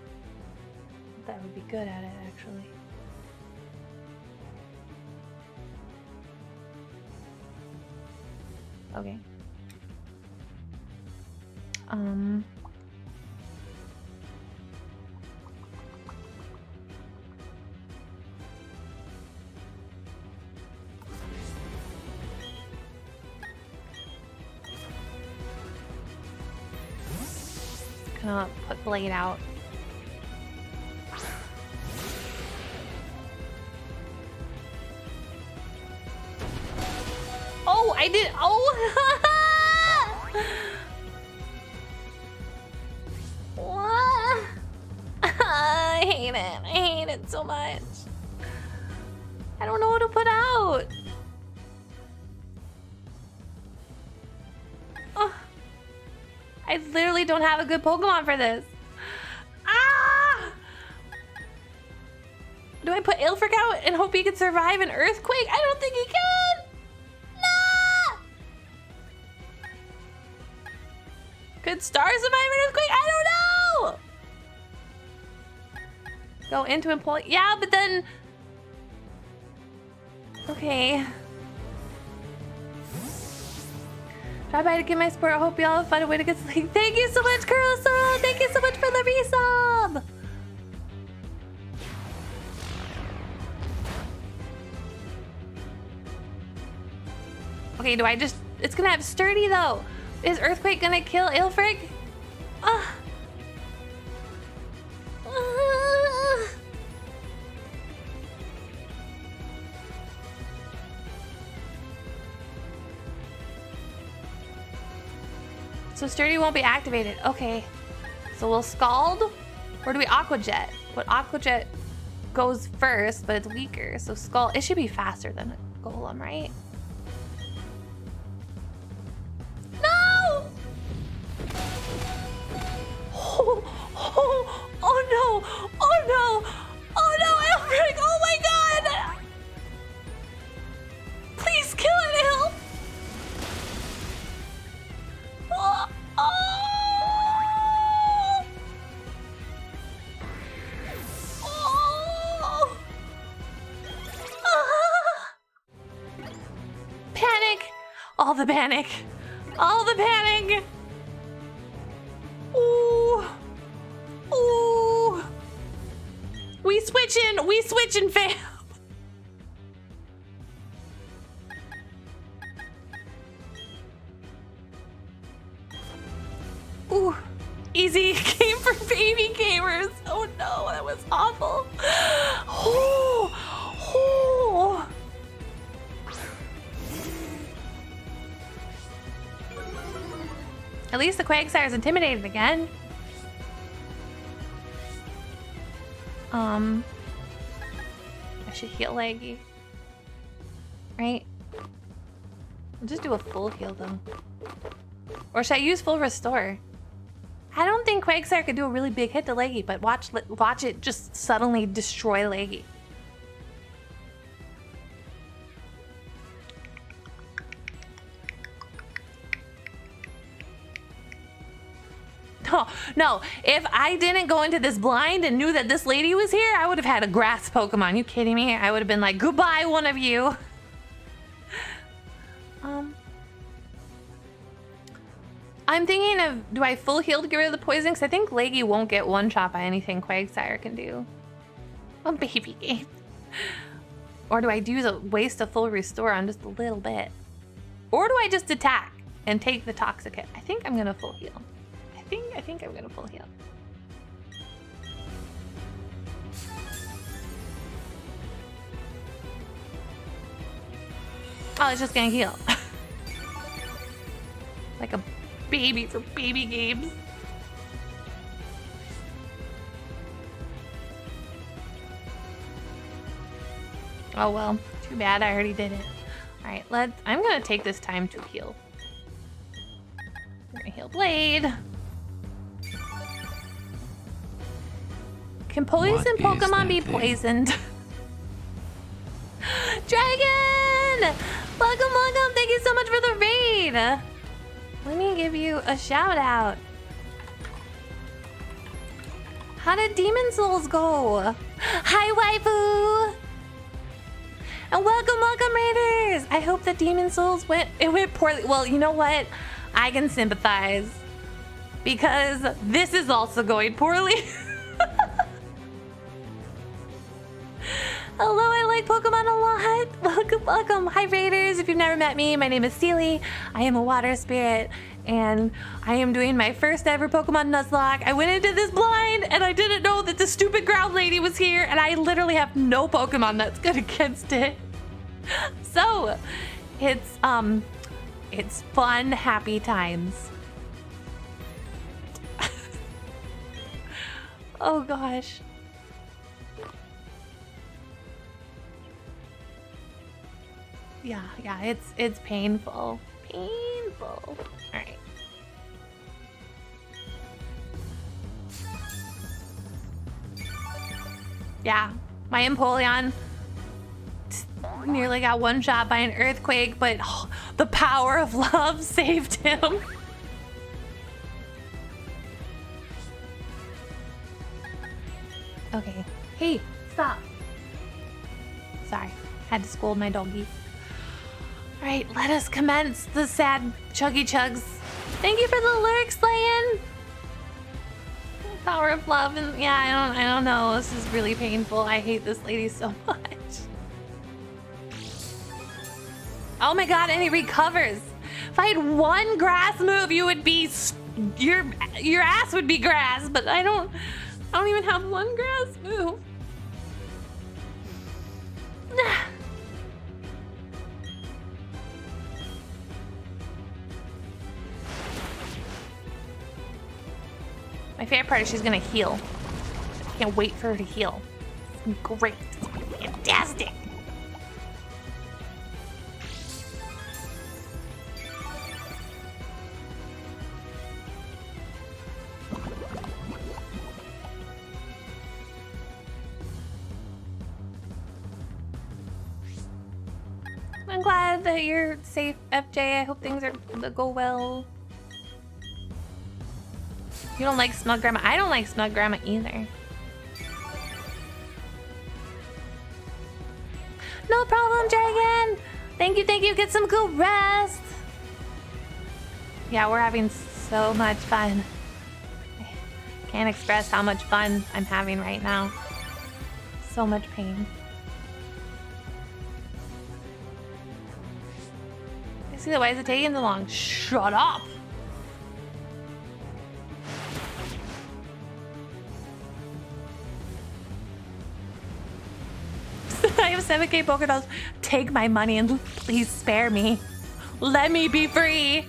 that would be good at it, actually. Okay. Gonna put Blade out. Oh, I did. Oh. What? I hate it. I hate it so much. I don't know what to put out. Oh. I literally don't have a good Pokemon for this. Ah! Do I put Ilfric out and hope he can survive an Earthquake? I don't think he can. Could Star survive an Earthquake? I don't know! Go into and pull. Yeah, but then... Okay. Try by to get my support. I hope y'all find a way to get sleep. Thank you so much, Kurosa! Thank you so much for the resub! Okay, do I just... It's gonna have Sturdy, though. Is Earthquake gonna kill Ilfric? So Sturdy won't be activated. Okay. So we'll Scald, or do we Aqua Jet? But Aqua Jet goes first, but it's weaker. So Scald, it should be faster than a Golem, right? No! Oh, oh, oh no! Oh no! Oh no, Elfric! Oh my god! Please kill it, Elf! Oh, oh. Oh. Ah. Panic! All the panic! All the panic! Ooh! Ooh! We switching, fam! Ooh, easy game for baby gamers. Oh no, that was awful. Oh, oh. At least the Quagsire's intimidated again. I should heal Leggy. Right? I'll just do a full heal though. Or should I use full restore? I don't think Quagsire could do a really big hit to Leggy, but watch it just suddenly destroy Leggy. No, if I didn't go into this blind and knew that this lady was here, I would have had a grass Pokemon. You kidding me? I would have been like, goodbye, one of you. I'm thinking of, do I full heal to get rid of the poison? Because I think Leggy won't get one shot by anything Quagsire can do. Oh, baby game. Or do I waste a full restore on just a little bit? Or do I just attack and take the toxic hit? I think I'm gonna full heal. I think I'm gonna full heal. Oh, it's just gonna heal. Like a baby for baby games. Oh well, too bad I already did it. Alright, I'm gonna take this time to heal. We're gonna heal Blade. Can poison Pokemon be poisoned? Dragon! Welcome! Thank you so much for the raid! Let me give you a shout out. How did Demon Souls go? Hi, waifu! And welcome, Raiders! I hope that Demon Souls went poorly. Well, you know what? I can sympathize. Because this is also going poorly. Hello, I like Pokemon a lot. Welcome. Hi, Raiders. If you've never met me, my name is Seelie. I am a water spirit, and I am doing my first ever Pokemon Nuzlocke. I went into this blind, and I didn't know that the stupid ground lady was here, and I literally have no Pokemon that's good against it. So, it's fun, happy times. Oh gosh. Yeah, it's painful. Painful. All right. Yeah, my Empoleon nearly got one shot by an earthquake, but the power of love saved him. Okay. Hey, stop. Sorry, had to scold my doggy. All right, let us commence the sad chuggy chugs. Thank you for the lyrics, Slayin. Power of love, and yeah, I don't know. This is really painful. I hate this lady so much. Oh my god, and he recovers. If I had one grass move, you would be your ass would be grass, but I don't even have one grass move. My favorite part is she's gonna heal. Can't wait for her to heal. It's great. It's fantastic. I'm glad that you're safe, FJ. I hope things go well. You don't like Smug Grandma? I don't like Smug Grandma either. No problem, Dragon! Thank you, thank you. Get some good rest. Yeah, we're having so much fun. I can't express how much fun I'm having right now. So much pain. I see, why is it taking so long? Shut up! I have 7K polka dots. Take my money and please spare me. Let me be free.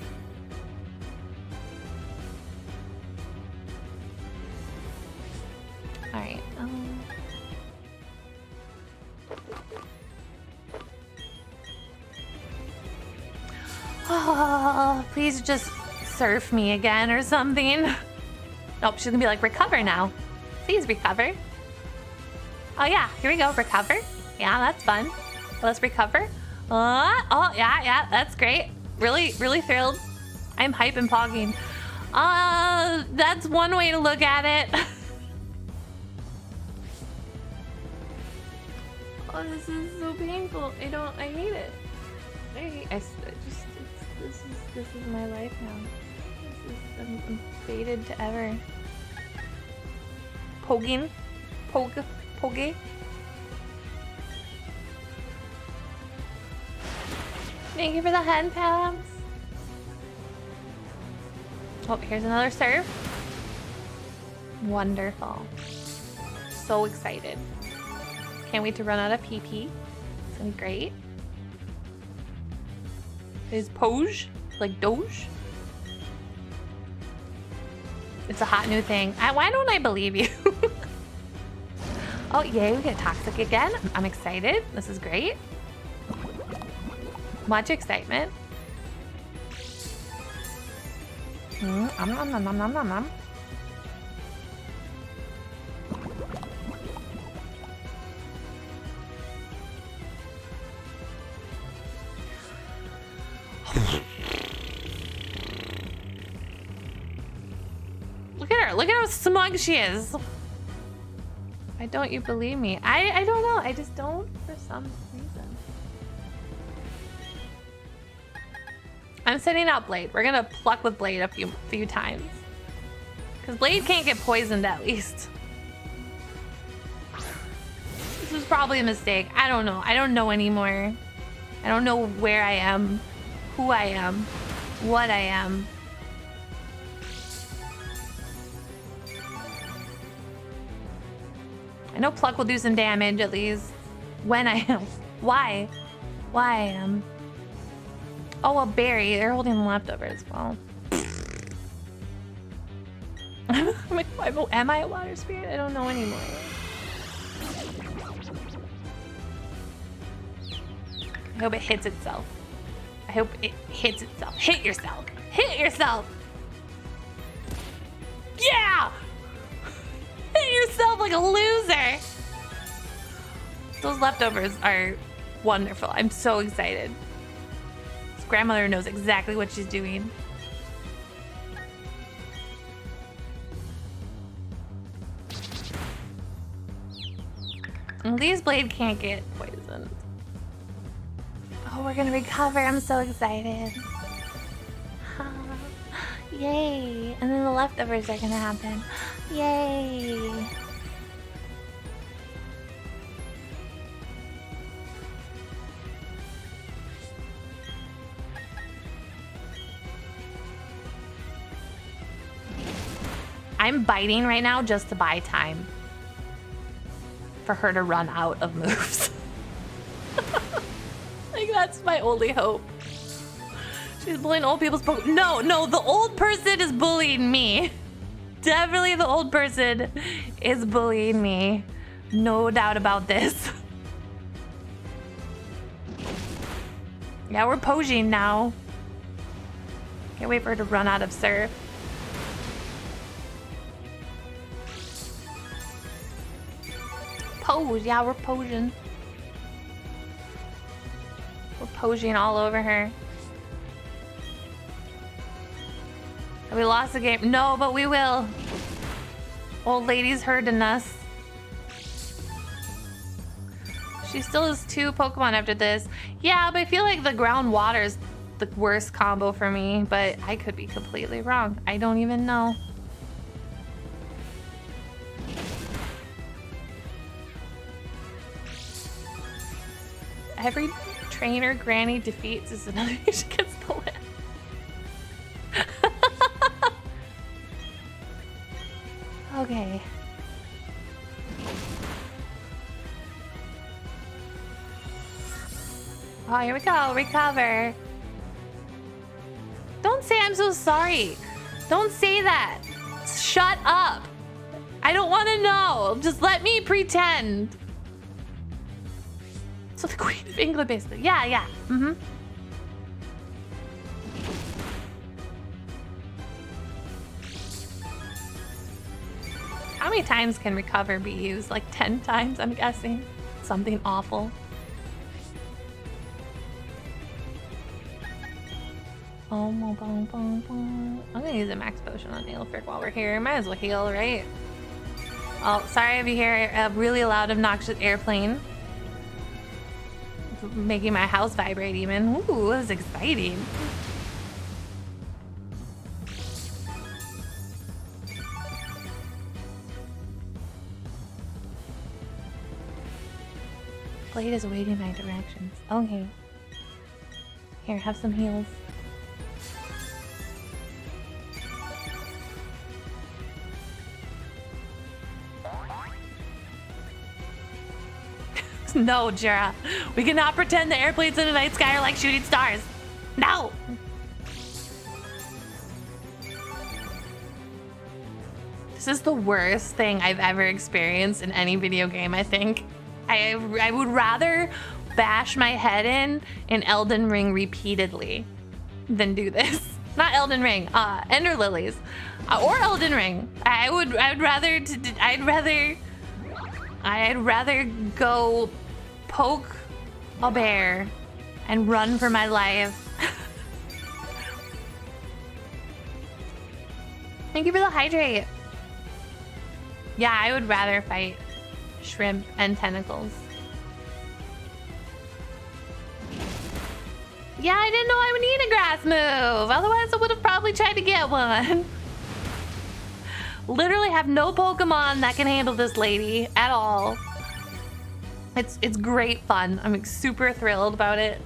All right. Oh, please just surf me again or something. Nope, she's gonna be like, recover now. Please recover. Oh yeah, here we go, recover. Yeah, that's fun. Let's recover. Oh, yeah, that's great. Really, really thrilled. I'm hype and pogging. That's one way to look at it. Oh, this is so painful. I hate it. This is my life now. I'm fated to ever. Pogging. Poge. Thank you for the hand pams. Oh, here's another serve. Wonderful. So excited. Can't wait to run out of PP. It's gonna be great. Is Poge like Doge? It's a hot new thing. Why don't I believe you? Oh, yay, we get toxic again. I'm excited. This is great. Much excitement. Look at her. Look at how smug she is. Why don't you believe me? I don't know. I just don't for some reason. I'm sending out Blade. We're gonna pluck with Blade a few times. Because Blade can't get poisoned at least. This was probably a mistake. I don't know. I don't know anymore. I don't know where I am, who I am, what I am. I know pluck will do some damage at least. When I am. Why? Why I am. Oh, a berry. They're holding leftovers. Well. I'm like, am I a water spirit? I don't know anymore. I hope it hits itself. I hope it hits itself. Hit yourself. Hit yourself. Yeah! Hit yourself like a loser. Those leftovers are wonderful. I'm so excited. This grandmother knows exactly what she's doing. And these Blade can't get poisoned. Oh, we're gonna recover. I'm so excited. Yay. And then the leftovers are gonna happen. Yay. I'm biting right now just to buy time for her to run out of moves. Like, that's my only hope. She's bullying old people's No, the old person is bullying me Definitely the old person is bullying me. No doubt about this. Yeah, we're posing now. Can't wait for her to run out of surf. Pose, yeah, we're posing. We're posing all over her. We lost the game. No, but we will. Old lady's hurting us. She still has 2 Pokemon after this. Yeah, but I feel like the ground water is the worst combo for me, but I could be completely wrong. I don't even know. Every trainer Granny defeats is another she gets the win. Okay. Oh, here we go. Recover. Don't say I'm so sorry. Don't say that. Shut up. I don't want to know. Just let me pretend. So the Queen of England, basically. Yeah. Mm-hmm. How many times can recover be used? Like 10 times, I'm guessing. Something awful. I'm gonna use a max potion on Nailfrick while we're here. Might as well heal, right? Oh, sorry if you hear a really loud, obnoxious airplane. It's making my house vibrate even. Ooh, this is exciting. Blade is awaiting my directions. Okay. Here, have some heals. No, Jera. We cannot pretend the airplanes in the night sky are like shooting stars. No! This is the worst thing I've ever experienced in any video game, I think. I would rather bash my head in Elden Ring repeatedly than do this. Not Elden Ring, Ender Lilies. Or Elden Ring. I'd rather go poke a bear and run for my life. Thank you for the hydrate. Yeah, I would rather fight shrimp and tentacles. Yeah, I didn't know I would need a grass move. Otherwise, I would have probably tried to get one. Literally have no Pokemon that can handle this lady at all. It's great fun. I'm super thrilled about it.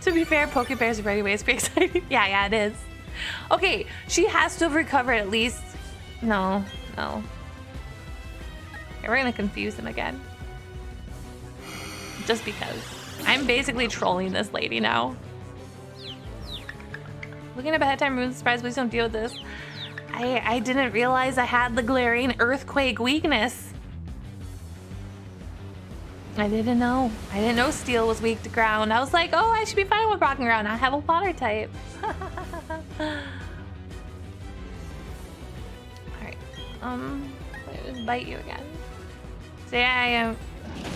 To be fair, Pokebear's ready way is pretty exciting. Yeah, it is. Okay, she has to have recovered at least. No. Okay, we're gonna confuse him again. Just because. I'm basically trolling this lady now. Looking at bedtime runes, surprised please don't deal with this. I didn't realize I had the glaring earthquake weakness. I didn't know. I didn't know steel was weak to ground. I was like, oh, I should be fine with rock and ground. I have a water type. Alright. Let me just bite you again. Say I am.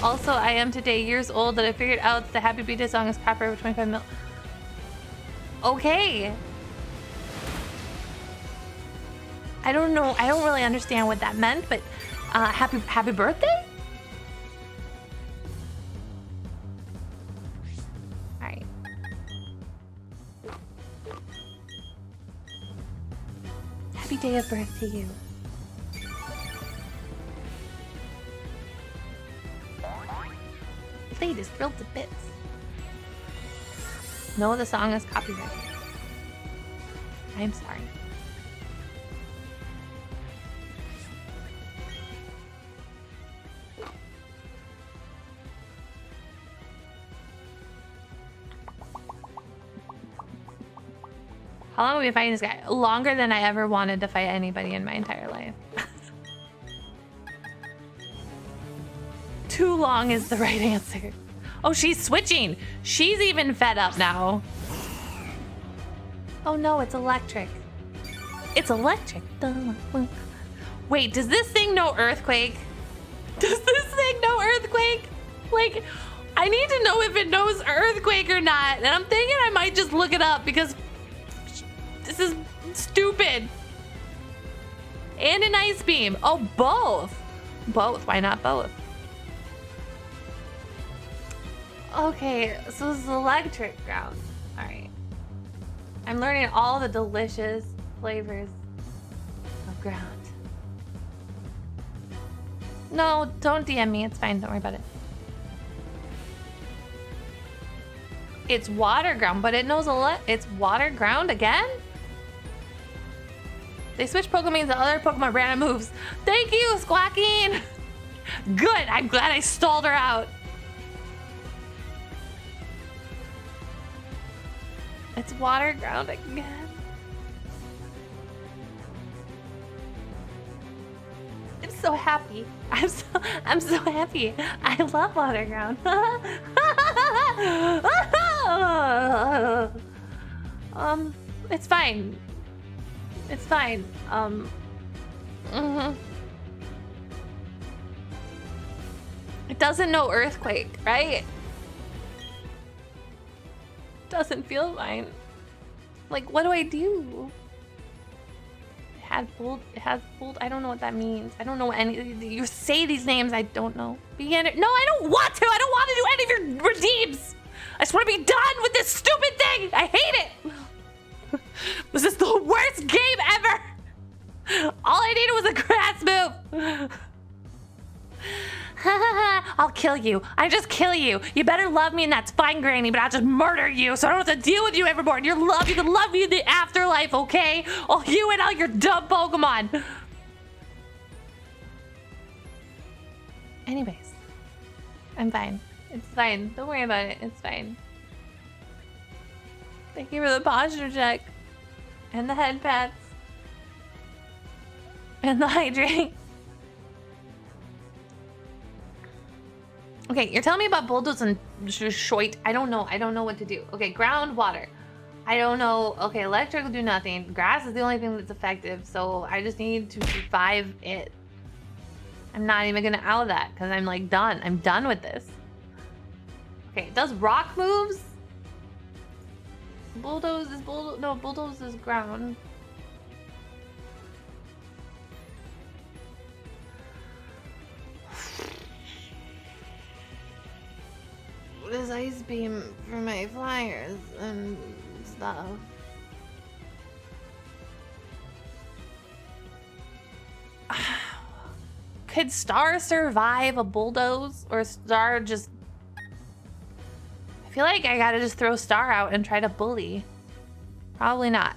Also, I am today years old that I figured out the Happy Birthday song is proper for 25 mil. Okay. I don't know. I don't really understand what that meant, but happy birthday? All right. Happy day of birth to you. Blade is thrilled to bits. No, the song is copyrighted. I'm sorry. How long have we been fighting this guy? Longer than I ever wanted to fight anybody in my entire life. Too long is the right answer. Oh, she's switching. She's even fed up now. Oh no, it's electric. It's electric. Wait, does this thing know earthquake? Does this thing know earthquake? Like, I need to know if it knows earthquake or not. And I'm thinking I might just look it up because this is stupid. And an ice beam. Oh, both. Both. Why not both? Okay, so this is electric ground. All right. I'm learning all the delicious flavors of ground. No, don't DM me. It's fine. Don't worry about it. It's water ground, but it knows it's water ground again? They switch Pokemon to other Pokemon random moves. Thank you, Squawking! Good, I'm glad I stalled her out. It's water ground again. I'm so happy. I'm so happy. I love water ground. It's fine. It's fine. It doesn't know earthquake, right? Doesn't feel fine. Like, what do I do? It has bold. I don't know what that means. I don't know any. You say these names, I don't know. Beginner. No, I don't want to. I don't want to do any of your redeems. I just want to be done with this stupid thing. I hate it. This is the worst game ever. All I needed was a grass move. I'll kill you. I just kill you. You better love me and that's fine, Granny, but I'll just murder you so I don't have to deal with you evermore. And you can love me in the afterlife, okay? Oh, you and all your dumb Pokemon. Anyways, I'm fine. It's fine. Don't worry about it. It's fine. Thank you for the posture check. And the head pats. And the hydrate. Okay, you're telling me about bulldoze and shoit. I don't know. I don't know what to do. Okay, ground, water. I don't know. Okay, electric will do nothing. Grass is the only thing that's effective, so I just need to survive it. I'm not even gonna out that because I'm like done. I'm done with this. Okay, it does rock moves? Bulldoze is bulldoze. No, bulldoze is ground. This ice beam for my flyers and stuff. Could Star survive a bulldoze? Or Star just... I feel like I gotta just throw Star out and try to bully. Probably not.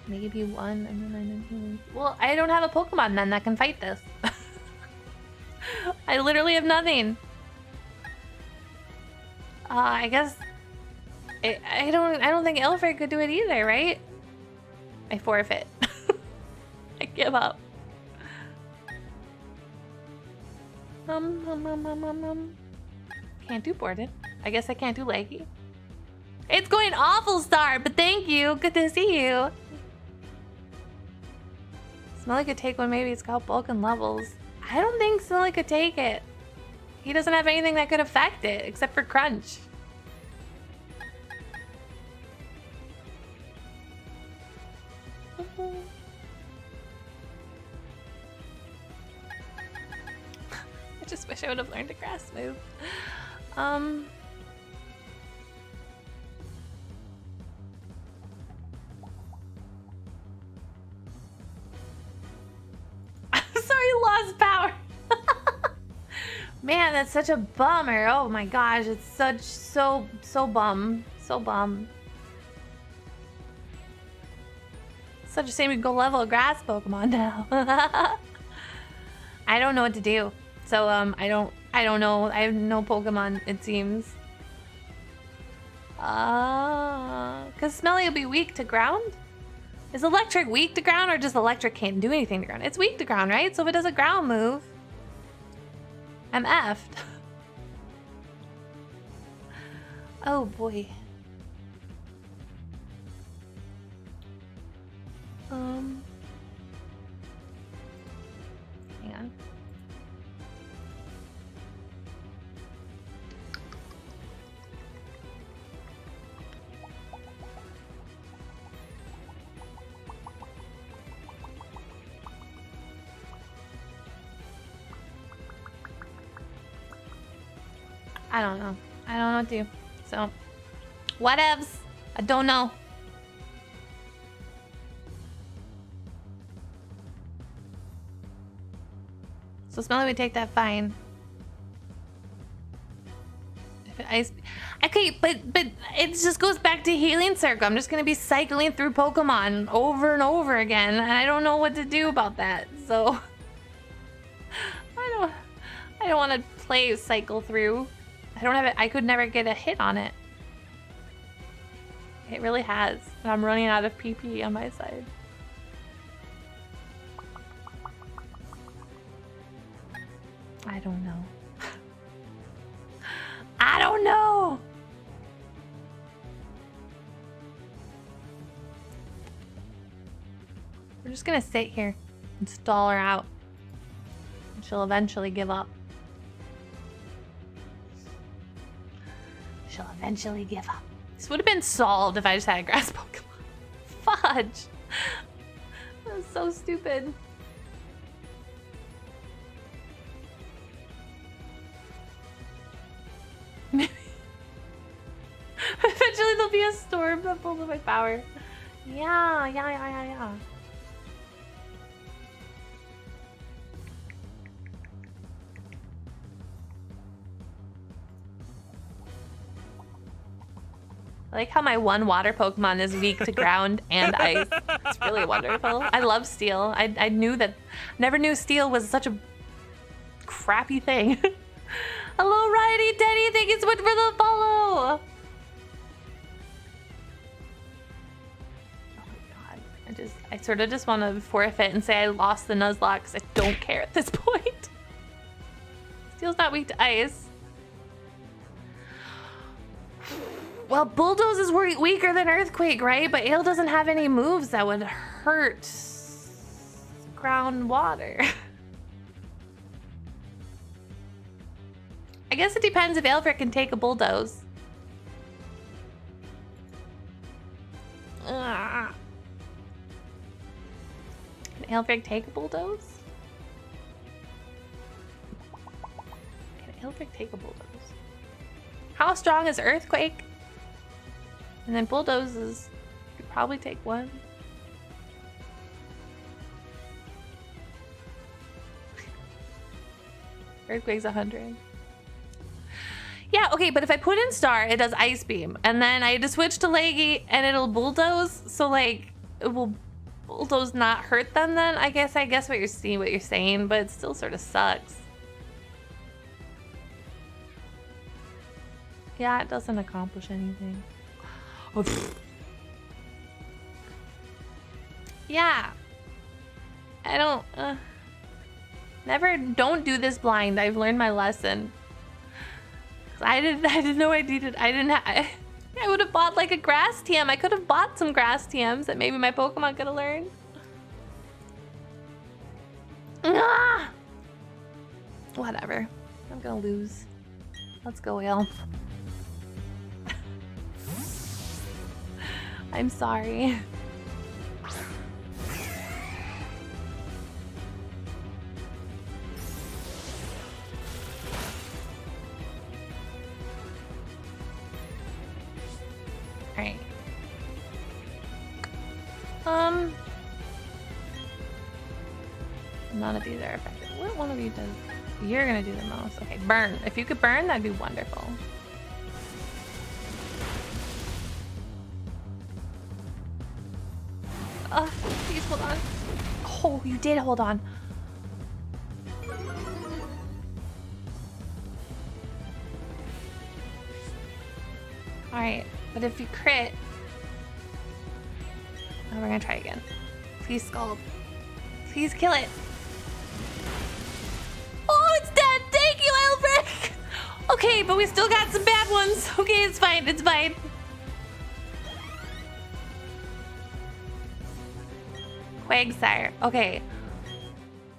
Maybe one and then I'm in. Well, I don't have a Pokemon then that can fight this. I literally have nothing. I guess I don't think Ilford could do it either, right? I forfeit. I give up. Can't do boarded. I guess I can't do leggy. It's going awful, Star, but thank you. Good to see you. Smelly could take one, maybe it's got bulk and levels. I don't think Smelly could take it. He doesn't have anything that could affect it, except for Crunch. I just wish I would have learned a grass move. Sorry, lost power. Man, that's such a bummer. Oh my gosh, it's so bum. So bum. Such a shame we go level a grass Pokemon now. I don't know what to do. So I don't know. I have no Pokemon, it seems. Cause Smelly will be weak to ground? Is electric weak to ground or just electric can't do anything to ground? It's weak to ground, right? So if it does a ground move, I'm effed. Oh boy. Hang on. I don't know. I don't know what to do. So, whatevs. I don't know. So Smelly would take that fine. If it ice, okay, but it just goes back to Healing Circle. I'm just gonna be cycling through Pokemon over and over again, and I don't know what to do about that. So I don't want to play cycle through. I don't have it. I could never get a hit on it. It really has, and I'm running out of PP on my side. I don't know. I don't know. We're just gonna sit here and stall her out. And she'll eventually give up. She'll eventually give up. This would have been solved if I just had a grass Pokemon. Fudge. That was so stupid. Eventually there'll be a storm that pulls my power. Yeah. I like how my one water Pokemon is weak to ground and ice. It's really wonderful. I love Steel. I never knew Steel was such a crappy thing. Hello, Righty Teddy. Thank you so much for the follow. Oh my god. I sort of just want to forfeit and say I lost the Nuzlocke because I don't care at this point. Steel's not weak to ice. Well, Bulldoze is weaker than Earthquake, right? But Ale doesn't have any moves that would hurt ground water. I guess it depends if Aelfric can take a Bulldoze. Can Aelfric take a Bulldoze? Can Aelfric take a Bulldoze? How strong is Earthquake? And then Bulldozes could probably take one. Earthquake's 100. Yeah, okay, but if I put in Star, it does Ice Beam. And then I had to switch to Leggy and it'll Bulldoze. So like, it will Bulldoze not hurt them then? I guess what you're saying, but it still sort of sucks. Yeah, it doesn't accomplish anything. Oh, yeah. I don't, don't do this blind. I've learned my lesson. I didn't know I needed, I would have bought like a grass TM. I could have bought some grass TMs that maybe my Pokemon could have learned. Ah! Whatever. I'm gonna lose. Let's go, Ale. I'm sorry. Alright. None of these are effective. What one of you does? You're gonna do the most. Okay, burn. If you could burn, that'd be wonderful. Please hold on. Oh, you did hold on. Alright, but if you crit... Oh, we're gonna try again. Please scald. Please kill it. Oh, it's dead! Thank you, Elbrick! Okay, but we still got some bad ones. Okay, it's fine, it's fine. Quagsire. Okay.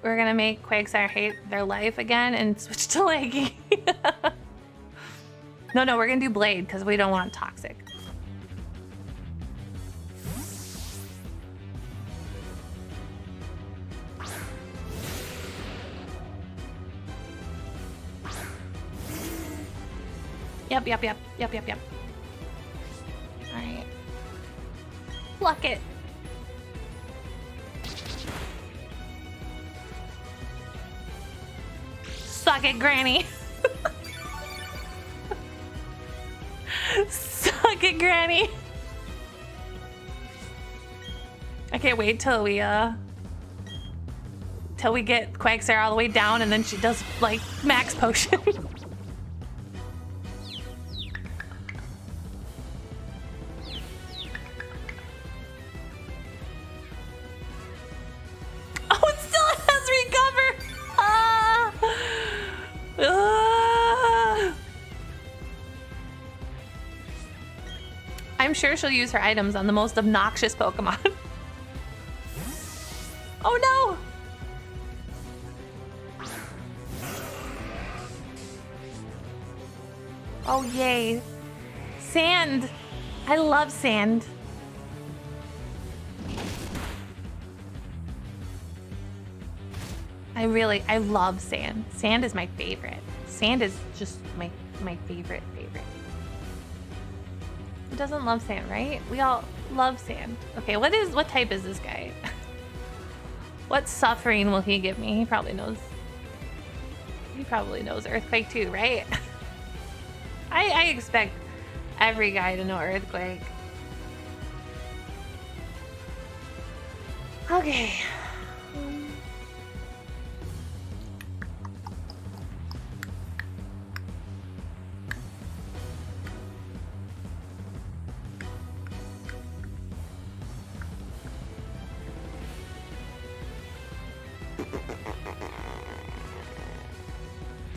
We're gonna make Quagsire hate their life again and switch to Leggy. No, we're gonna do Blade because we don't want Toxic. Yep. Alright. Pluck it. Suck it, Granny. Suck it, Granny. I can't wait till we get Quagsire all the way down and then she does like max potion. Oh, it still has recover. I'm sure she'll use her items on the most obnoxious Pokemon. Oh no! Oh yay. Sand! I love sand. I love sand. Sand is my favorite. Sand is just my favorite. Who doesn't love sand, right? We all love sand. Okay, what type is this guy? What suffering will he give me? He probably knows. He probably knows Earthquake too, right? I expect every guy to know Earthquake. Okay.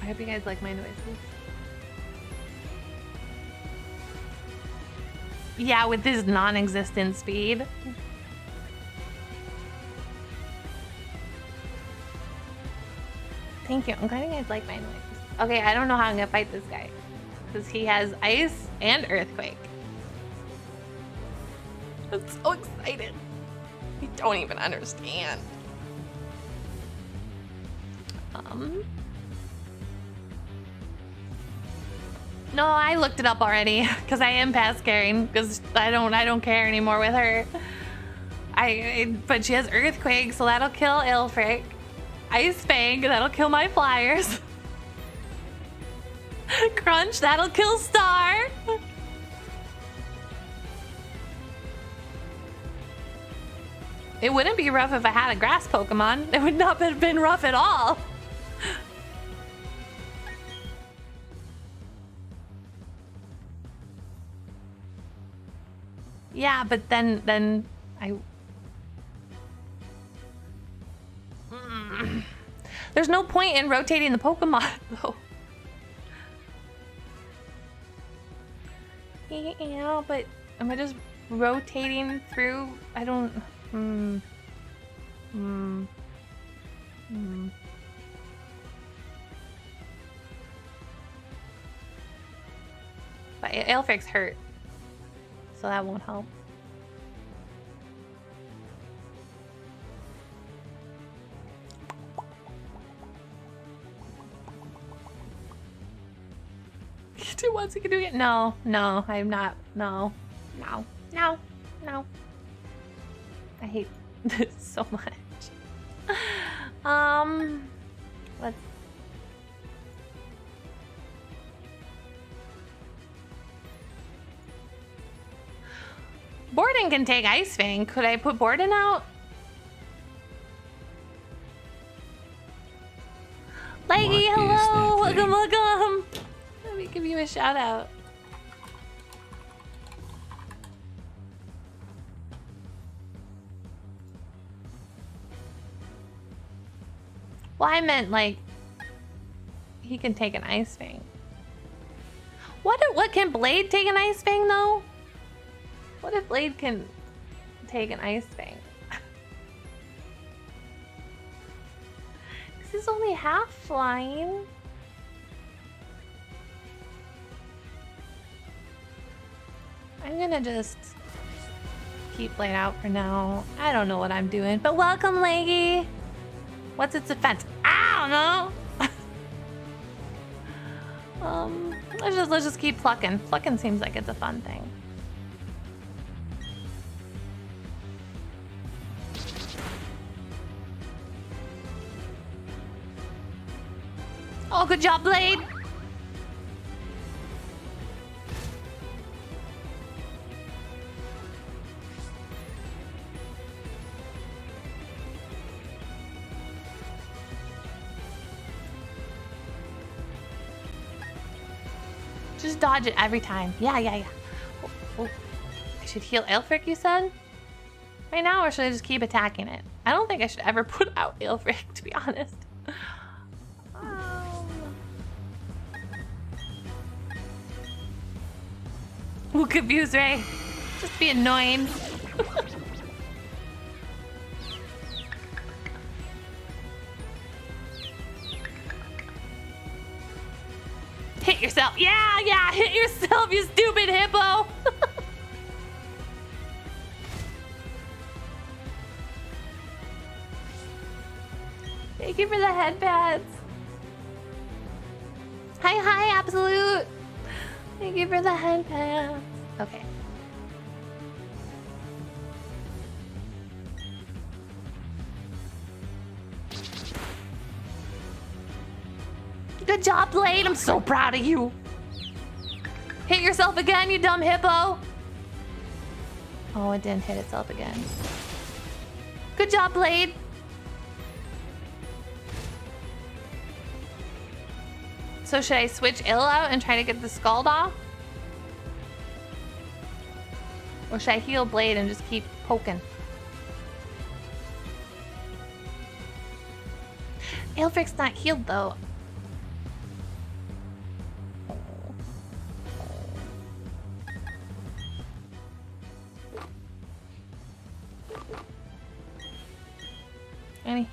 I hope you guys like my noises. Yeah, with this non-existent speed. Thank you. I'm glad you guys like my noises. Okay, I don't know how I'm gonna fight this guy. Because he has ice and earthquake. I'm so excited. You don't even understand. No, I looked it up already because I am past caring because I don't care anymore with her. But she has Earthquake, so that'll kill Ilfric. Ice Fang, that'll kill my flyers. Crunch, that'll kill Star. It wouldn't be rough if I had a grass Pokemon. It would not have been rough at all. Yeah, but then I... There's no point in rotating the Pokemon, though. Yeah, but am I just rotating through? I don't... But Aelfric's hurt, so that won't help. He wants to do it. No, I'm not. No. I hate this so much. Let's... Board Borden can take Ice Fang. Could I put Borden out? Leggy, What is hello! that thing? Welcome! Let me give you a shout out. Well, I meant like he can take an Ice Fang. What can Blade take an Ice Fang though? What if Blade can take an Ice Fang? This is only half flying. I'm gonna just keep Blade out for now. I don't know what I'm doing, but welcome, Leggy. What's its defense? I don't know. Let's just keep plucking. Plucking seems like it's a fun thing. Oh, good job, Blade. Just dodge it every time. Yeah. Oh. I should heal Aelfric, you said? Right now, or should I just keep attacking it? I don't think I should ever put out Aelfric, to be honest. Who confused Ray? Just be annoying. Hit yourself. Yeah, hit yourself, you stupid hippo. Thank you for the headbands. Hi, Absolute. Thank you for the headbands. Okay. Good job, Blade. I'm so proud of you. Hit yourself again, you dumb hippo. Oh, it didn't hit itself again. Good job, Blade. So should I switch ill out and try to get the scald off? Or should I heal Blade and just keep poking? Aelfric's not healed though. Annie.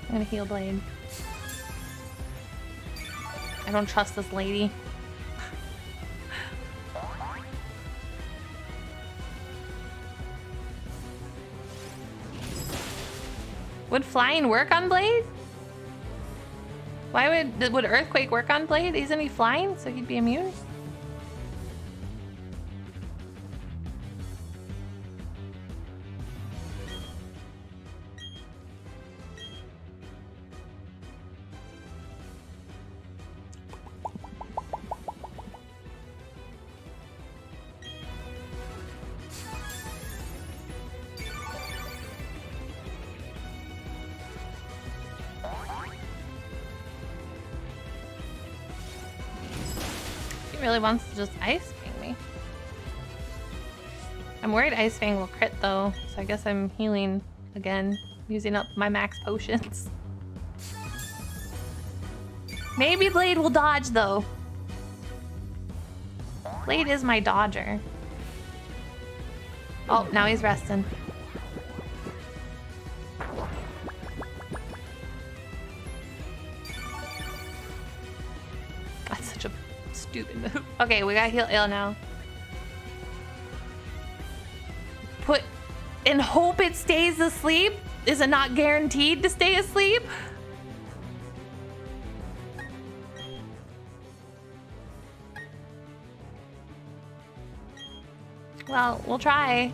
I'm gonna heal Blade. I don't trust this lady. Would flying work on Blade? Why would Earthquake work on Blade? Isn't he flying, so he'd be immune? Really wants to just Ice Fang me. I'm worried Ice Fang will crit though, so I guess I'm healing again, using up my max potions. Maybe Blade will dodge though. Blade is my dodger. Oh, now he's resting. That's such a stupid move. Okay, we gotta heal ill now. Put and hope it stays asleep? Is it not guaranteed to stay asleep? Well, we'll try.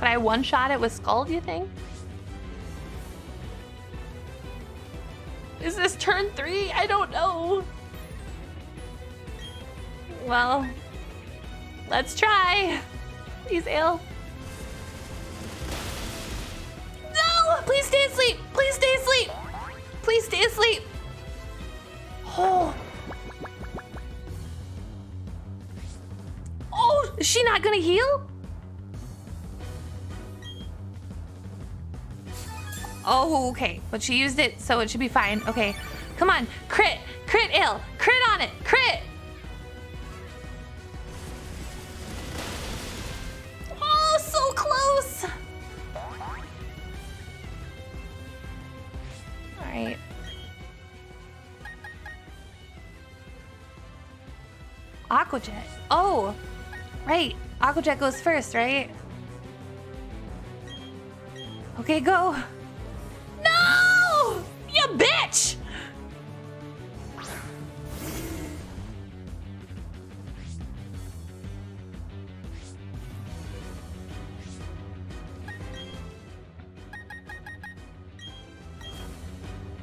Can I one-shot it with Skull, do you think? Is this turn 3? I don't know. Well, let's try. Please, Ale. No! Please stay asleep! Please stay asleep! Please stay asleep! Oh. Oh, is she not gonna heal? Oh, okay. But she used it, so it should be fine. Okay. Come on. Crit! Crit, Ale! Crit on it! Crit! Oh, so close! Alright. Aquajet. Oh! Right. Aquajet goes first, right? Okay, go. No! You bitch!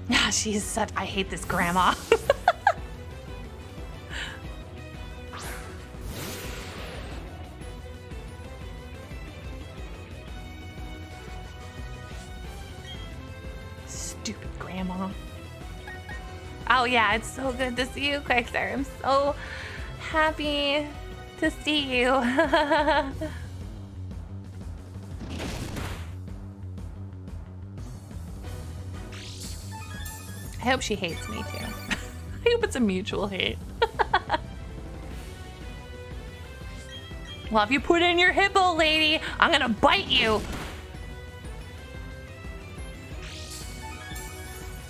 Yeah, she's such. I hate this grandma. Stupid grandma. Oh yeah, it's so good to see you, Quickster. I'm so happy to see you. I hope she hates me too. I hope it's a mutual hate. Well, if you put in your hippo, lady, I'm gonna bite you.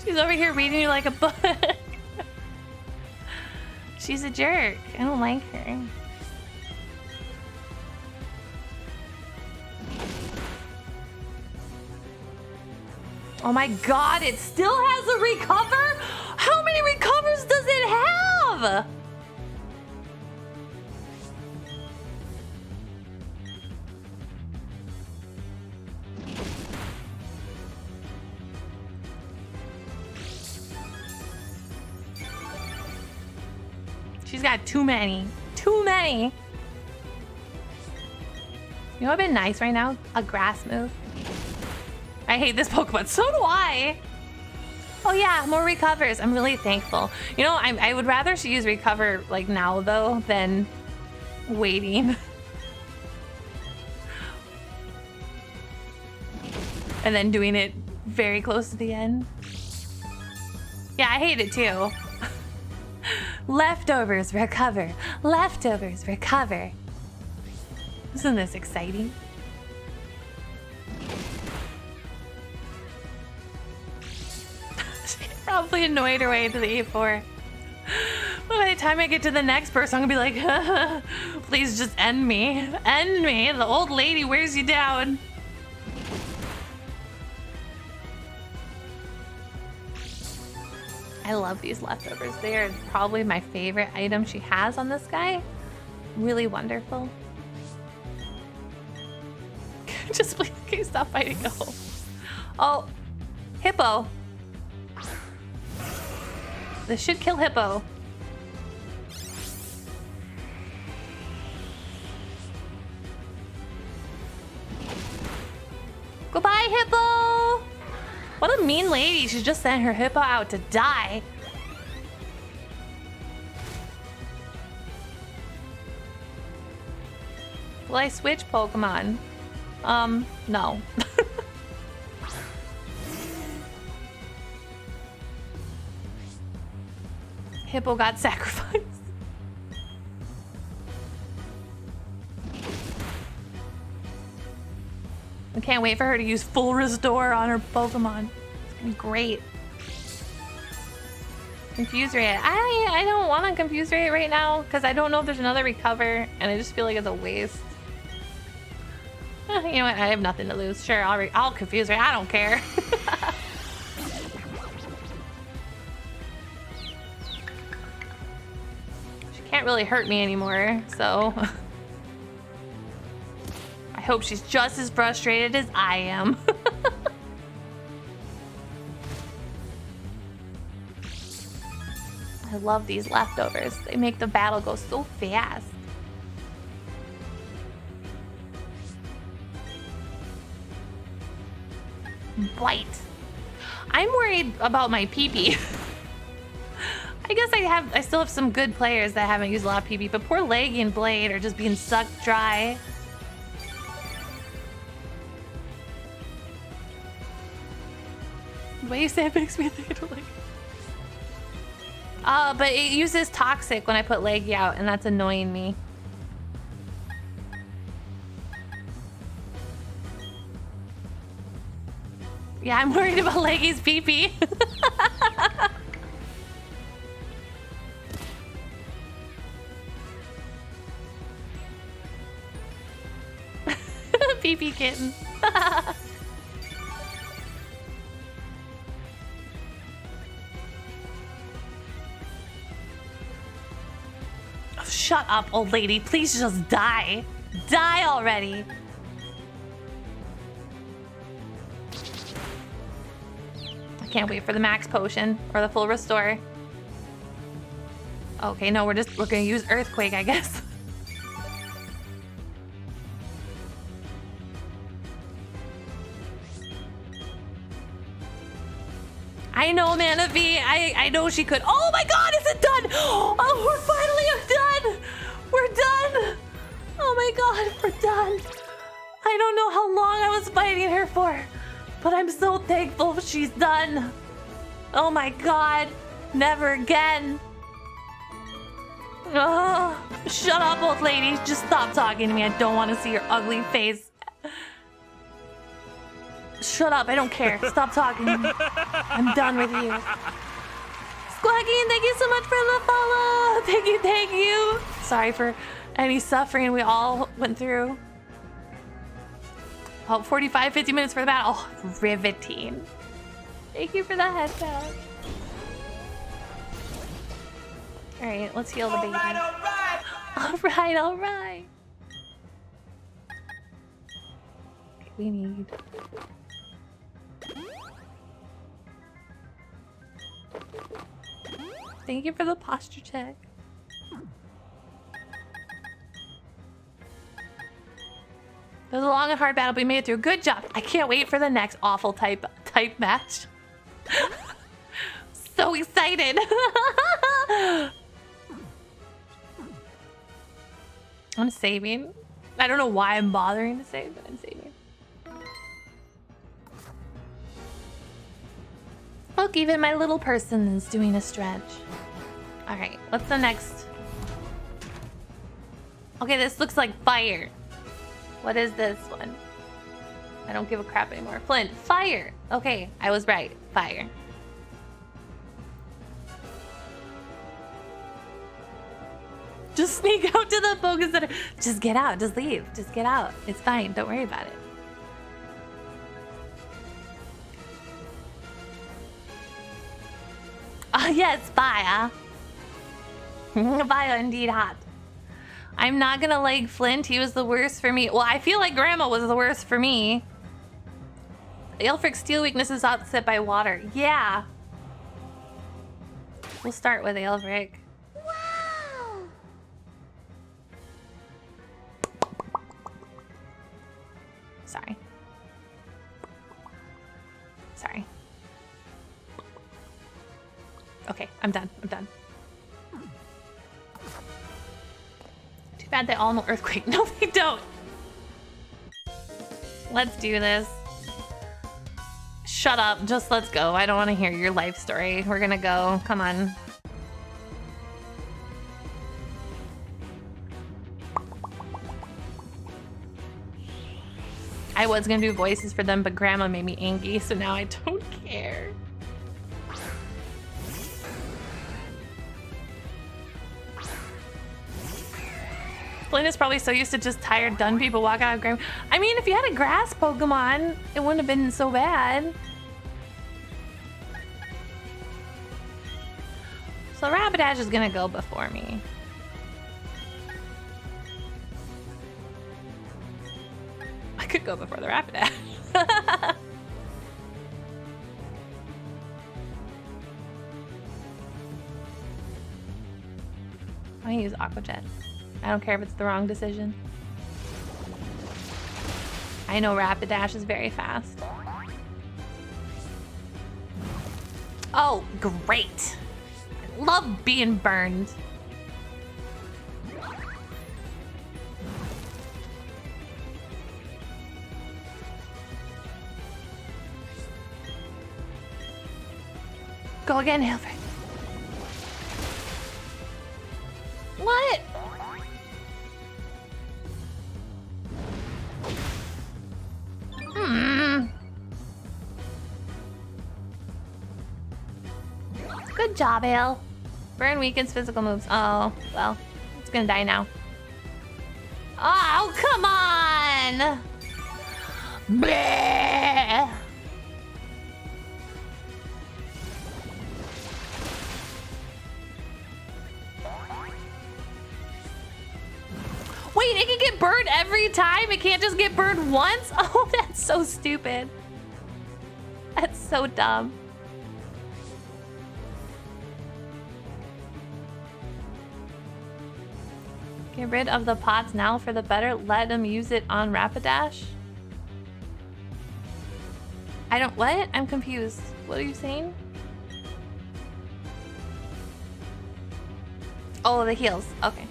She's over here reading you like a book. She's a jerk. I don't like her. Oh my god, it still has a recover? How many recovers does it have? She's got too many. Too many. You know what would be nice right now? A grass move. I hate this Pokemon. So do I. Oh yeah, more recovers. I'm really thankful. You know, I would rather she use recover like now though than waiting. And then doing it very close to the end. Yeah, I hate it too. Leftovers recover. Leftovers recover. Isn't this exciting? She probably annoyed her way to the E4. But by the time I get to the next person, I'm gonna be like, please just end me. End me. The old lady wears you down. I love these leftovers. They are probably my favorite item she has on this guy. Really wonderful. Just please, can you stop fighting? Go. Oh, Hippo. This should kill Hippo. Goodbye, Hippo! What a mean lady. She just sent her Hippo out to die. Will I switch Pokemon? No. Hippo got sacrificed. I can't wait for her to use full restore on her Pokemon. It's gonna be great. Confuse rate. I don't want to confuse rate right now because I don't know if there's another recover and I just feel like it's a waste. You know what? I have nothing to lose. Sure, I'll confuse rate. I don't care. She can't really hurt me anymore, so. I I hope she's just as frustrated as I am. I love these leftovers. They make the battle go so fast. Bite. I'm worried about my PP. I guess I still have some good players that haven't used a lot of PP, but poor Leggy and Blade are just being sucked dry. The way you say it makes me think of like. But it uses toxic when I put Leggy out, and that's annoying me. Yeah, I'm worried about Leggy's PP. PP kitten. Oh, shut up, old lady. Please just die. Die already. I can't wait for the max potion or the full restore. Okay, no, we're gonna use earthquake, I guess. I know, Mana V. I know she could. Oh my god, is it done? Oh, we're finally done. We're done. Oh my god, we're done. I don't know how long I was fighting her for, but I'm so thankful she's done. Oh my god, never again. Oh, shut up, old lady. Just stop talking to me. I don't want to see your ugly face. Shut up, I don't care. Stop talking to me. I'm done with you. Squawking, thank you so much for the follow. Thank you. Sorry for any suffering we all went through. About 45, 50 minutes for the battle. Oh, riveting. Thank you for the headset. All right, let's heal the baby. All right. Okay, we need... Thank you for the posture check. It was a long and hard battle, but we made it through. Good job. I can't wait for the next awful type match. So excited. I'm saving. I don't know why I'm bothering to save, but I'm saving. Look, even my little person is doing a stretch. All right, what's the next? Okay, this looks like fire. What is this one? I don't give a crap anymore. Flint, fire. Okay, I was right. Fire. Just sneak out to the focus center. Just get out. Just leave. Just get out. It's fine. Don't worry about it. Oh, yes, fire. Fire indeed hot. I'm not gonna like Flint. He was the worst for me. Well, I feel like Grandma was the worst for me. Aelfric's steel weakness is offset by water. Yeah. We'll start with Aelfric. Wow! Sorry. Sorry. Okay, I'm done. I'm done. Too bad they all know earthquake. No, they don't. Let's do this. Shut up. Just let's go. I don't want to hear your life story. We're gonna go. Come on. I was gonna do voices for them, but Grandma made me angry, so now I don't care. Flynn is probably so used to just tired, done people walk out of Grandma. I mean, if you had a grass Pokemon, it wouldn't have been so bad. So Rapidash is gonna go before me. could go before the Rapidash. I'm gonna use Aqua Jet. I don't care if it's the wrong decision. I know Rapidash is very fast. Oh, great. I love being burned. Go again, Hilfred. What? Good job, Ale. Burn weakens physical moves. Oh, well, it's gonna die now. Oh, come on! Bleh. Wait, it can get burned every time? It can't just get burned once? Oh, that's so stupid. That's so dumb. Get rid of the pots now for the better. Let them use it on Rapidash. I don't... What? I'm confused. What are you saying? Oh, the heals. Okay.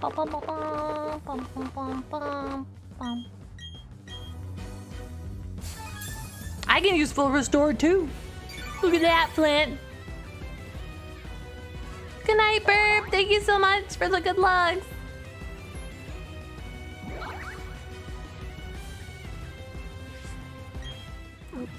Bum, bum, bum, bum, bum, bum, bum, bum, bum. I can use full restore too. Look at that, Flint. Good night, Burp. Thank you so much for the good luck. Oops.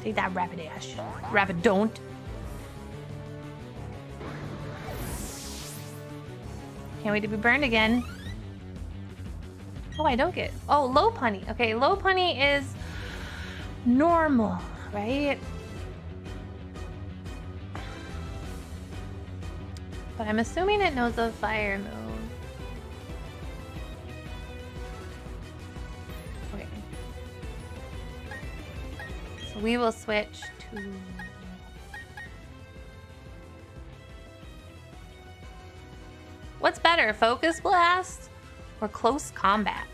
Take that Rapidash. Rapid don't. Can't wait to be burned again. Oh, I don't get... Oh, low punny. Okay, low punny is normal, right? But I'm assuming it knows the fire move. Okay. So we will switch to... What's better, Focus Blast or Close Combat?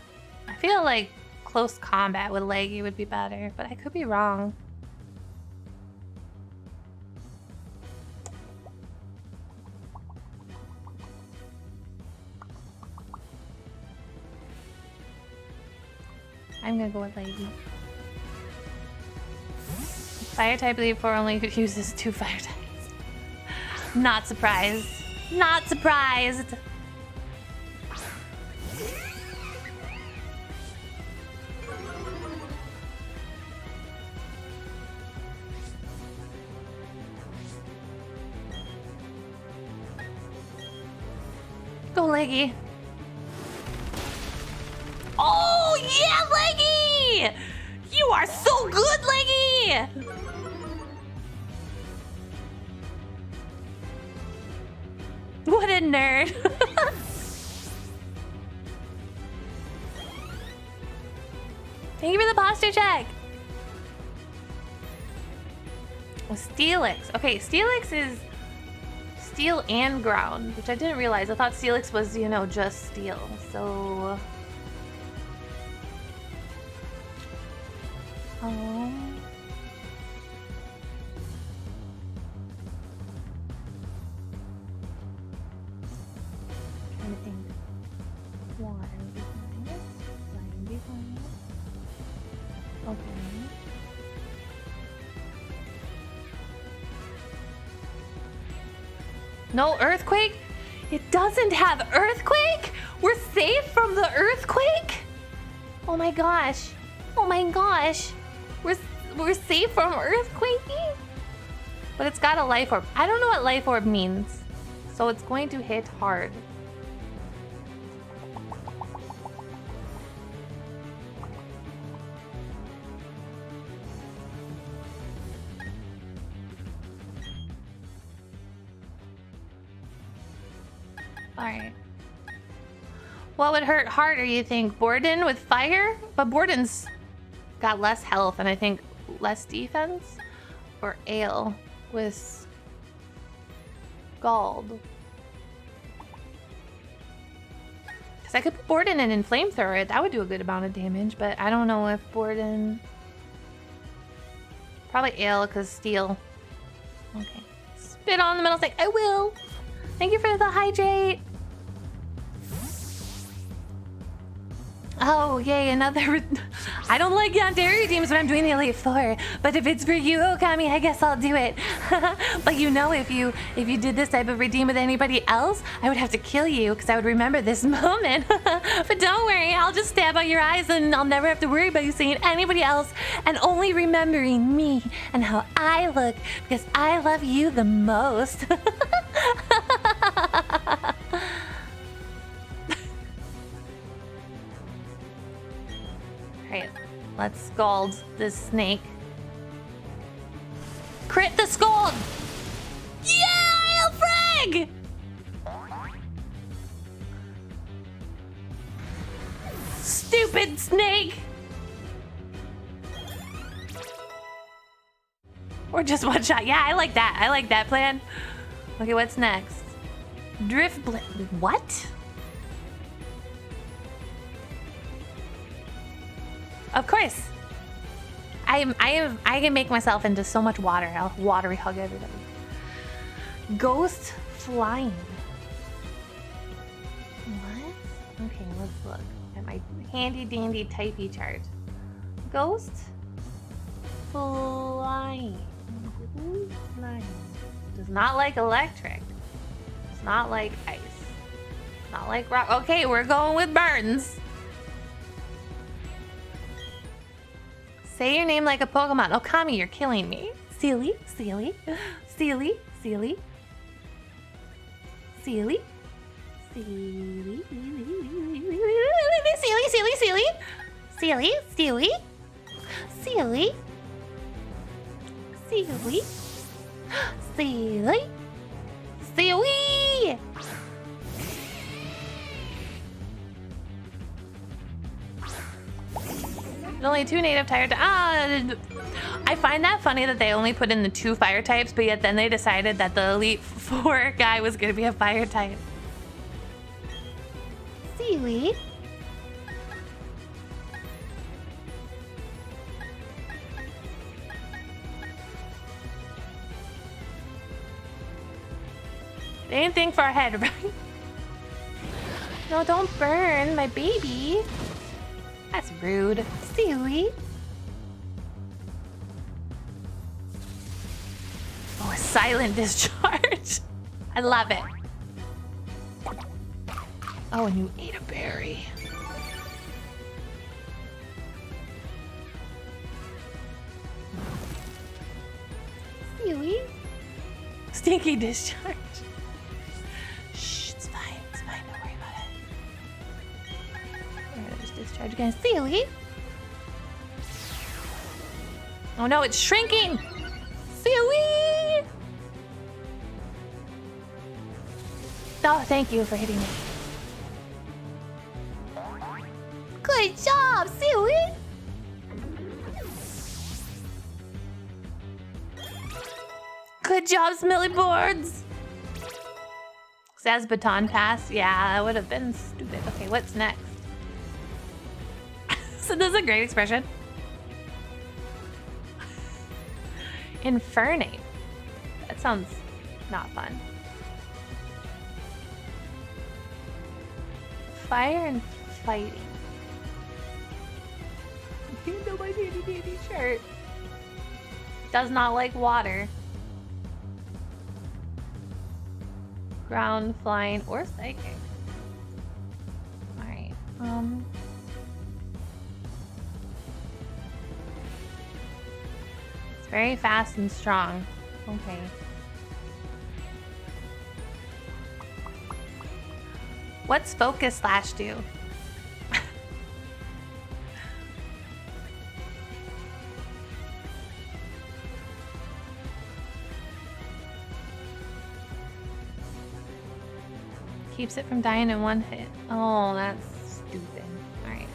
I feel like Close Combat with Leggy would be better, but I could be wrong. I'm gonna go with Leggy. Fire type Leaf 4 only uses 2 fire types. Not surprised. Not surprised. Go, Leggy. Oh, yeah, Leggy! You are so good, Leggy! What a nerd. Thank you for the posture check. Oh, Steelix. Okay, Steelix is steel and ground, which I didn't realize. I thought Steelix was, you know, just steel. So... Oh... Trying to think. Water would be fine. Fire would be fine. Okay. No earthquake? It doesn't have earthquake? We're safe from the earthquake? Oh my gosh. Oh my gosh. We're safe from earthquaking? But it's got a life orb. I don't know what life orb means. So it's going to hit hard. Alright. What would hurt harder, you think? Borden with fire? But Borden's got less health and I think less defense? Or Ale with Scald? Because I could put Borden in and flamethrower it. That would do a good amount of damage, but I don't know if Borden... Probably Ale, because steel. Okay. Spit on the metal stick. I will! Thank you for the hydrate. Oh, yay, another... I don't like Yandere redeems when I'm doing the Elite Four, but if it's for you, Okami, I guess I'll do it. But you know, if you did this type of redeem with anybody else, I would have to kill you because I would remember this moment. But don't worry, I'll just stab out your eyes and I'll never have to worry about you seeing anybody else and only remembering me and how I look because I love you the most. Alright, let's scald this snake. Crit the scald! Yeah, frag! Stupid snake! Or just one shot. Yeah, I like that. I like that plan. Okay, what's next? Drift blade. What? Of course. I can make myself into so much water. I'll watery hug everybody. Ghost flying. What? Okay, let's look at my handy dandy typey chart. Ghost flying. Flying. Does not like electric. Does not like ice. Not like rock. Okay, we're going with burns. Say your name like a Pokemon. Okami, you're killing me. Seelie, Seelie, Seelie, Seelie, Seelie, Seelie, Seelie, Seelie, Seelie, Seelie, Seelie, Seelie, Seelie, Seelie, Seelie. Only 2 native type. I find that funny that they only put in the 2 fire types, but yet then they decided that the Elite Four guy was gonna be a fire type. Seaweed. They didn't think far ahead, right? No, don't burn my baby. That's rude. Seaweed. Oh, a silent discharge. I love it. Oh, and you ate a berry. Seaweed. Stinky discharge. Shh, it's fine. It's fine. Don't worry about it. I'm gonna just discharge again. Seaweed. Oh no, it's shrinking. Seaweed. Oh, thank you for hitting me. Good job, Seaweed. Good job, Smelly Boards. Says baton pass. Yeah, that would have been stupid. Okay, what's next? So this is a great expression. Infernate. That sounds not fun. Fire and fighting. You know my dandy dandy shirt. Does not like water. ground, flying, or psychic. Alright, it's very fast and strong. Okay. What's focus slash do? Keeps it from dying in one hit. Oh, that's stupid. Alright,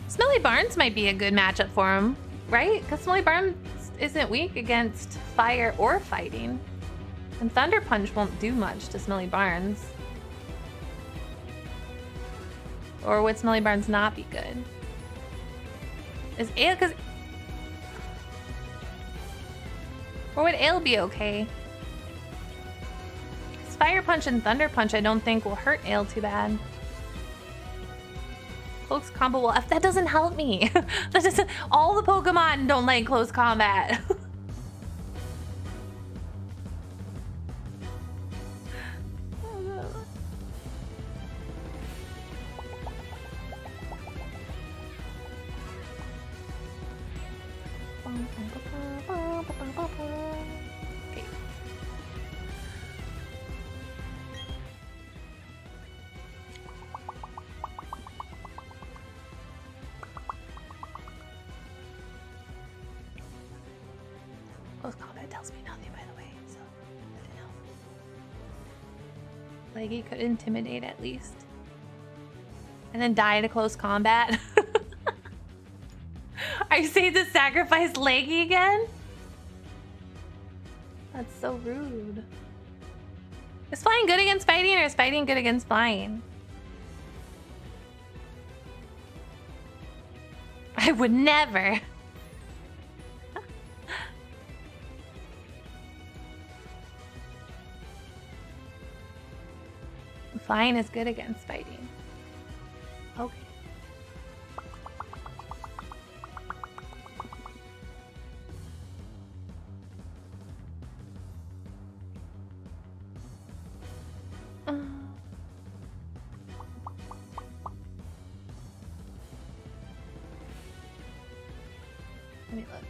Smelly Barnes might be a good matchup for him, right? Because Smelly Barnes isn't weak against fire or fighting. And Thunder Punch won't do much to Smelly Barnes. Or would Smelly Barnes not be good? Is Ale, cause... Or would Ale be okay? Cause Fire Punch and Thunder Punch I don't think will hurt Ale too bad. Close combo will... That doesn't help me. That doesn't... All the Pokemon don't like close combat. Close combat tells me nothing, by the way, so I don't know. Leggy could intimidate at least. And then die to close combat. Are you saying to sacrifice Leggy again? That's so rude. Is flying good against fighting, or is fighting good against flying? I would never. Flying is good against fighting. Okay. Let me look.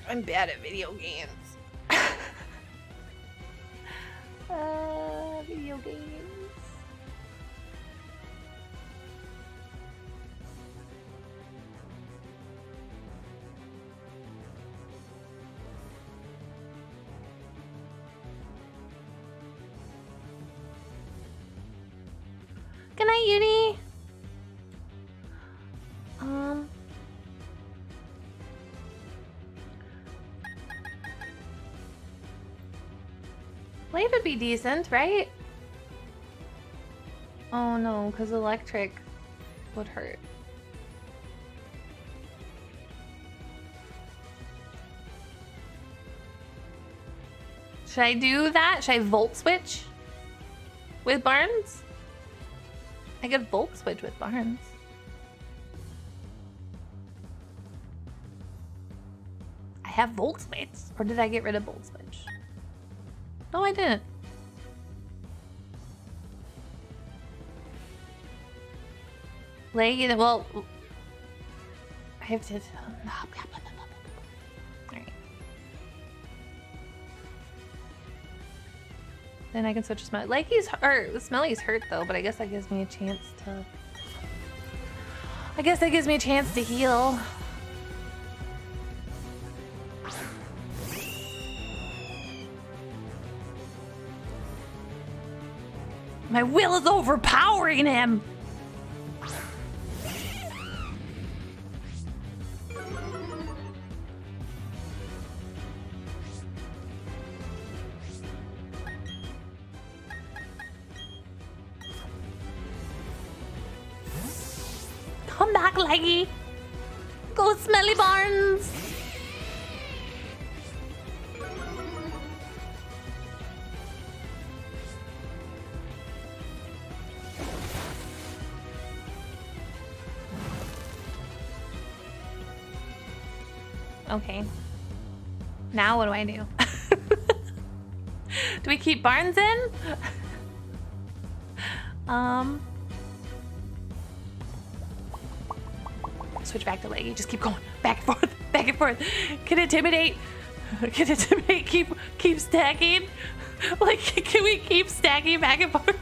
I'm bad at video games. Video games. Good night, Uni. Blade would be decent, right? Oh no, because electric would hurt. Should I do that? Should I Volt Switch with Barnes? I could Volt Switch with Barnes. I have Volt Switch. Or did I get rid of Volt Switch? No, I didn't. Leggy, well... I have to... Alright. Then I can switch to Smelly. Leggy's... Or Smelly's hurt though, but I guess that gives me a chance to... I guess that gives me a chance to heal. My will is overpowering him! Come back, Leggy! Go, Smelly Barnes! Okay. Now what do I do? Do we keep Barnes in? Switch back to Leggy. Just keep going. Back and forth. Back and forth. Can intimidate. Can intimidate. Keep stacking. Like, can we keep stacking back and forth?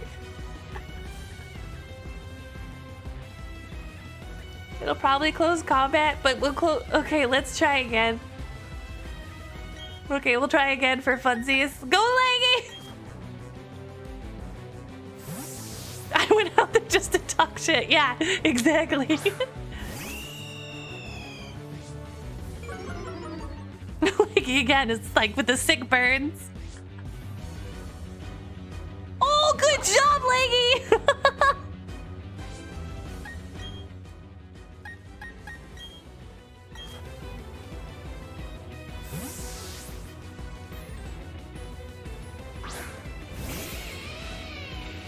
It'll probably close combat, but we'll close. Okay, let's try again. Okay, we'll try again for funsies. Go, Leggy! I went out there just to talk shit. Yeah, exactly. Leggy again, it's like with the sick burns. Oh, good job, Leggy!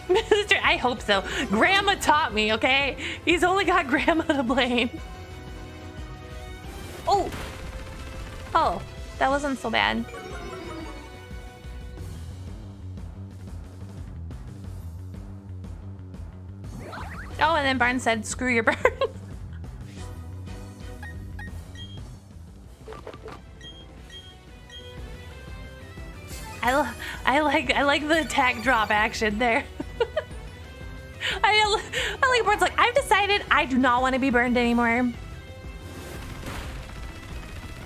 Mister, I hope so. Grandma taught me, okay? He's only got Grandma to blame. Oh! Oh, that wasn't so bad. Oh, and then Barnes said, screw your burn. I like the attack drop action there. I like Barnes like, I've decided I do not want to be burned anymore.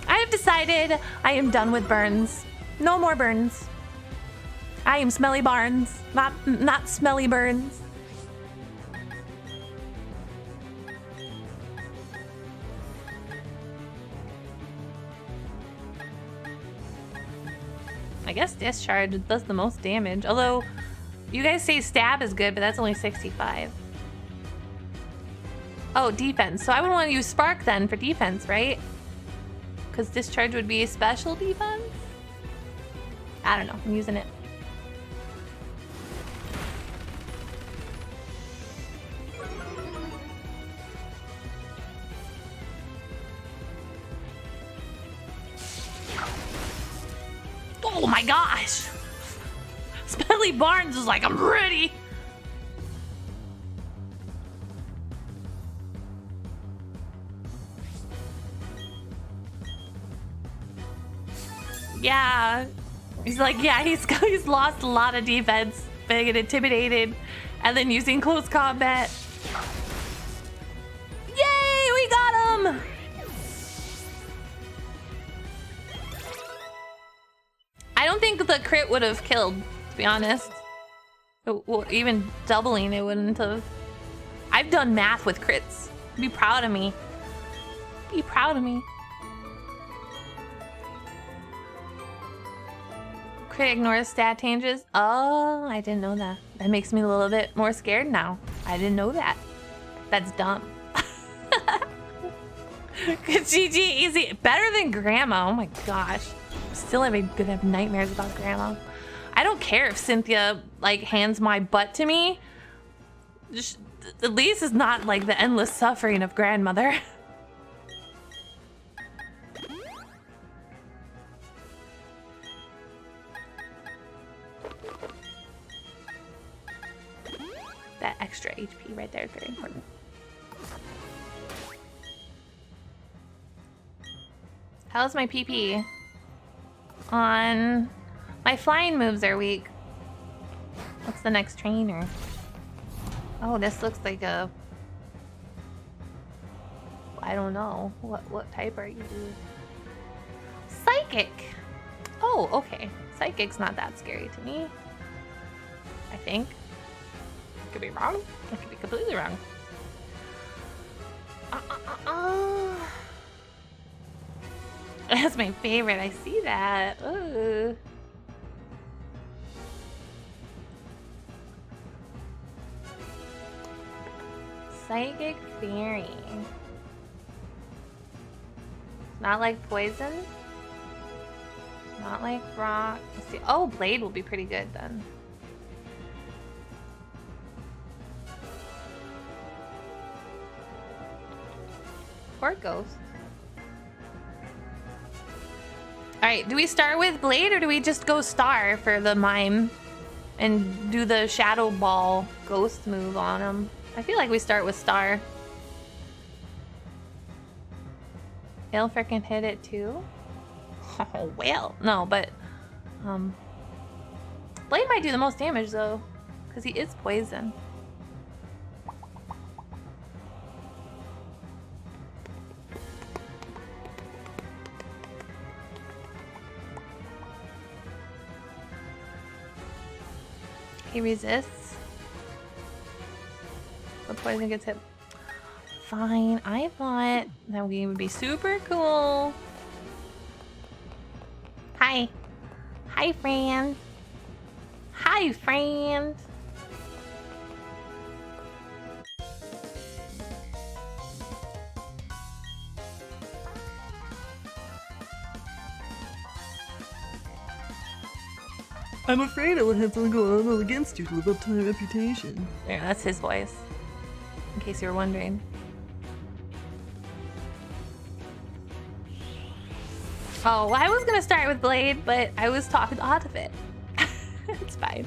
I have decided I am done with burns. No more burns. I am Smelly Barnes, not Smelly Burns. I guess discharge does the most damage. Although, you guys say stab is good, but that's only 65. Oh, defense. So I would want to use spark then for defense, right? Because discharge would be special defense? I don't know. I'm using it. Oh my gosh! Smelly Barnes is like, I'm ready! Yeah. He's like, yeah, he's lost a lot of defense, being intimidated, and then using close combat. Yay, we got him! I don't think the crit would have killed, to be honest. Well, even doubling it wouldn't have. I've done math with crits. Be proud of me. Be proud of me. Crit ignores stat changes. Oh, I didn't know that. That makes me a little bit more scared now. I didn't know that. That's dumb. GG, easy. Better than Grandma. Oh my gosh. Still gonna have nightmares about Grandma. I don't care if Cynthia like hands my butt to me. Just, at least it's not like the endless suffering of grandmother. That extra HP right there is very important. How's my PP? On my flying moves are weak. What's the next trainer? Oh, this looks like a, I don't know. What type are you? Psychic. Oh, okay. Psychic's not that scary to me. I think. I could be wrong. I could be completely wrong. That's my favorite. I see that. Ooh. Psychic Fairy. Not like poison. Not like rock. Let's see. Oh, Blade will be pretty good then. Or Ghost. right, do we start with Blade or do we just go Star for the mime and do the Shadow Ball ghost move on him? I feel like we start with Star. Aelfric can hit it too? Oh, well. No, but Blade might do the most damage though, because he is poison. He resists. The poison gets hit. Fine. I thought that game would be super cool. Hi. Hi, friend. Hi, friend. I'm afraid I would have to go on against you to live up to my reputation. Yeah, that's his voice. In case you were wondering. Oh, well, I was gonna start with Blade, but I was talked out of it. It's fine.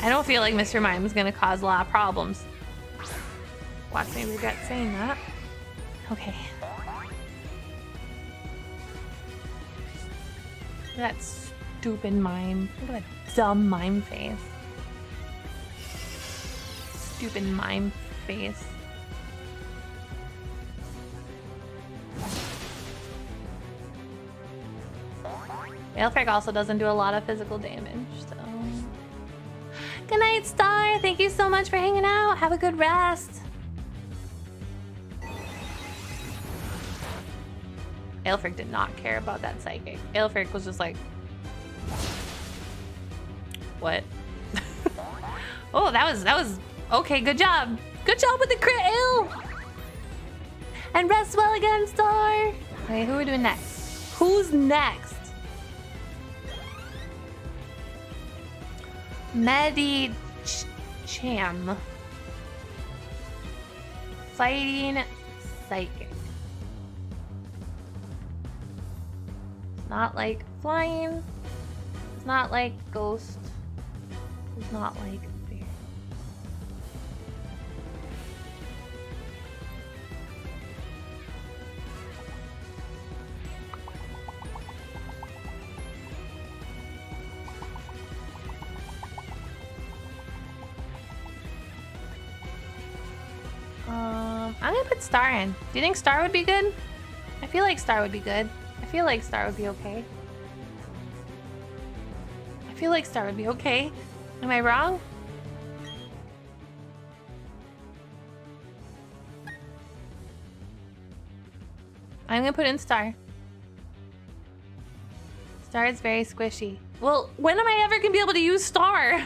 I don't feel like Mr. Mime is gonna cause a lot of problems. Watch me regret saying that. Okay. That stupid mime. Look at that dumb mime face. Stupid mime face. Aelfric also doesn't do a lot of physical damage, so... Good night, Star! Thank you so much for hanging out! Have a good rest! Aelfric did not care about that psychic. Aelfric was just like... What? Oh, that was... Okay, good job! Good job with the crit, Ael! And rest well again, Star! Okay, who are we doing next? Who's next? Medicham. Fighting psychic. It's not like flying. It's not like ghost. It's not like fear. I'm gonna put Star in. Do you think Star would be good? I feel like Star would be good. I feel like Star would be okay. I feel like Star would be okay. Am I wrong? I'm gonna put in Star. Star is very squishy. Well, when am I ever gonna be able to use Star?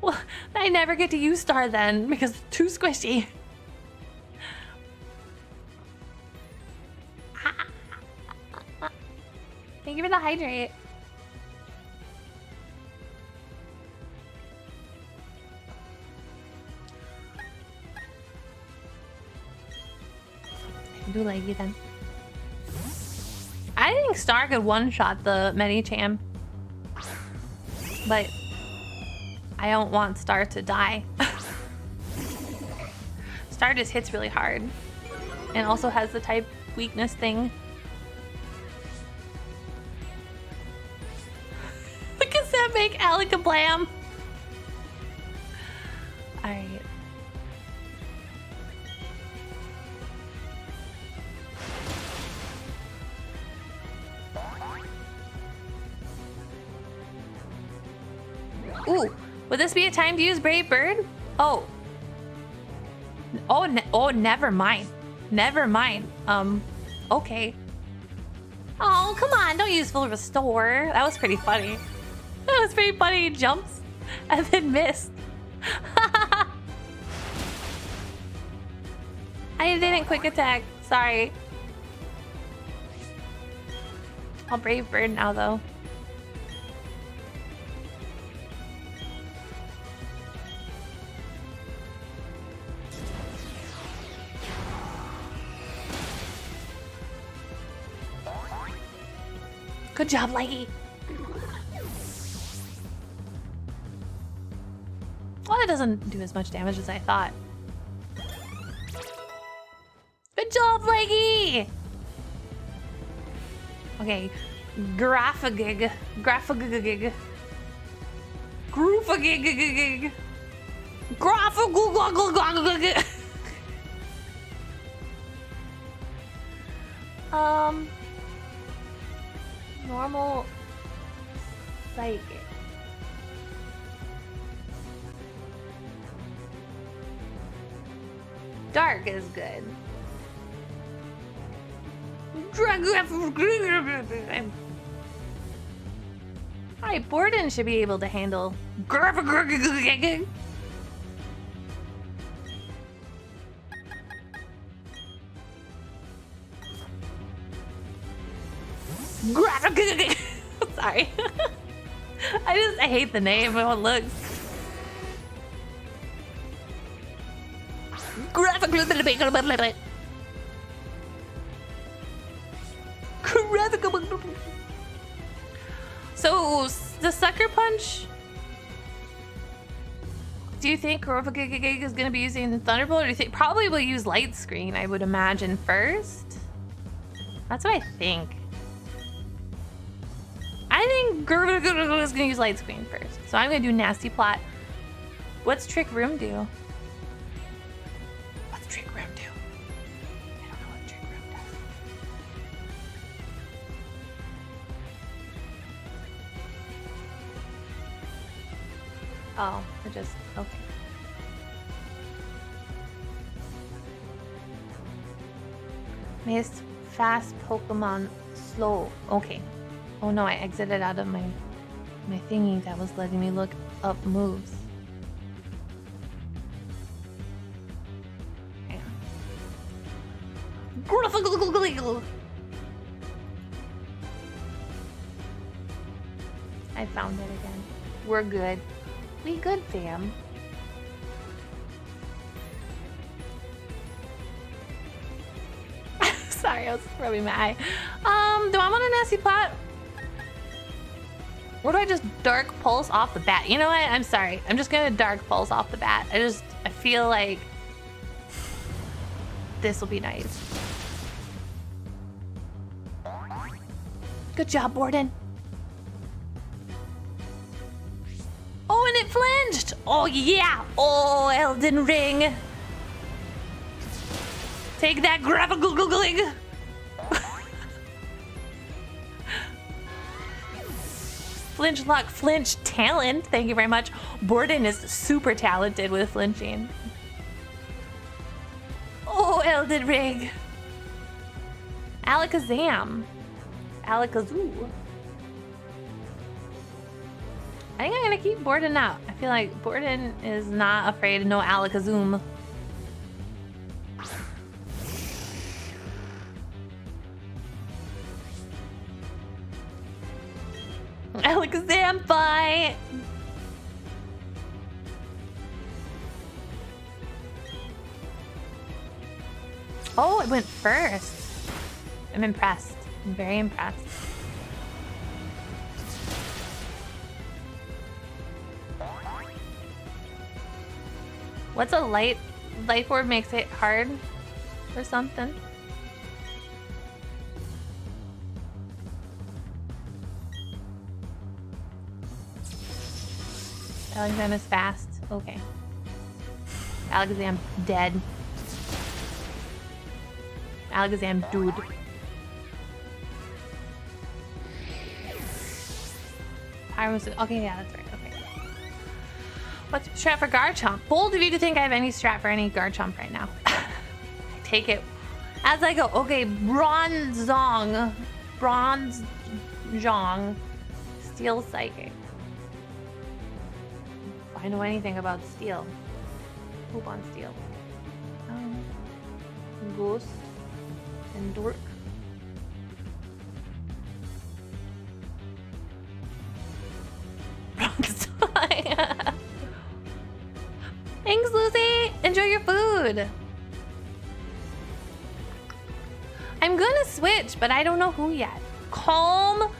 Well, I never get to use Star then because it's too squishy. Thank you for the hydrate. I do like you then. I think Star could one-shot the Medicham, but I don't want Star to die. Star just hits really hard and also has the type weakness thing. Look at that make Alakablam. Alright. Ooh. Would this be a time to use Brave Bird? Oh. Oh, never mind. Never mind. Okay. Oh, come on. Don't use full restore. That was pretty funny. That was pretty funny. He jumps and then missed. I didn't quick attack. Sorry. I'll Brave Bird now, though. Good job, Leggy. Well, that doesn't do as much damage as I thought. Good job, Leggy! Okay, Graphagig. Graphagig. Groofagig. Graphagig. Normal psychic. Dark is good. Alright, Borden should be able to handle. Sorry. I hate the name and how it looks. So the sucker punch. Do you think Kurofagig is going to be using Thunderbolt, or do you think probably will use Light Screen? I would imagine first. That's what I think. I think Gurgle is going to use Light Screen first. So I'm going to do Nasty Plot. What's Trick Room do? What's Trick Room do? I don't know what Trick Room does. Oh, it just, okay. Makes fast Pokemon slow. Okay. Oh no, I exited out of my thingy that was letting me look up moves. Hang on. I found it again. We're good. We good, fam. Sorry, I was rubbing my eye. Do I want a Nasty Plot? Or do I just Dark Pulse off the bat? You know what? I'm sorry. I'm just gonna Dark Pulse off the bat. I feel like this will be nice. Good job, Borden. Oh, and it flinched. Oh, yeah. Oh, Elden Ring. Take that graphical googling. Flinch luck, flinch talent. Thank you very much. Borden is super talented with flinching. Oh, Elden Ring. Alakazam. Alakazoo. I think I'm gonna keep Borden out. I feel like Borden is not afraid of no Alakazoom. Alakazam fight! Oh, it went first. I'm impressed. I'm very impressed. What's a light orb makes it hard or something? Alakazam is fast. Okay. Alakazam dead. Alakazam dude. Okay, yeah, that's right. Okay. What's strat for Garchomp? Bold of you to think I have any strat for any Garchomp right now. I take it as I go. Okay, Bronzong. Steel Psychic. If I know anything about Steel. Poop on Steel. Ghost and Dork. Thanks, Lucy. Enjoy your food. I'm gonna switch, but I don't know who yet. Calm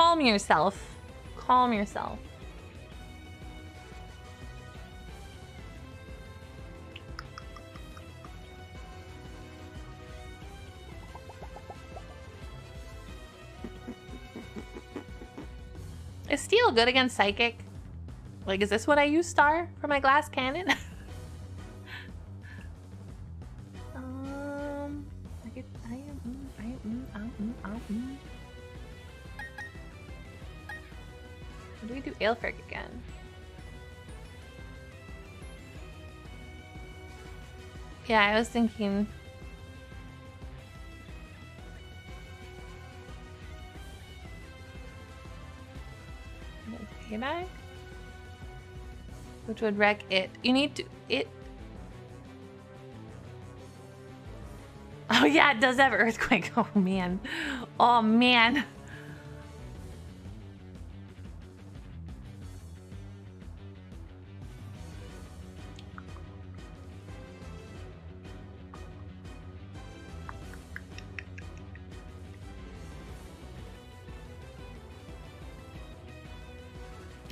calm yourself. Calm yourself. Is steel good against psychic? Like, is this what I use star for my glass cannon? What do we do Aelfric again? Yeah, I was thinking. Payback? Which would wreck it. You need to. It. Oh, yeah, it does have earthquake. Oh, man. Oh, man.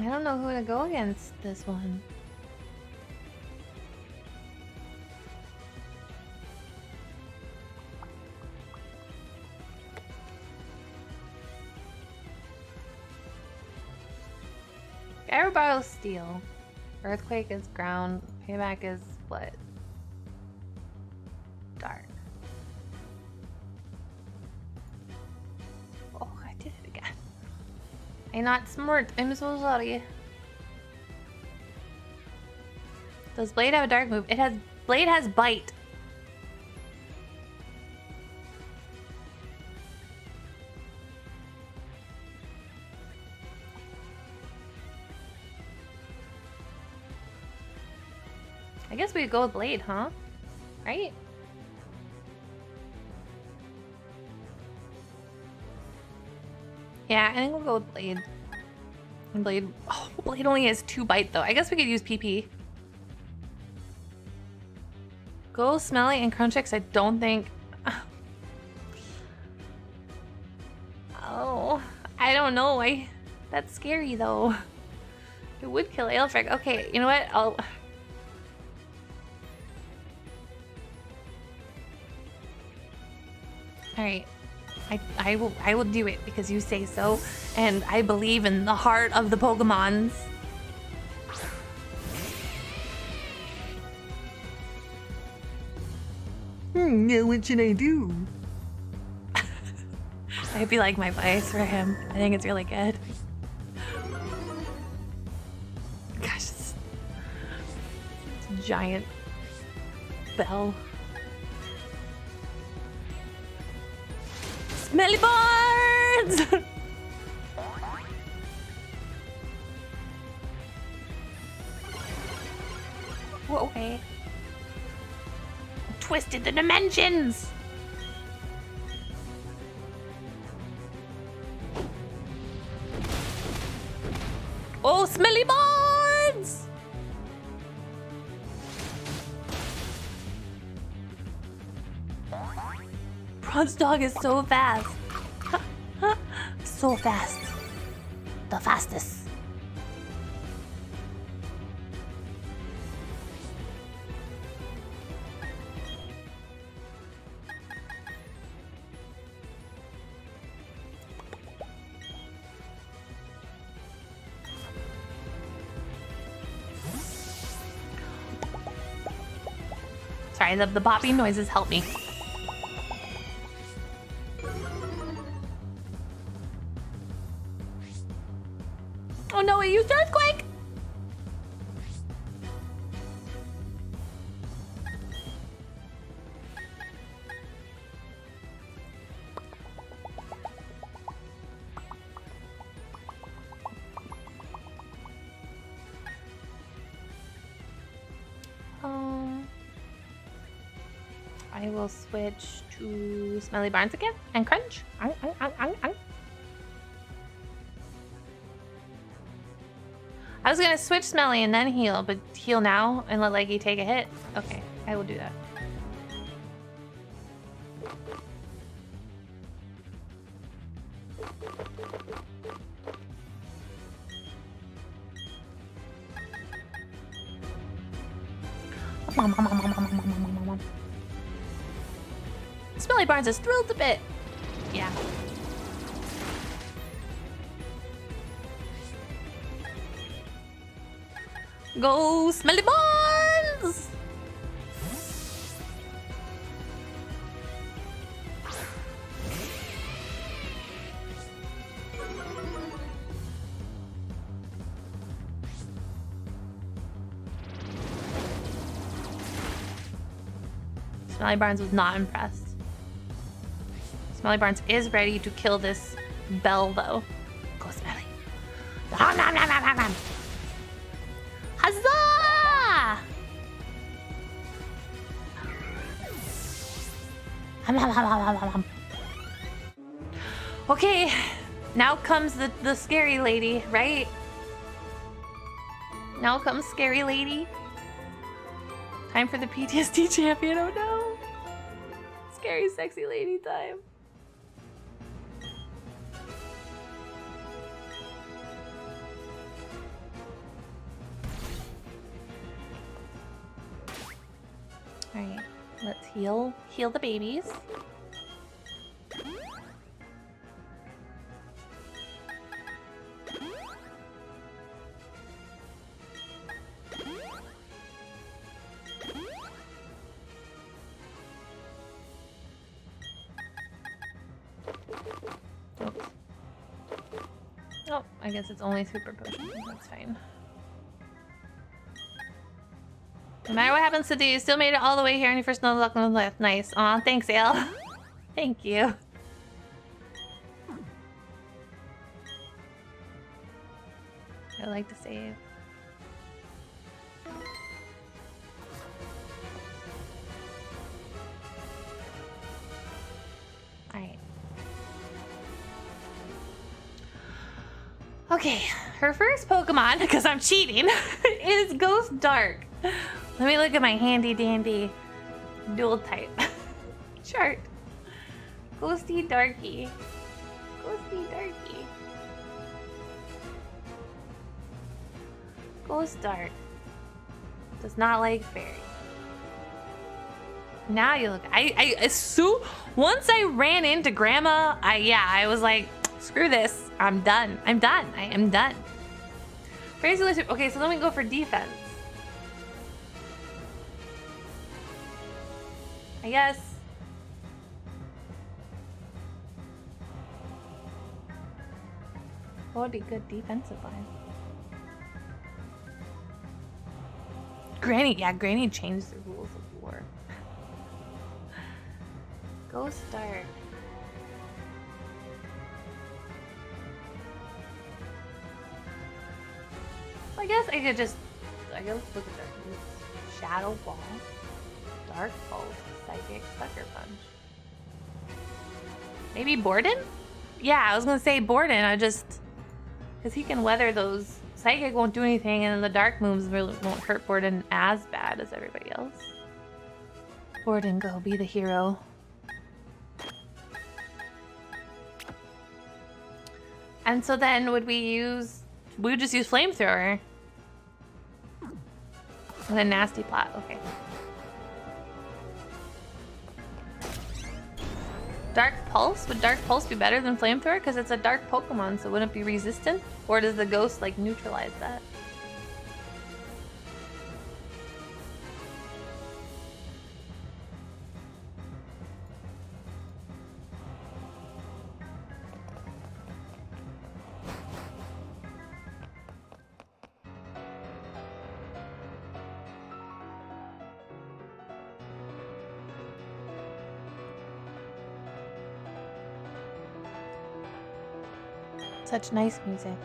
I don't know who to go against this one. Aerobarrel steel. Earthquake is ground. Payback is what? Dark. Oh, I did it again. I'm not smart. I'm so sorry. Does Blade have a dark move? It has. Blade has bite. I guess we could go with Blade, huh? Right? Yeah, I think we'll go with Blade. And Blade... Oh, Blade only has 2 bite, though. I guess we could use PP. Go Smelly and Crunchix, I don't think... Oh, I don't know. That's scary, though. It would kill Aelfric. Okay, you know what? I'll... Alright. I will do it because you say so, and I believe in the heart of the Pokemons. Now what should I do? I hope you like my voice for him. I think it's really good. Gosh, it's a giant bell. Smelly boards! Whoa, hey. Twisted the dimensions! Oh, smelly boards! Bronze Dog is so fast. So fast. The fastest. Sorry, the bopping noises help me. Oh no, it used earthquake! I will switch to Smelly Barnes again and Crunch. I was gonna switch Smelly and then heal, but heal now and let Leggy take a hit. Okay, I will do that. Smelly Barnes is thrilled a bit. Yeah. Go Smelly Barnes! Smelly Barnes was not impressed. Smelly Barnes is ready to kill this bell, though. Go, Smelly. Nom, nom, nom, nom, nom, nom. Huzzah! Hum, hum, hum, hum, hum, hum. Okay, now comes the scary lady, right? Now comes scary lady. Time for the PTSD champion, oh no. Scary, sexy lady time. All right, let's heal the babies. Oh, I guess it's only super potion. That's fine. No matter what happens today, you still made it all the way here on your first Nuzlocke life. Nice. Aw, thanks, Ale. Thank you. I like to save. Alright. Okay, her first Pokemon, because I'm cheating, is Ghost Dark. Let me look at my handy dandy dual type chart. Ghosty Darky. Ghosty Darky. Ghost Dark. Does not like fairy. Now you look. I assume once I ran into Grandma, I was like, screw this. I'm done. I am done. Crazy list. Okay, so let me go for defense. I guess. What would be good defensive line? Granny changed the rules of war. Ghost Dark. I guess I could just, look at that. Shadow Ball, Dark Pulse, Psychic, Sucker Punch. Maybe Borden? Yeah, I was gonna say Borden. Because he can weather those. Psychic won't do anything, and then the Dark moves really won't hurt Borden as bad as everybody else. Borden, go be the hero. And so then would we would just use Flamethrower. And then Nasty Plot, okay. Dark Pulse? Would Dark Pulse be better than Flamethrower? Because it's a dark Pokemon, so wouldn't it be resistant? Or does the ghost like neutralize that? Such nice music.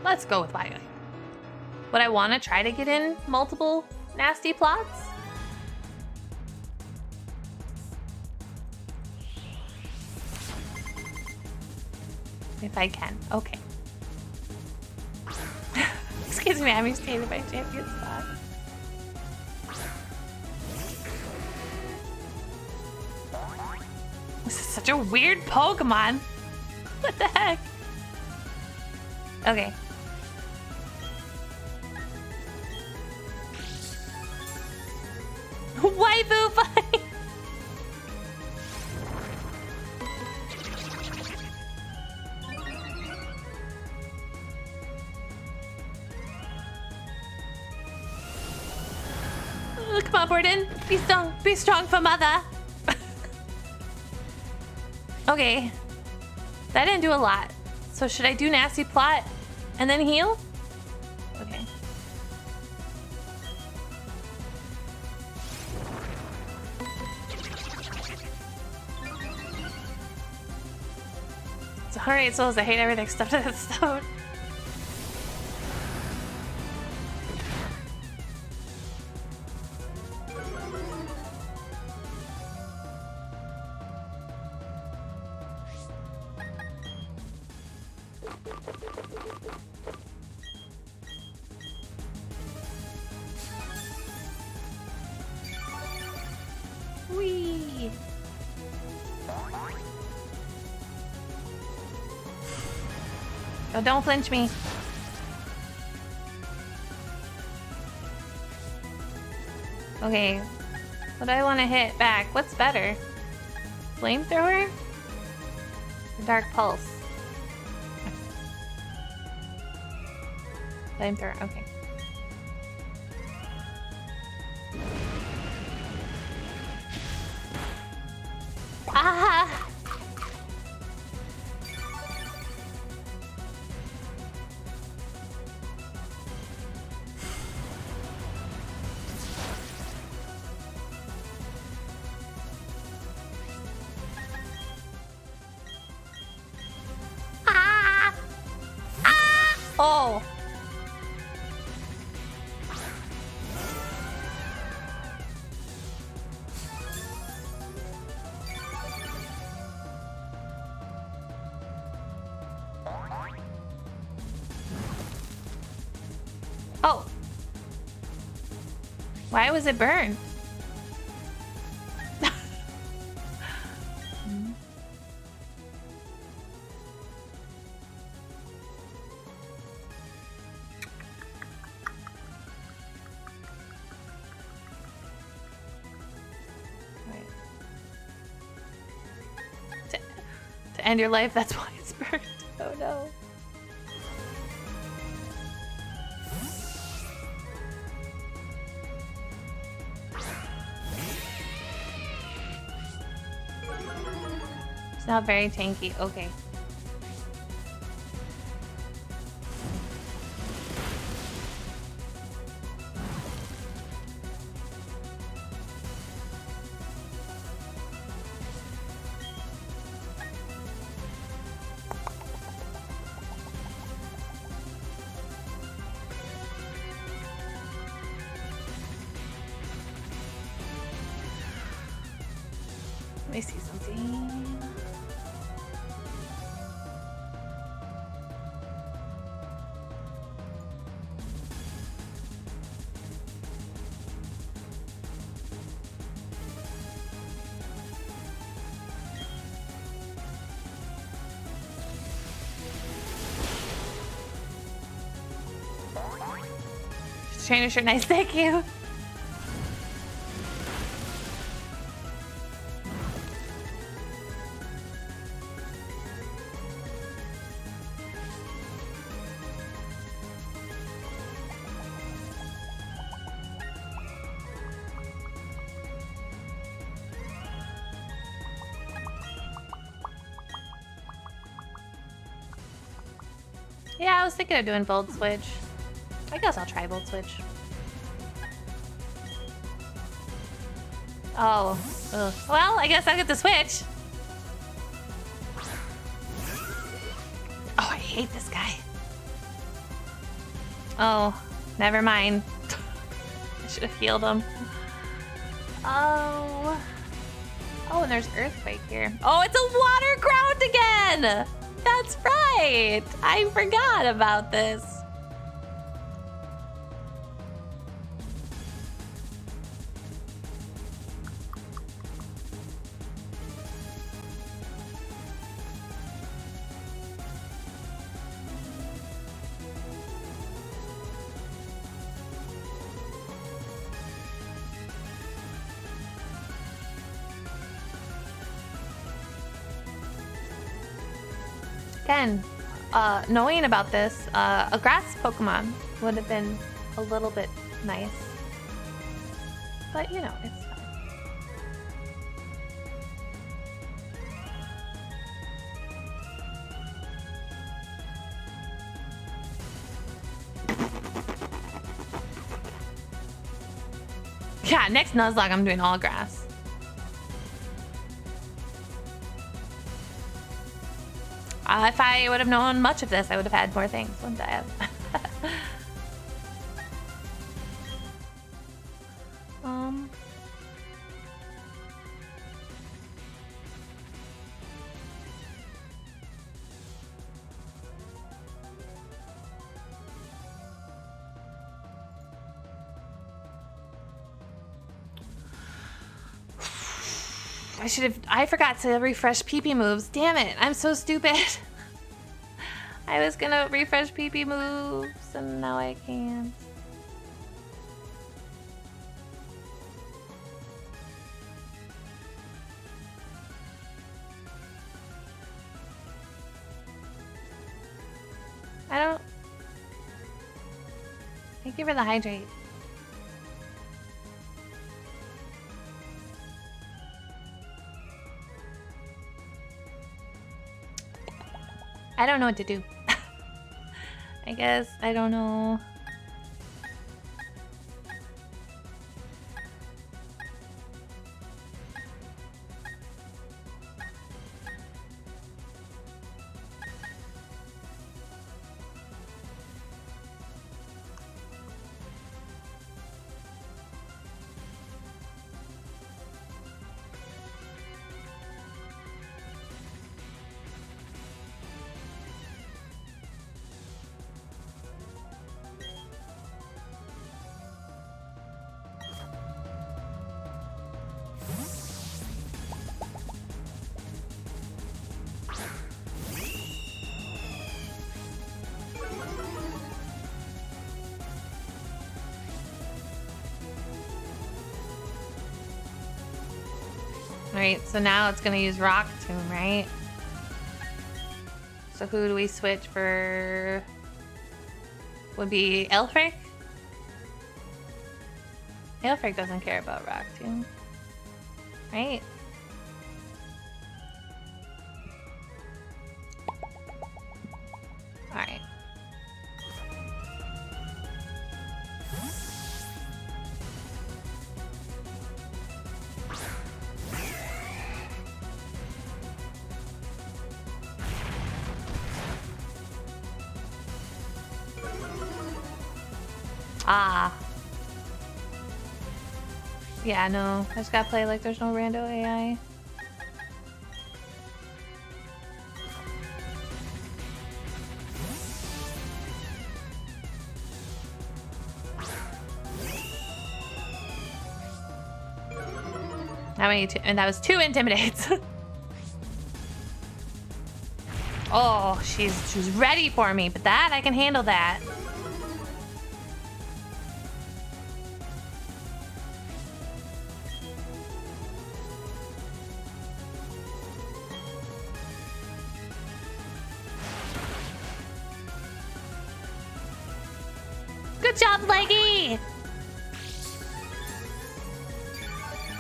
Let's go with Violet. Would I want to try to get in multiple nasty plots? If I can. Okay. Excuse me, I'm restated my champion spot. This is such a weird Pokemon. What the heck? Okay. Waifu fight! Come on, Borden. Be strong for mother. Okay. That didn't do a lot. So should I do nasty plot and then heal? Okay. It's 108 souls. I hate everything stuffed in this stone. Whee! Oh, don't flinch me. Okay. What do I want to hit back? What's better? Flamethrower? Or Dark Pulse? Flamethrower, okay. Ah! Ah! Ah! Oh! Oh. Why was it burned? To end your life, that's why it's burned. Oh no. It's not very tanky. Okay. Let me see something. Trainer shirt, nice, thank you. Yeah, I was thinking of doing Bold Switch. I guess I'll try Bold Switch. Oh. Ugh. Well, I guess I'll get the Switch. Oh, I hate this guy. Oh, never mind. I should have healed him. Oh. Oh, and there's Earthquake here. Oh, it's a water ground again! That's right! I forgot about this. Again, knowing about this, a grass Pokemon would have been a little bit nice. But, you know, it's fine. Yeah, next Nuzlocke, I'm doing all grass. If I would have known much of this, I would have had more things, wouldn't I have? I forgot to refresh PP moves. Damn it, I'm so stupid. I was gonna refresh PP moves and now I can't. I don't... Thank you for the hydrate. I don't know what to do. I guess I don't know. Alright, so now it's gonna use Rock Tomb, right? So who do we switch for? Would be Elfric? Elfric doesn't care about Rock Tomb. Right? Alright. Ah. Yeah, no. I just gotta play like there's no rando AI. And that was 2 intimidates. Oh, she's ready for me, but that I can handle that. Good job, Leggy!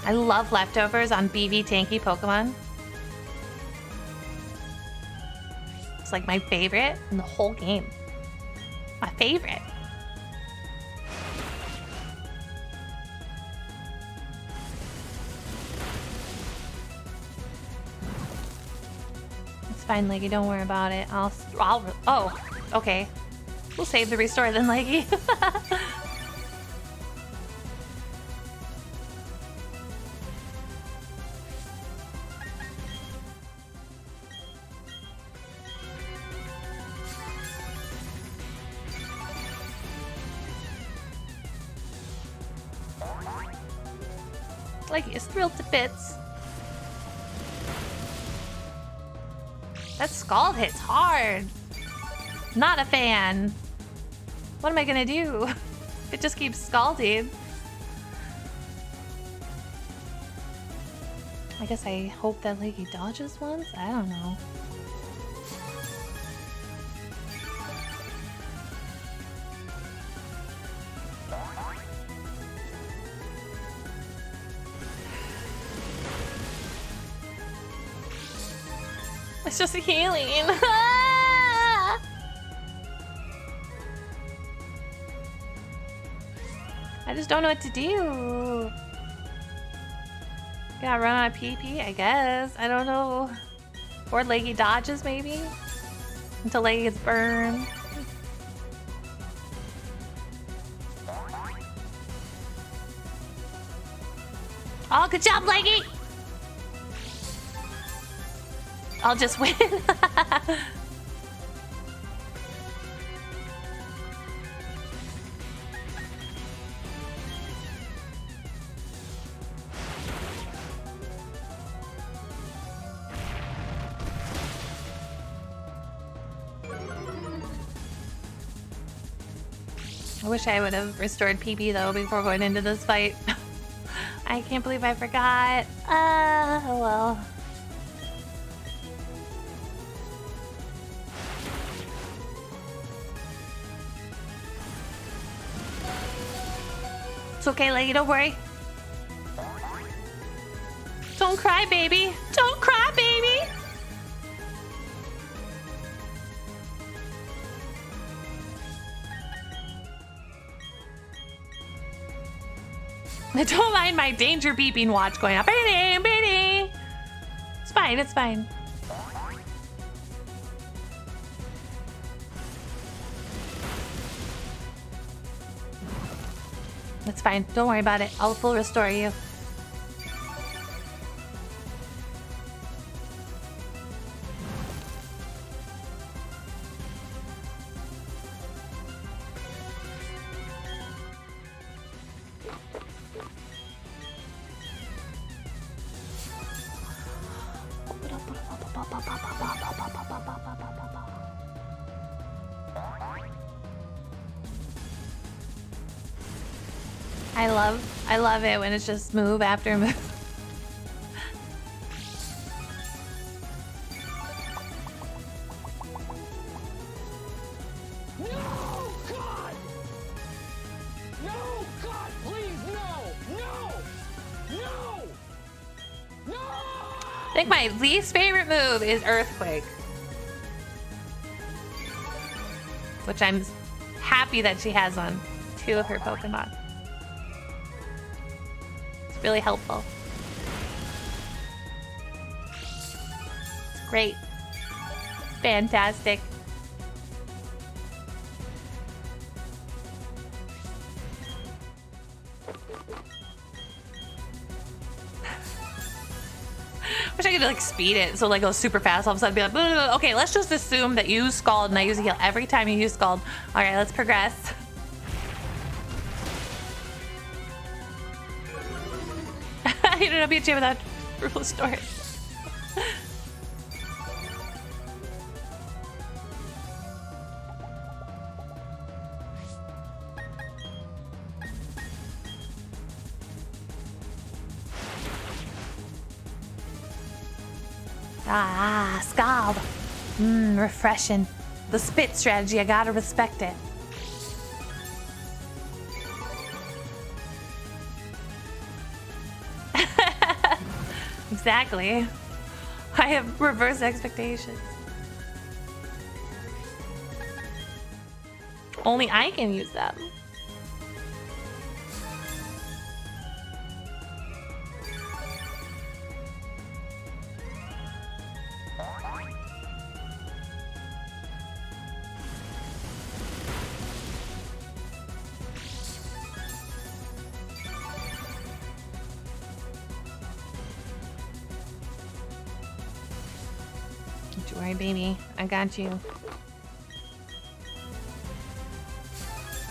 I love leftovers on BV tanky Pokemon. It's like my favorite in the whole game. My favorite. It's fine, Leggy. Don't worry about it. Oh, okay. We'll save the restore then, Leggy. Leggy is thrilled to bits. That Scald hits hard. Not a fan. What am I gonna do? It just keeps scalding. I guess I hope that Leggy dodges once? I don't know. It's just healing. I just don't know what to do. Gotta run on a PP, I guess. I don't know. Or Leggy dodges, maybe? Until Leggy gets burned. Oh, good job, Leggy! I'll just win. I wish I would have restored PP though before going into this fight. I can't believe I forgot. Oh well. It's okay, Leggy, don't worry. Don't cry, baby. Don't cry, baby. Don't mind my danger beeping watch going off. Beady, beady. It's fine, it's fine. It's fine. Don't worry about it. I'll full restore you. I love it when it's just move after move. No, God! No, God, please, no! No! No! No! I think my least favorite move is Earthquake. Which I'm happy that she has on 2 of her Pokemon. It's really helpful. It's great. Fantastic. Wish I could like speed it so like go super fast all of a sudden be like, blah, blah, blah. Okay, let's just assume that you use Scald and I use a heal every time you use Scald. All right, let's progress. You don't know, be a champ without rule story. Ah, Scald. Refreshing. The spit strategy, I gotta respect it. Exactly. I have reverse expectations. Only I can use them. Don't worry, baby. I got you.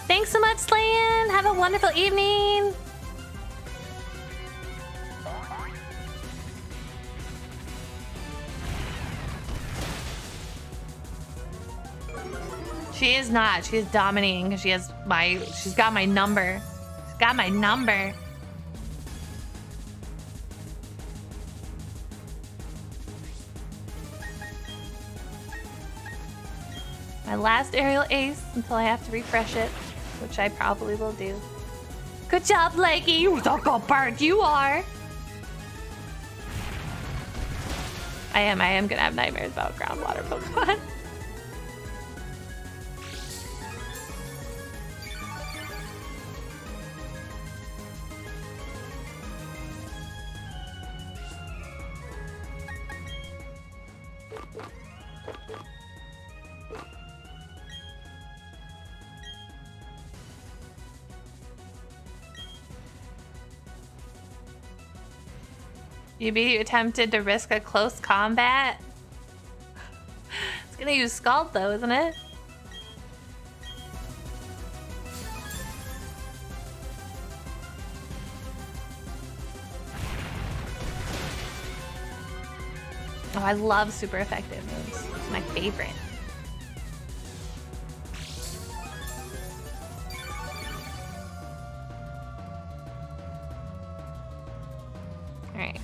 Thanks so much, Slan. Have a wonderful evening. She is not. She is dominating because she's got my number. She's got my number. My last aerial ace until I have to refresh it, which I probably will do. Good job, Leggy. You're the good bird you are. I am gonna have nightmares about groundwater Pokemon. You be tempted to risk a close combat? It's gonna use Scald though, isn't it? Oh, I love super effective moves. It's my favorite. Alright.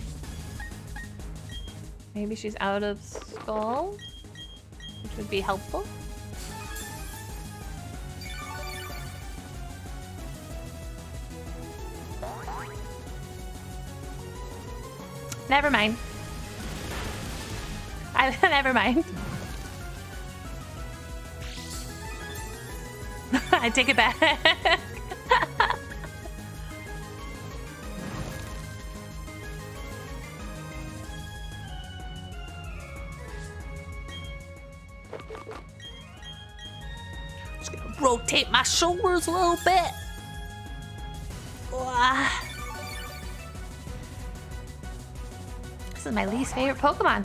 Maybe she's out of Skull, which would be helpful. Never mind. Never mind. I take it back. Just gonna rotate my shoulders a little bit. This is my least favorite Pokemon.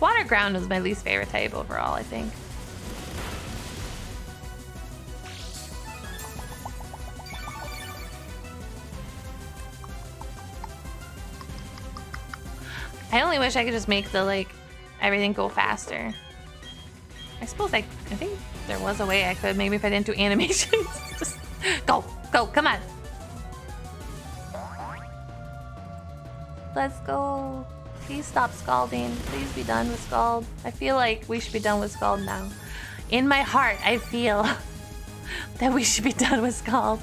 Water Ground is my least favorite type overall, I think. I only wish I could just make the, like, everything go faster. I suppose I think there was a way I could, maybe if I didn't do animations. Just go, come on. Let's go. Please stop scalding. Please be done with Scald. I feel like we should be done with Scald now. In my heart, I feel that we should be done with Scald.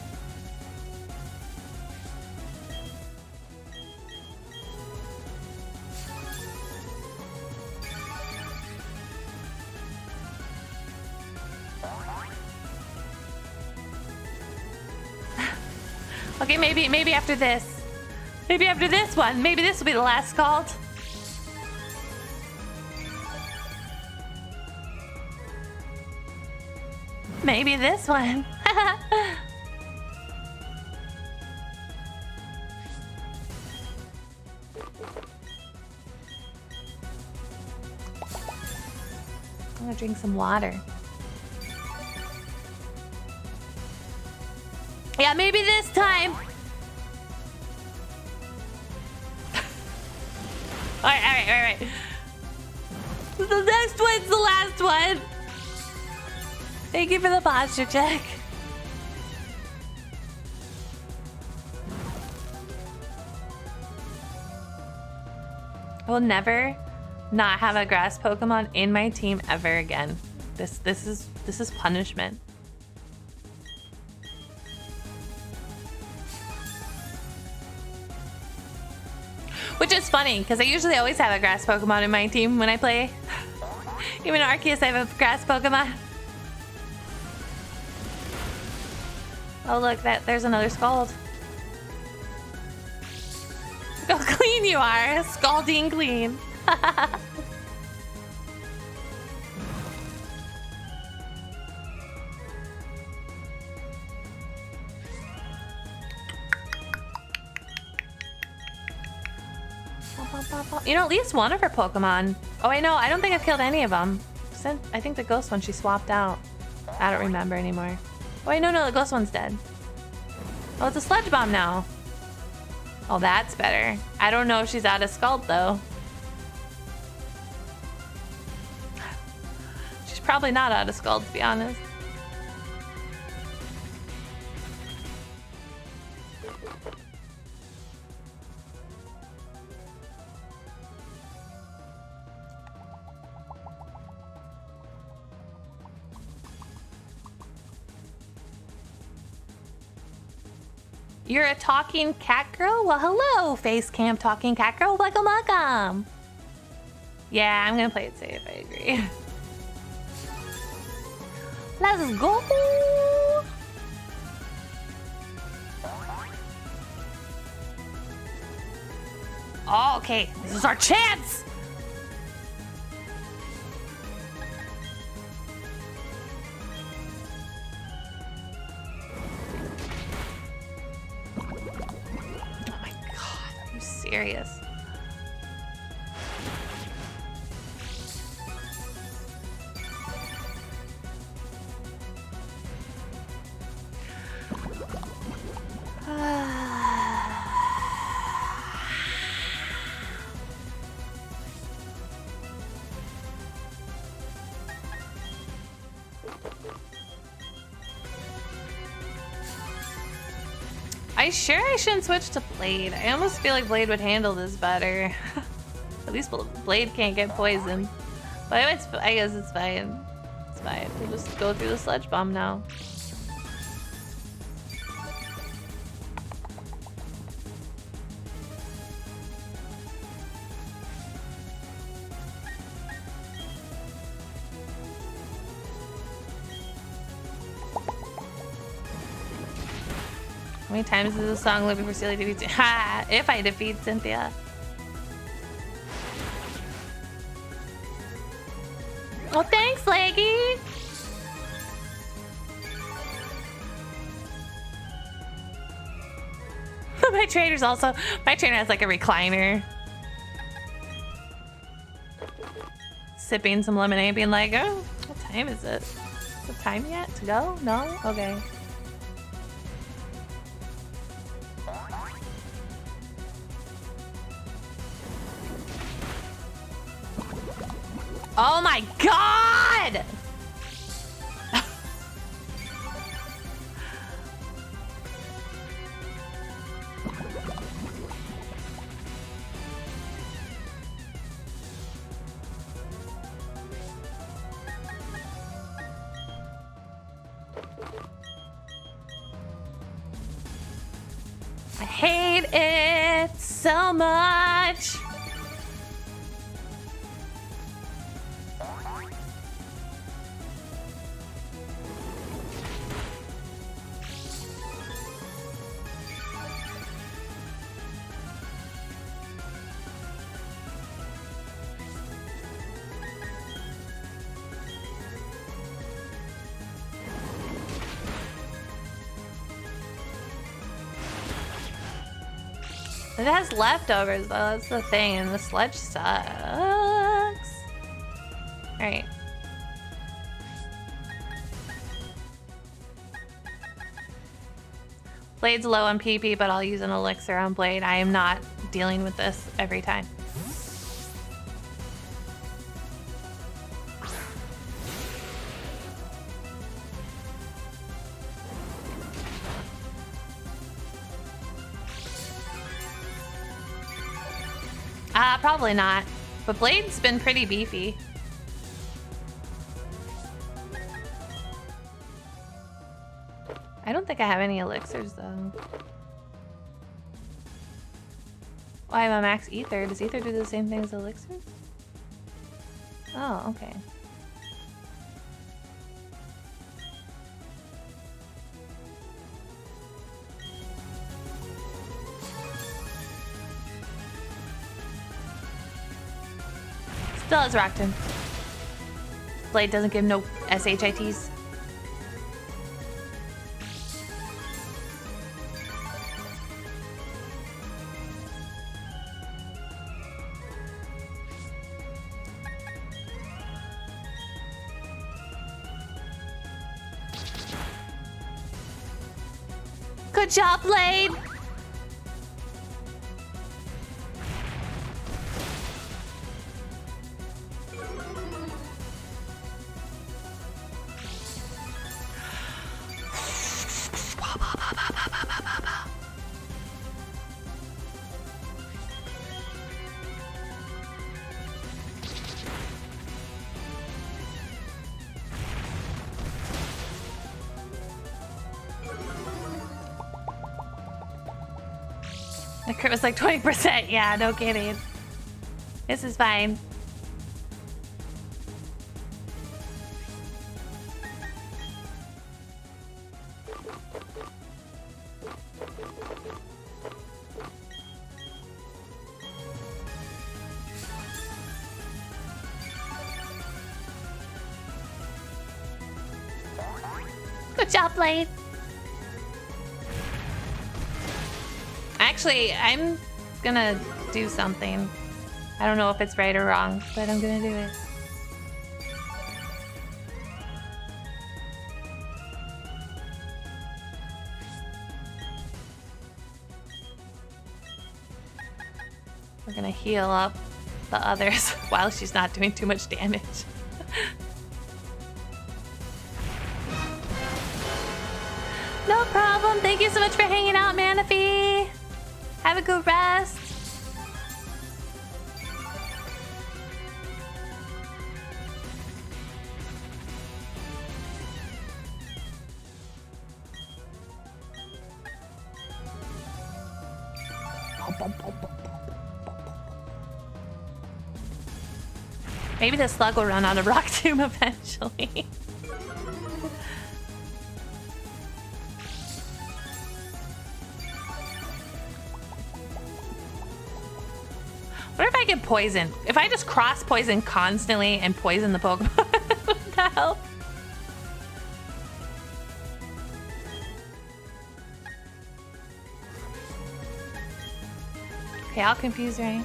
Okay, maybe after this. Maybe after this one. Maybe this will be the last Scald. Maybe this one. I'm gonna drink some water. Yeah, maybe this time. All right. The next one's the last one. Thank you for the posture check. I will never not have a grass Pokemon in my team ever again. This is punishment. Which is funny, because I usually always have a grass Pokemon in my team when I play. Even Arceus, I have a grass Pokemon. Oh look, there's another Scald. Look how clean you are, scalding clean. You know, at least one of her Pokemon. Oh, I know. I don't think I've killed any of them. I think the ghost one she swapped out. I don't remember anymore. Oh, wait, no, the ghost one's dead. Oh, it's a Sludge Bomb now. Oh, that's better. I don't know if she's out of Scald, though. She's probably not out of Scald, to be honest. You're a talking cat girl? Well, hello, face cam talking cat girl. Welcome. Yeah, I'm gonna play it safe. I agree. Let's go. Oh, okay. This is our chance. Oh my god, are you serious? I shouldn't switch to Blade. I almost feel like Blade would handle this better. At least Blade can't get poisoned. But I guess it's fine. It's fine. We'll just go through the Sludge Bomb now. How many times is this song loop before Seelie defeats? Ha! If I defeat Cynthia. Oh, thanks, Leggy. My trainer has like a recliner. Sipping some lemonade, being like, oh, what time is it? Is it time yet to go? No? Okay. Oh my god! I hate it so much. It has leftovers though, that's the thing, and the sludge sucks. Alright. Blade's low on PP, but I'll use an elixir on Blade. I am not dealing with this every time. Probably not. But Blade's been pretty beefy. I don't think I have any elixirs though. Oh, I have a max ether. Does ether do the same thing as elixirs? Oh, okay. Still has Rockton. Blade doesn't give no SHITs. Good job, Blade! The crit was like 20%. Yeah, no kidding. This is fine. Good job, Blade. Actually, I'm gonna do something. I don't know if it's right or wrong, but I'm gonna do it. We're gonna heal up the others while she's not doing too much damage. No problem. Thank you so much for hanging out, Manaphy. Have a good rest. Maybe the slug will run out of rock tomb eventually. What if I get poisoned? If I just cross poison constantly and poison the Pokemon, would that help? Okay, I'll confuse Rain.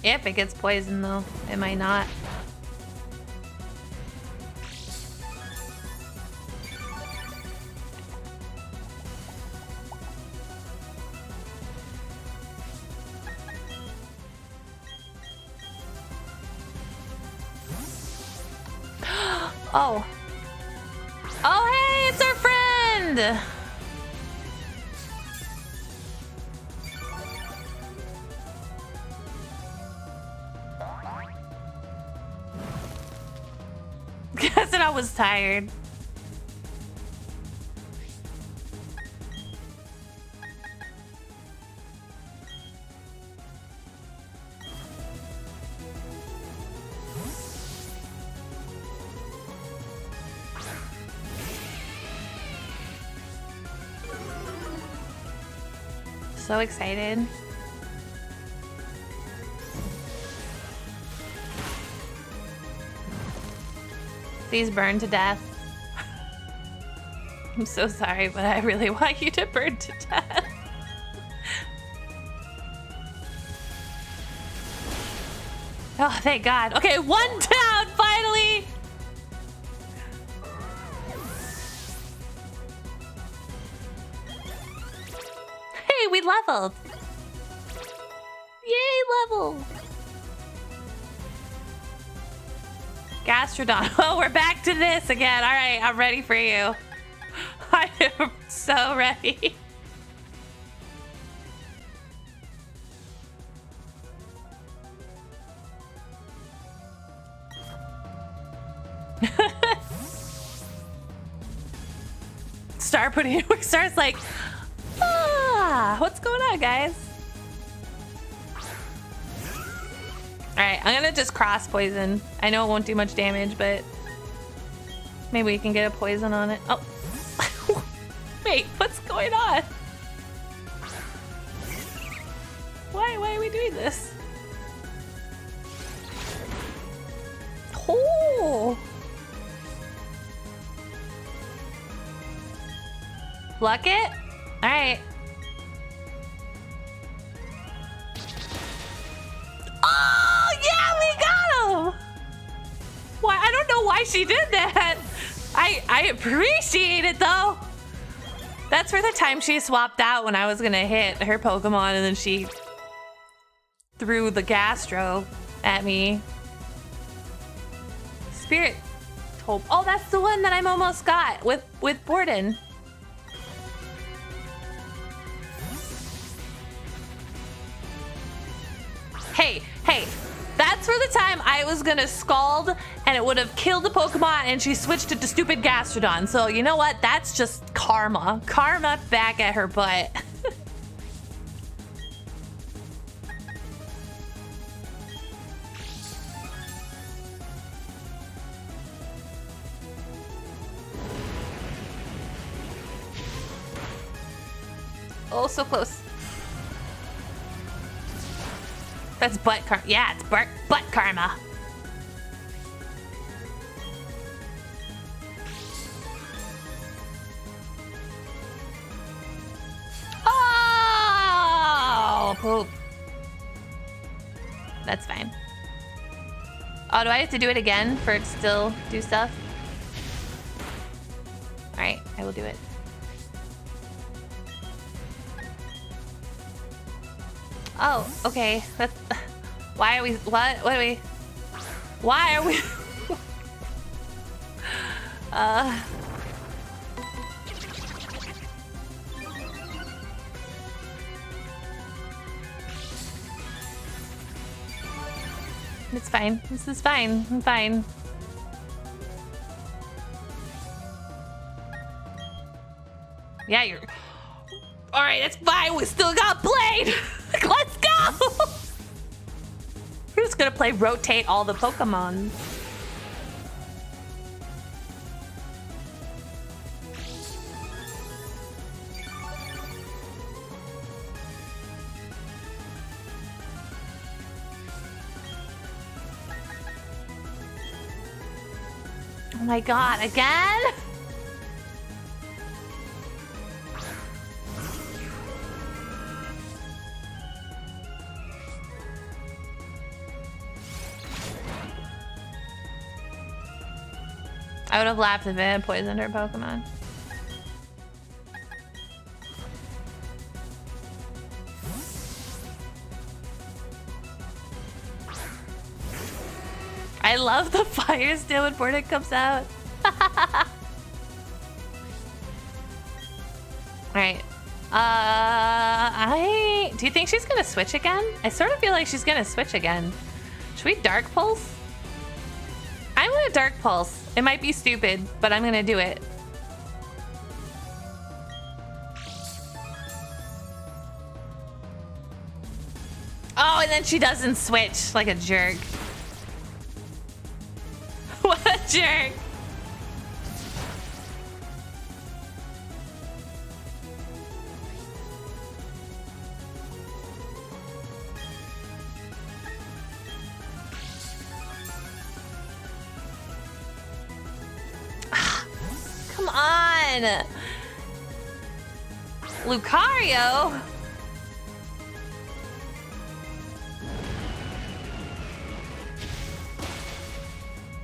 If it gets poisoned, though, it might not. Oh. Oh, hey, it's our friend! Guess I was tired. So excited. Please burn to death. I'm so sorry, but I really want you to burn to death. Oh, thank God. Okay, one down, finally! Hey, we leveled! Yay, level! Gastrodon. Oh, we're back to this again. All right, I'm ready for you. I am so ready. Star putting it. Star's like, what's going on, guys? Alright, I'm gonna just cross poison. I know it won't do much damage, but maybe we can get a poison on it. Oh. Wait, what's going on? Why are we doing this? Oh. Pluck it? Alright. Oh, yeah, we got him! Why? I don't know why she did that. I appreciate it, though. That's for the time she swapped out when I was gonna hit her Pokemon and then she threw the Gastro at me. Spirit Hope. Oh, that's the one that I'm almost got with Borden. Hey, that's for the time I was gonna Scald and it would have killed the Pokemon and she switched it to stupid Gastrodon. So you know what? That's just karma. Karma back at her butt. Oh, so close. That's butt karma. Yeah, it's butt karma. Oh, poop. That's fine. Oh, do I have to do it again for it to still do stuff? Alright, I will do it. Oh, okay. That's... Why are we... What are we... Why are we... It's fine. This is fine. I'm fine. Yeah, you're... Alright, that's fine. We still got Blade! Let's go! We're just gonna play rotate all the Pokemon. Oh my god, again? I would have laughed if it had poisoned her Pokemon. I love the fire still when Bordic comes out. Alright. Do you think she's gonna switch again? I sort of feel like she's gonna switch again. Should we Dark Pulse? I'm gonna Dark Pulse. It might be stupid, but I'm gonna do it. Oh, and then she doesn't switch like a jerk. What a jerk. Come on. Lucario?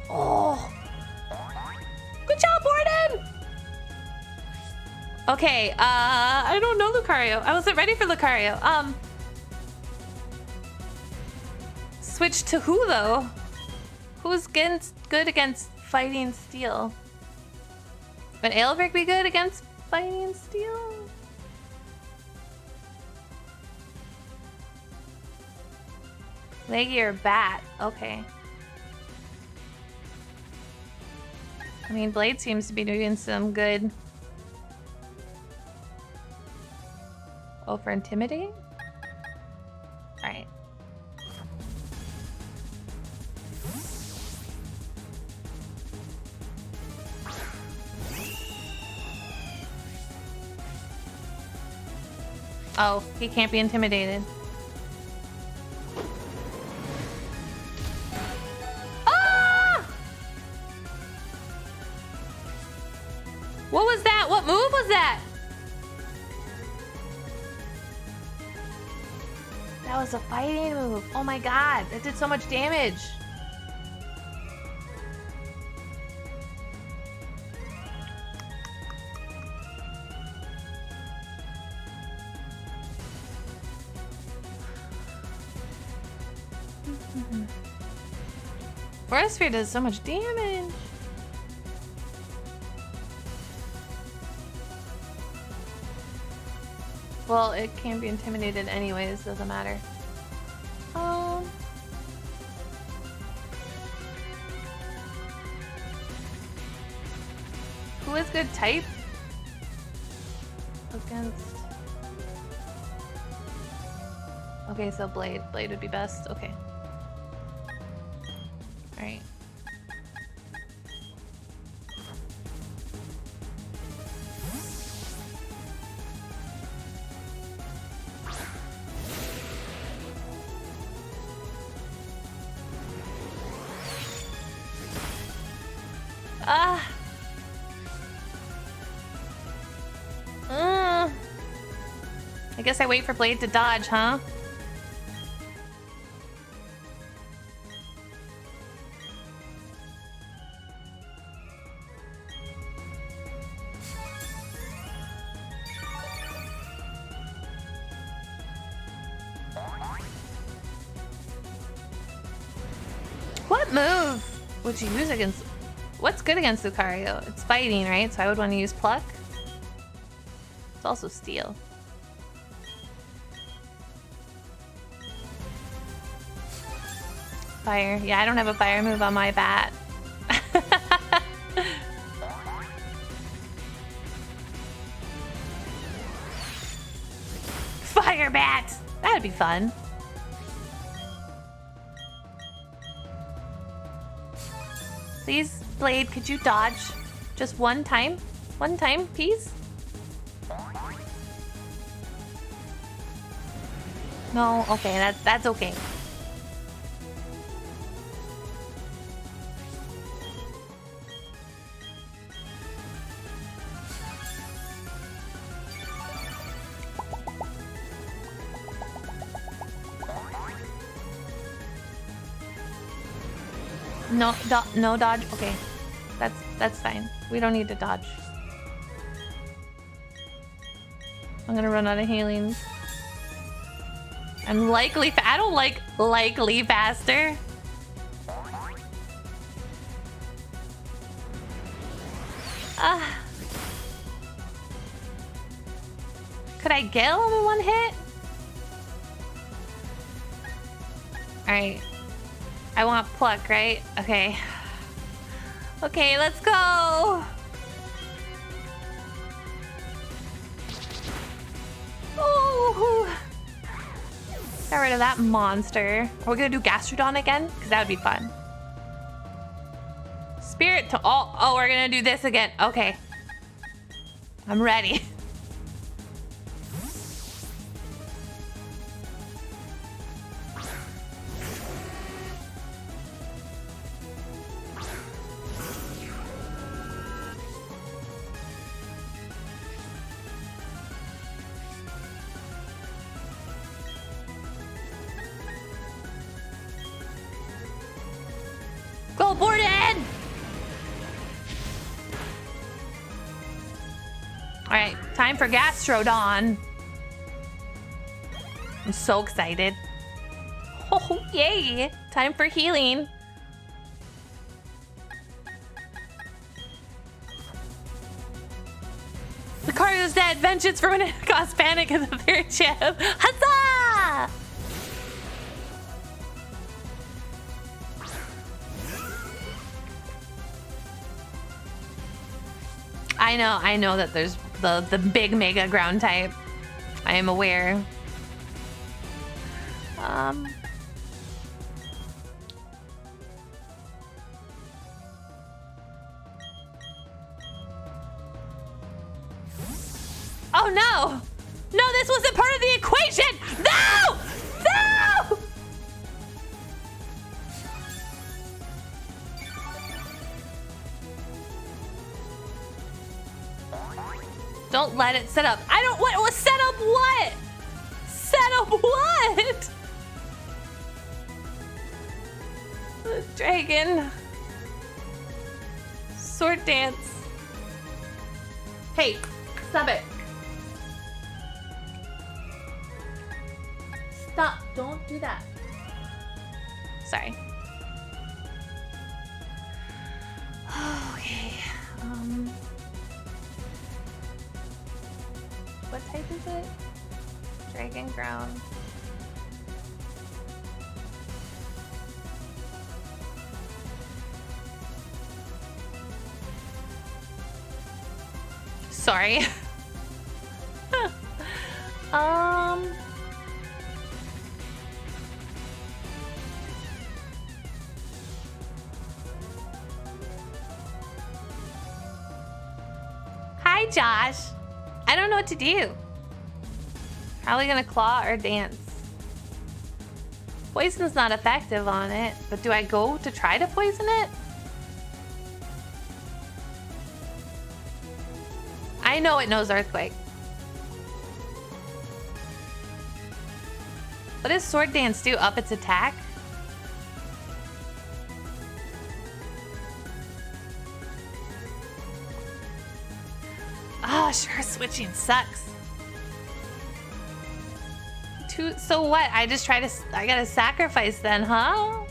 Oh. Good job, Borden. Okay, I don't know Lucario. I wasn't ready for Lucario. Switch to who, though? Who's good against fighting steel? Would Aelfric be good against fighting steel? Leggy or Bat? Okay. I mean, Blade seems to be doing some good. Oh, for intimidating? Alright. Oh, he can't be intimidated. Ah! What was that? What move was that? That was a fighting move. Oh my god, that did so much damage. Forest Sphere does so much damage. Well, it can be intimidated anyways, doesn't matter. Who is good type? Against... Okay, so Blade. Blade would be best. Okay. Alright. I guess I wait for Blade to dodge, huh? What move would you use against... What's good against Lucario? It's fighting, right? So I would want to use Pluck. It's also Steel. Fire. Yeah, I don't have a fire move on my bat. Fire bat! That'd be fun. Please, Blade, could you dodge just one time? One time, please? No? Okay, that's okay. No, no dodge. Okay, that's fine. We don't need to dodge. I'm gonna run out of healings. I'm likely. I don't like likely faster. Could I get him in one hit? All right. I want Pluck, right? Okay. Okay, let's go! Ooh. Got rid of that monster. Are we gonna do Gastrodon again? Because that would be fun. Spirit to... Oh, we're gonna do this again. Okay. I'm ready. Go, Borden! Alright, time for Gastrodon. I'm so excited. Oh, yay! Time for healing. Lucario's dead. Vengeance for when it caused panic in the third gym. Huzzah! I know that there's the big mega ground type. I am aware. Oh no! No, this wasn't part of the equation! No! No! Don't let it set up. I don't... What was set up what? Set up what? The dragon. Sword dance. Hey, stop it. Stop. Don't do that. Sorry. Okay. What type is it? Dragon ground. Sorry. Hi, Josh. I don't know what to do. Probably gonna claw or dance. Poison's not effective on it, but do I go to try to poison it? I know it knows Earthquake. What does sword dance do? Up its attack? Oh, sure, switching sucks. So what? I gotta sacrifice then, huh?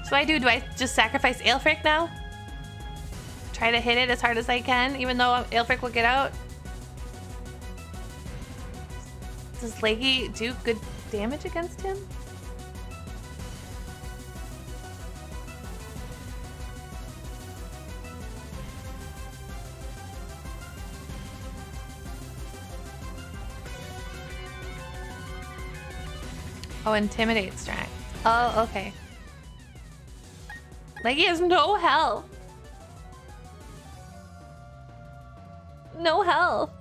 So I do I just sacrifice Aelfric now? Try to hit it as hard as I can, even though Aelfric will get out? Does Leggy do good damage against him? Oh, intimidate strength. Oh, okay. Leggy has no health. No health.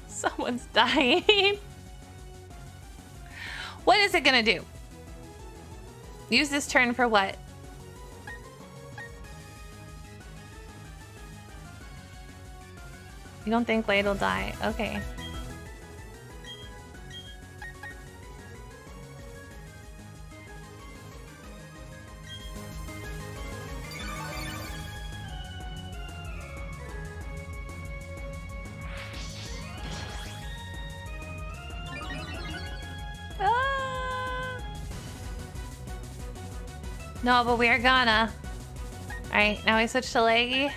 Someone's dying. What is it gonna do? Use this turn for what? You don't think Blade will die? Okay. Ah! No, but we're gonna. Alright, now we switch to Leggy.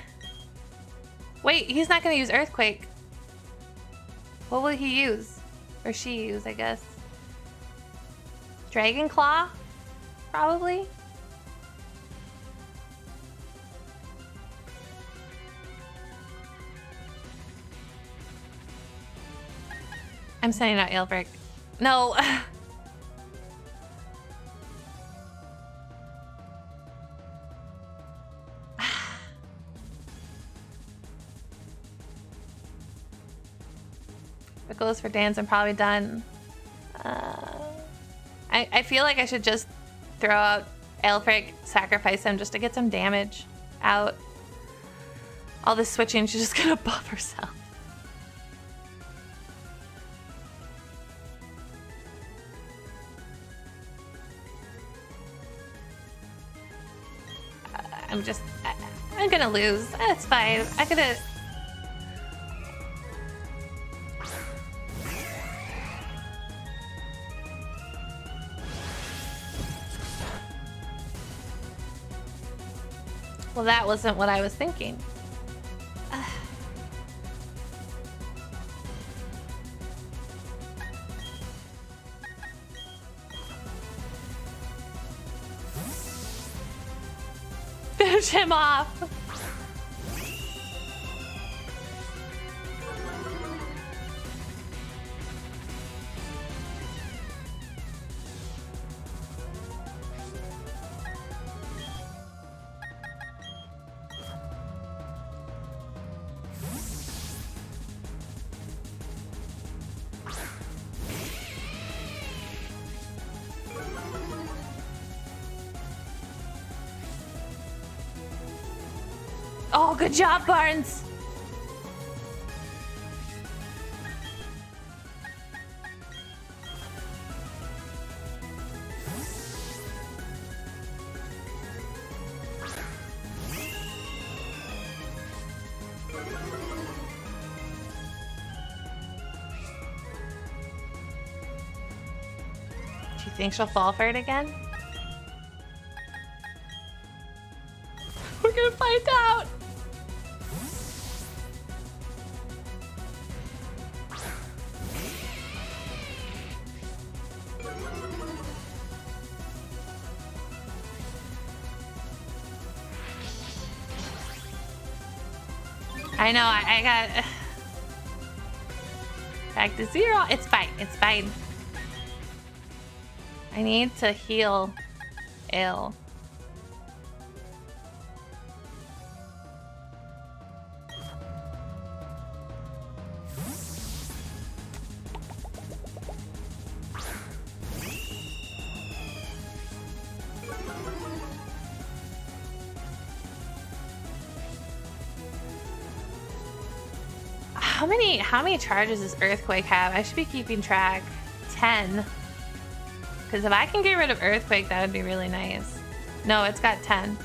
Wait, he's not gonna use Earthquake. What will he use? Or she use, I guess. Dragon Claw? Probably? I'm sending out Aelfric. No! If it goes for dance, I'm probably done. I feel like I should just throw out Aelfric, sacrifice him just to get some damage out. All this switching, she's just gonna buff herself. I'm gonna lose. That's fine. I could've... Well, that wasn't what I was thinking. Finish him off. Oh, good job, Barnes. Do you think she'll fall for it again? We're gonna find out. I know, I got back to 0. It's fine, it's fine. I need to heal ill. How many charges does Earthquake have? I should be keeping track. 10. Because if I can get rid of Earthquake, that would be really nice. No, it's got 10.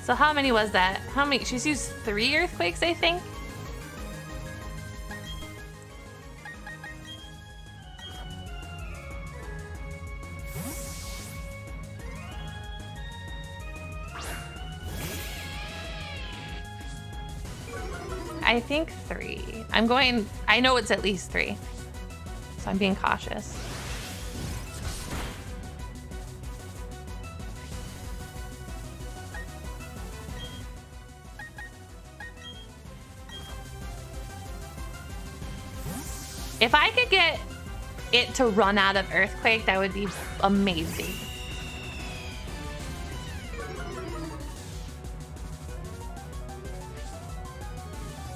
So how many was that? How many? She's used 3 Earthquakes, I think. I think 3. I know it's at least 3. So I'm being cautious. If I could get it to run out of Earthquake, that would be amazing.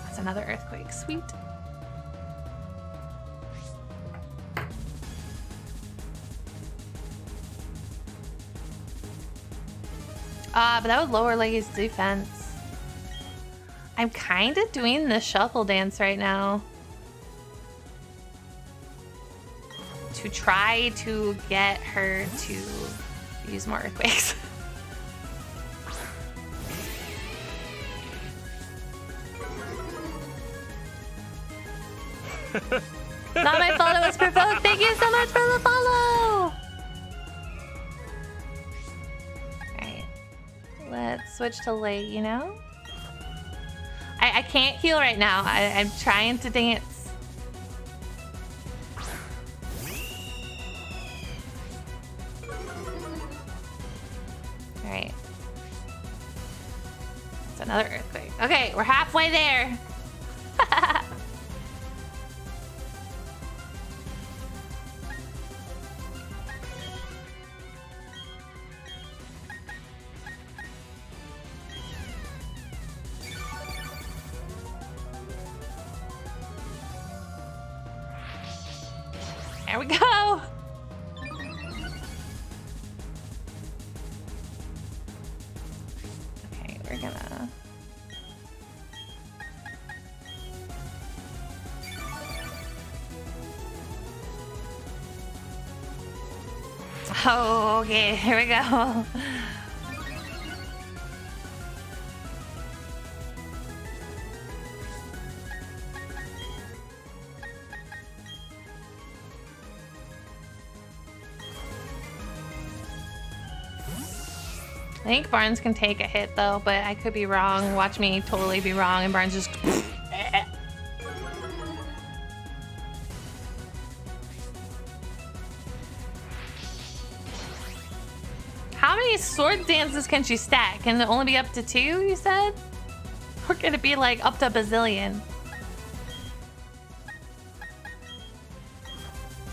That's another Earthquake. Sweet. But that would lower Leggy's defense. I'm kind of doing the shuffle dance right now. To try to get her to use more Earthquakes. Not my fault, it was provoked. Thank you so much for the follow! Alright. Let's switch to late, you know? I can't heal right now. I'm trying to dance. Alright. That's another Earthquake. Okay, we're halfway there. There we go. Okay, we're gonna... Oh, okay, here we go. I think Barnes can take a hit though, but I could be wrong. Watch me totally be wrong and Barnes just... How many sword dances can she stack? Can it only be up to 2, you said? Or can it be like up to a bazillion?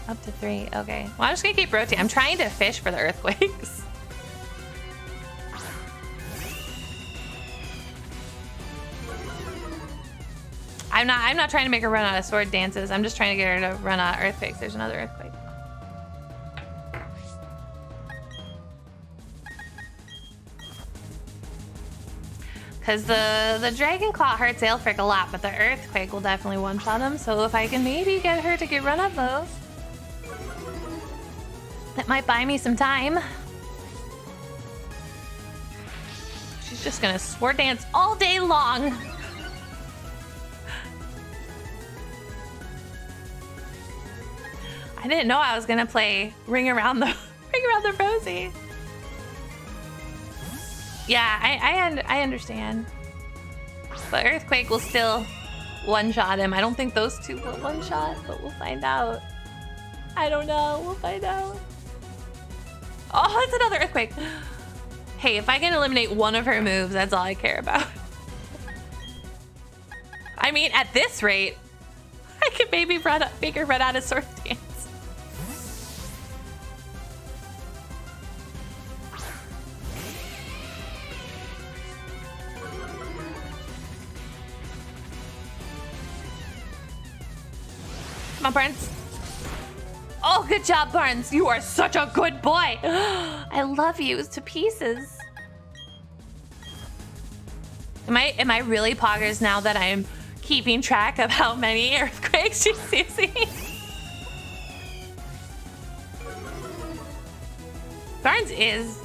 Up to 3, okay. Well, I'm just gonna keep rotating. I'm trying to fish for the Earthquakes. I'm not trying to make her run out of sword dances. I'm just trying to get her to run out of Earthquakes. There's another Earthquake. Because the Dragon Claw hurts Aelfric a lot, but the Earthquake will definitely one-shot him. So if I can maybe get her to get run of those, that might buy me some time. She's just gonna sword dance all day long. I didn't know I was gonna play Ring Around the Rosie. Yeah, I understand. But Earthquake will still one-shot him. I don't think those two will one-shot, but we'll find out. I don't know. We'll find out. Oh, it's another Earthquake. Hey, if I can eliminate one of her moves, that's all I care about. I mean, at this rate, I could maybe make her run out of sword dance. Come on, Barnes. Oh, good job, Barnes. You are such a good boy. I love you to pieces. Am I really poggers now that I'm keeping track of how many earthquakes she's using. Barnes is.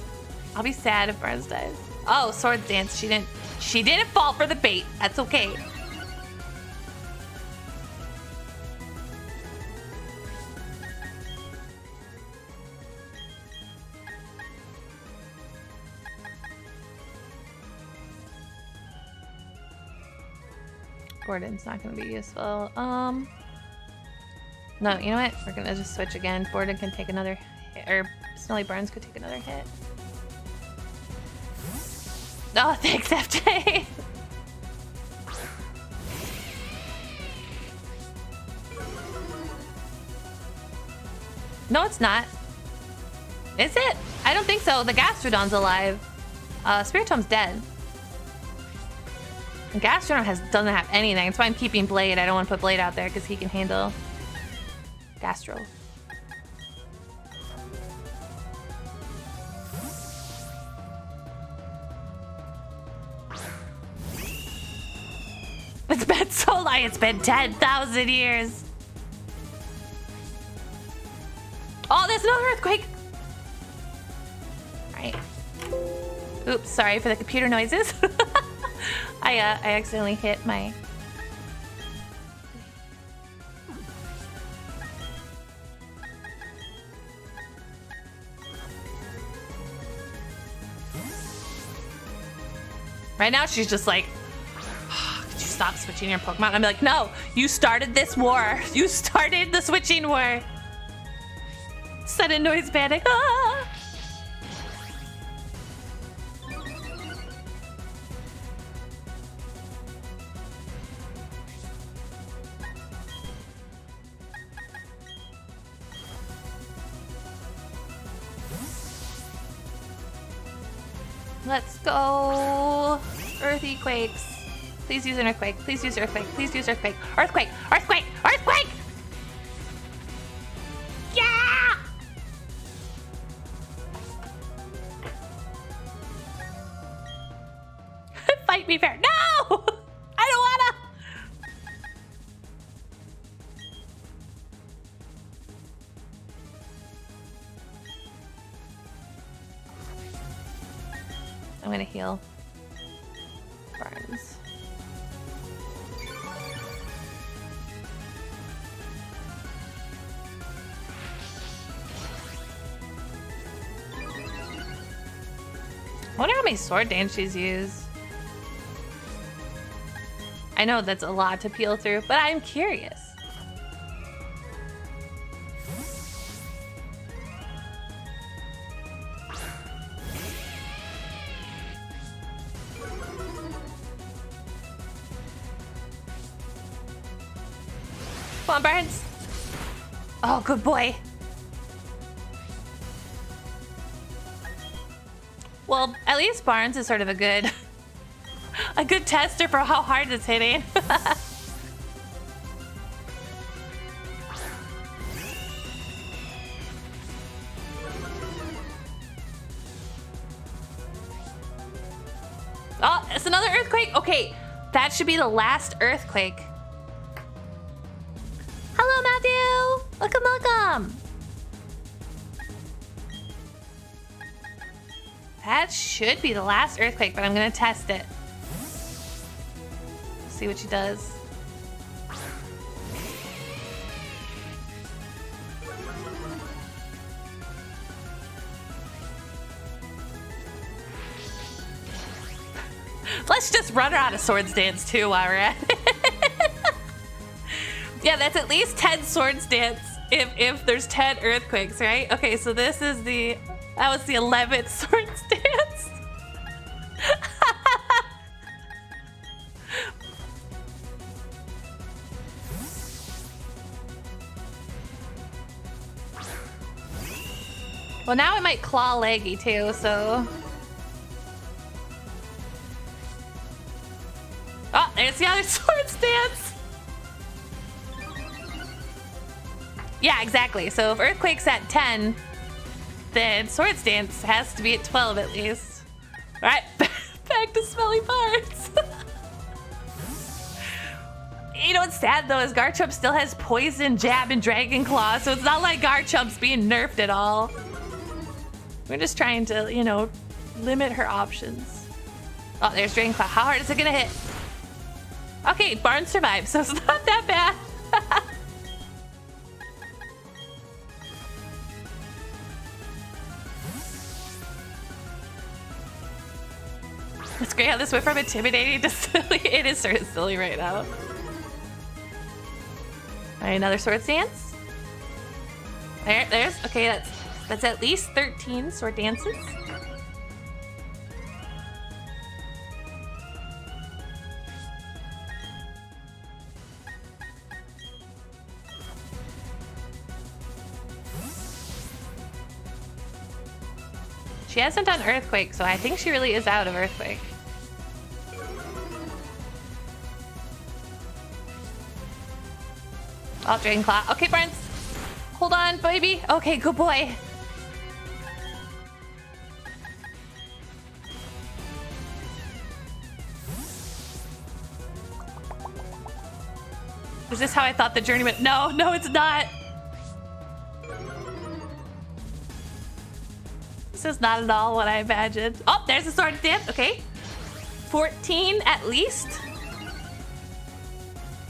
I'll be sad if Barnes dies. Oh, Sword Dance. She didn't fall for the bait. That's okay. Gordon's not gonna be useful. No, you know what? We're gonna just switch again. Gordon can take another hit, or Smelly Barnes could take another hit. Oh, thanks, FJ. No, it's not. Is it? I don't think so. The Gastrodon's alive. Spiritome's dead. And Gastrodon doesn't have anything. That's why I'm keeping Blade. I don't want to put Blade out there because he can handle Gastro. It's been so long. It's been 10,000 years. Oh, there's another earthquake. All right. Oops, sorry for the computer noises. I accidentally hit my... Right now she's just like, could you stop switching your Pokemon? I'm like, no, you started this war. You started the switching war. Sudden noise panic. Ah! Let's go. Earthy quakes. Please use an earthquake. Please use earthquake. Please use earthquake. Earthquake! Earthquake! Earthquake! Yeah! Fight me fair. No! I don't wanna! I'm gonna heal Barnes. I wonder how many Sword Dance she's used. I know that's a lot to peel through, but I'm curious. Come on, Barnes. Oh, good boy. Well, at least Barnes is sort of a good tester for how hard it's hitting. Oh, it's another earthquake. Okay, that should be the last earthquake. Hello, Matthew. Welcome, welcome. That should be the last earthquake, but I'm gonna test it. See what she does. Let's just run her out of Swords Dance too while we're at it. Yeah, that's at least 10 Swords Dance if there's 10 earthquakes, right? Okay, so this is that was the 11th Swords Dance. Well, now it might claw Leggy too, so. Oh, there's the other Swords Dance. Yeah, exactly. So if Earthquake's at 10, then Swords Dance has to be at 12 at least. All right, back to Smelly Parts. You know what's sad though is Garchomp still has Poison, Jab, and Dragon Claw, so it's not like Garchomp's being nerfed at all. We're just trying to, you know, limit her options. Oh, there's Dragon Claw. How hard is it gonna hit? Okay, Barnes survived, so it's not that bad. It's great how this went from intimidating to silly. It is sort of silly right now. All right, another sword dance. There's okay. That's at least 13 sword dances. She hasn't done Earthquake, so I think she really is out of Earthquake. Oh, Dragon Claw. Okay, Barnes. Hold on, baby. Okay, good boy. Is this how I thought the journey went? No, no, it's not. This is not at all what I imagined. Oh, there's a sword dance. Okay. 14 at least.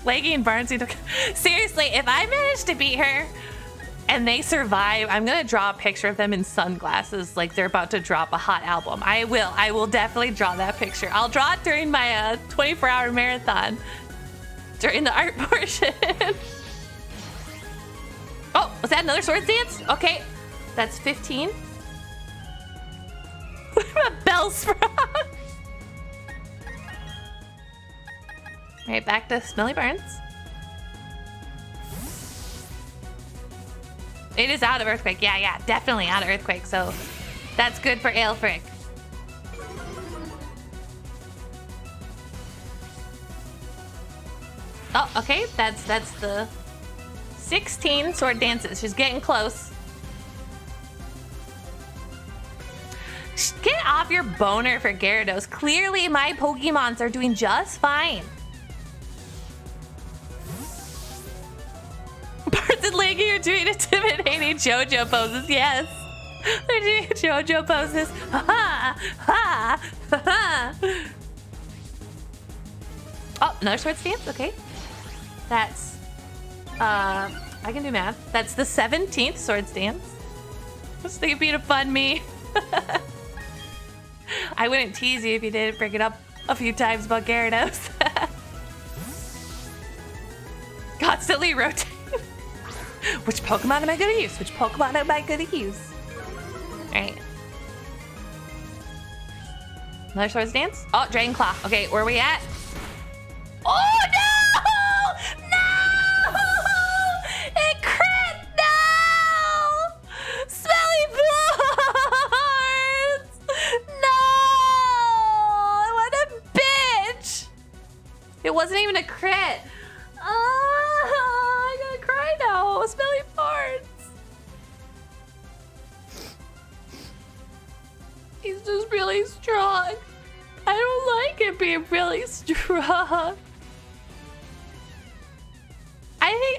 Leggy and Barnesy. Seriously, if I manage to beat her and they survive, I'm going to draw a picture of them in sunglasses like they're about to drop a hot album. I will definitely draw that picture. I'll draw it during my 24-hour marathon during the art portion. Oh, was that another sword dance? Okay, that's 15. A Bellsprout. Right, back to Smelly Barnes. It is out of Earthquake. Yeah, definitely out of Earthquake. So that's good for Aelfric. Oh, okay. That's the 16 sword dances. She's getting close. Get off your boner for Gyarados. Clearly my Pokemons are doing just fine. Barnes and Leggy are doing intimidating JoJo poses. Yes. They're doing JoJo poses. Ha ha ha ha. Oh, another sword stance. Okay. That's I can do math. That's the 17th sword stance. Just think it'd be to fun me. I wouldn't tease you if you didn't bring it up a few times about Gyarados. Constantly rotate. Which Pokemon am I gonna use? Which Pokemon am I gonna use? Alright. Another sword dance? Oh, Dragon Claw. Okay, where are we at? Oh no! No! It crit! No! Smelly Barnes! No! What a bitch! It wasn't even a crit. I'm gonna cry now. Smelly Barnes. He's just really strong. I don't like it being really strong.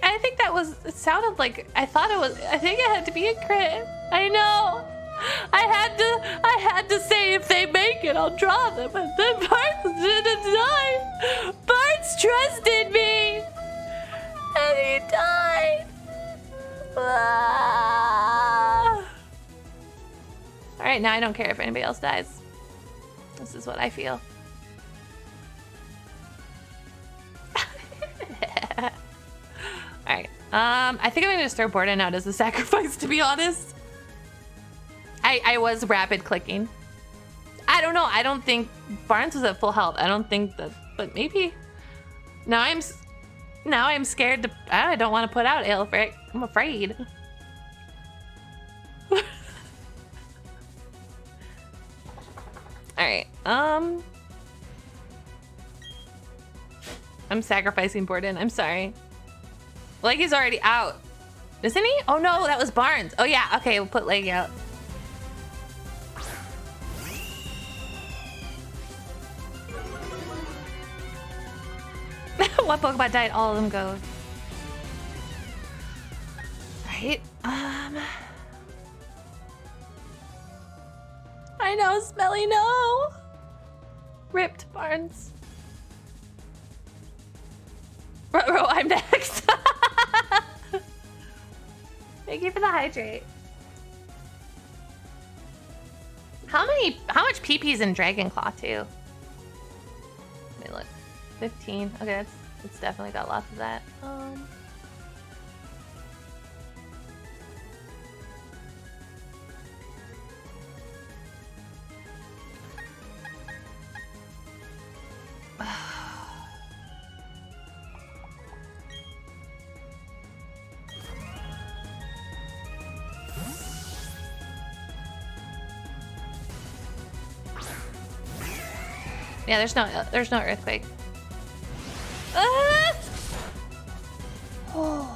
I think that was, it sounded like, I think it had to be a crit. I know. I had to say if they make it, I'll draw them. But then Barnes didn't die. Barnes trusted me. And he died. Ah. All right, now I don't care if anybody else dies. This is what I feel. All right. I think I'm gonna just throw Borden out as a sacrifice, to be honest. I was rapid clicking. I don't know. I don't think Barnes was at full health. I don't think that, but maybe. Now I'm scared to. I don't want to put out Aelfric. I'm afraid. All right. I'm sacrificing Borden. I'm sorry. Leggy's already out, isn't he? Oh no, that was Barnes. Oh yeah. Okay, we'll put Leggy out. One Pokemon died, all of them go. Right? I know, Smelly, no! Ripped Barnes. Ruh-roh, I'm next. Thank you for the hydrate. How much PP's in Dragon Claw too? Let me look. 15. Okay, it's definitely got lots of that. Yeah, there's no earthquake. Ah! Oh.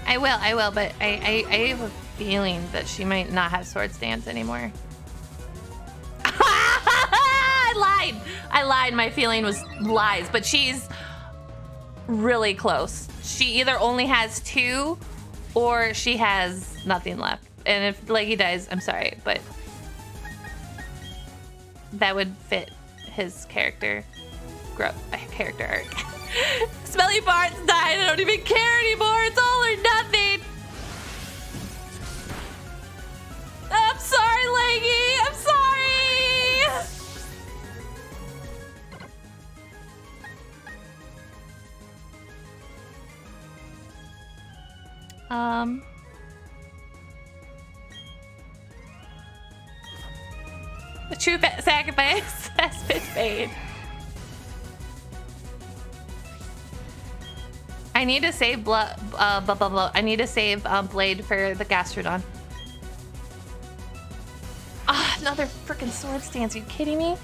I will, but I have a feeling that she might not have Sword Stance anymore. I lied. My feeling was lies, but she's really close. She either only has 2 or she has nothing left. And if Leggy dies, I'm sorry, but that would fit his character arc. Smelly Barnes died. I don't even care anymore. It's all or nothing. I'm sorry, Leggy. I'm sorry. The true sacrifice has been made. I need to save I need to save Blade for the Gastrodon. Ah, another freaking Sword Stance. Are you kidding me?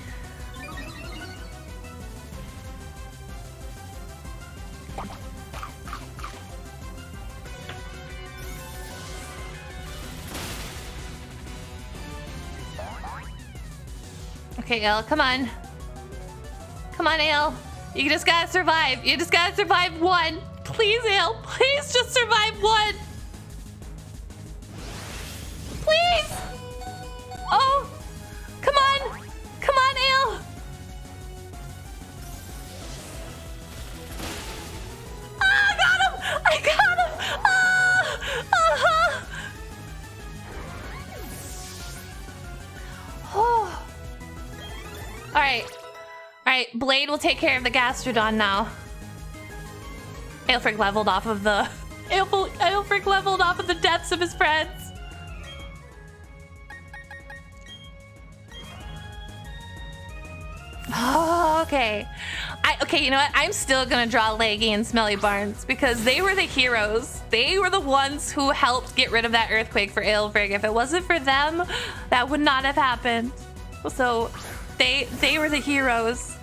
Okay, Ale, come on. Come on, Ale. You just gotta survive. You just gotta survive 1. Please, Ale. Please just survive 1. Please. Oh, come on. Come on, Ale. Ah, I got him. I got him. Ah, uh-huh. Oh. All right, Blade will take care of the Gastrodon now. Aelfric leveled off of the Aelfric leveled off of the deaths of his friends. Oh, okay. Okay, you know what? I'm still gonna draw Leggy and Smelly Barnes because they were the heroes. They were the ones who helped get rid of that earthquake for Aelfric. If it wasn't for them, that would not have happened. So they were the heroes.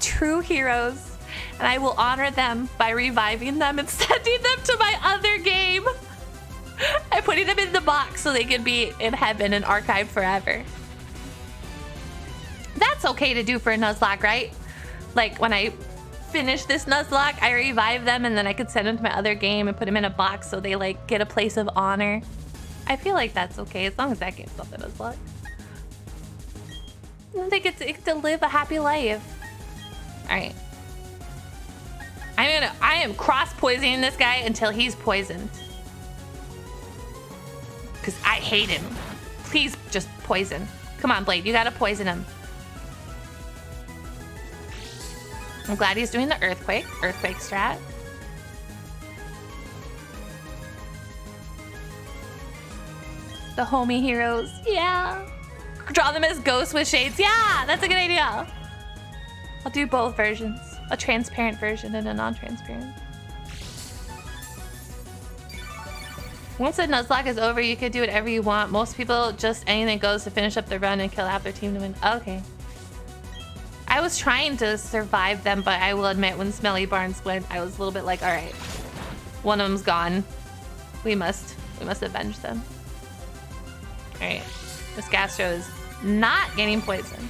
True heroes. And I will honor them by reviving them and sending them to my other game. And putting them in the box so they can be in heaven and archived forever. That's okay to do for a Nuzlocke, right? Like when I finish this Nuzlocke, I revive them and then I could send them to my other game and put them in a box so they like get a place of honor. I feel like that's okay as long as that game's not the Nuzlocke. They get to live a happy life. All right. I am cross-poisoning this guy until he's poisoned. Because I hate him. Please just poison. Come on, Blade. You gotta poison him. I'm glad he's doing the earthquake strat. The homie heroes. Yeah. Draw them as ghosts with shades. Yeah, that's a good idea. I'll do both versions. A transparent version and a non-transparent. Once the Nuzlocke is over, you could do whatever you want. Most people just anything goes to finish up the run and kill half their team to win. Okay. I I was trying to survive them, but I will admit when Smelly Barnes went, I was a little bit like, all right, one of them's gone. We must avenge them. All right, this Gastro is not getting poisoned.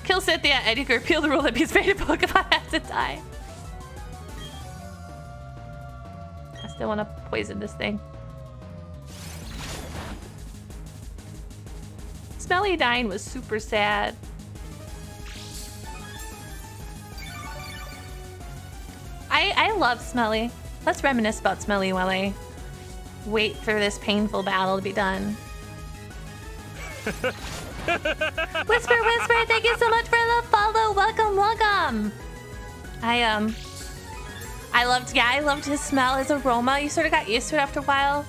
Kill Cynthia and you can repeal the rule that these fated Pokemon have to die. I still want to poison this thing. Smelly dying was super sad. I love Smelly. Let's reminisce about Smelly while I wait for this painful battle to be done. Whisper, Whisper, thank you so much for the follow. Welcome, welcome. I loved his smell, his aroma. You sort of got used to it after a while.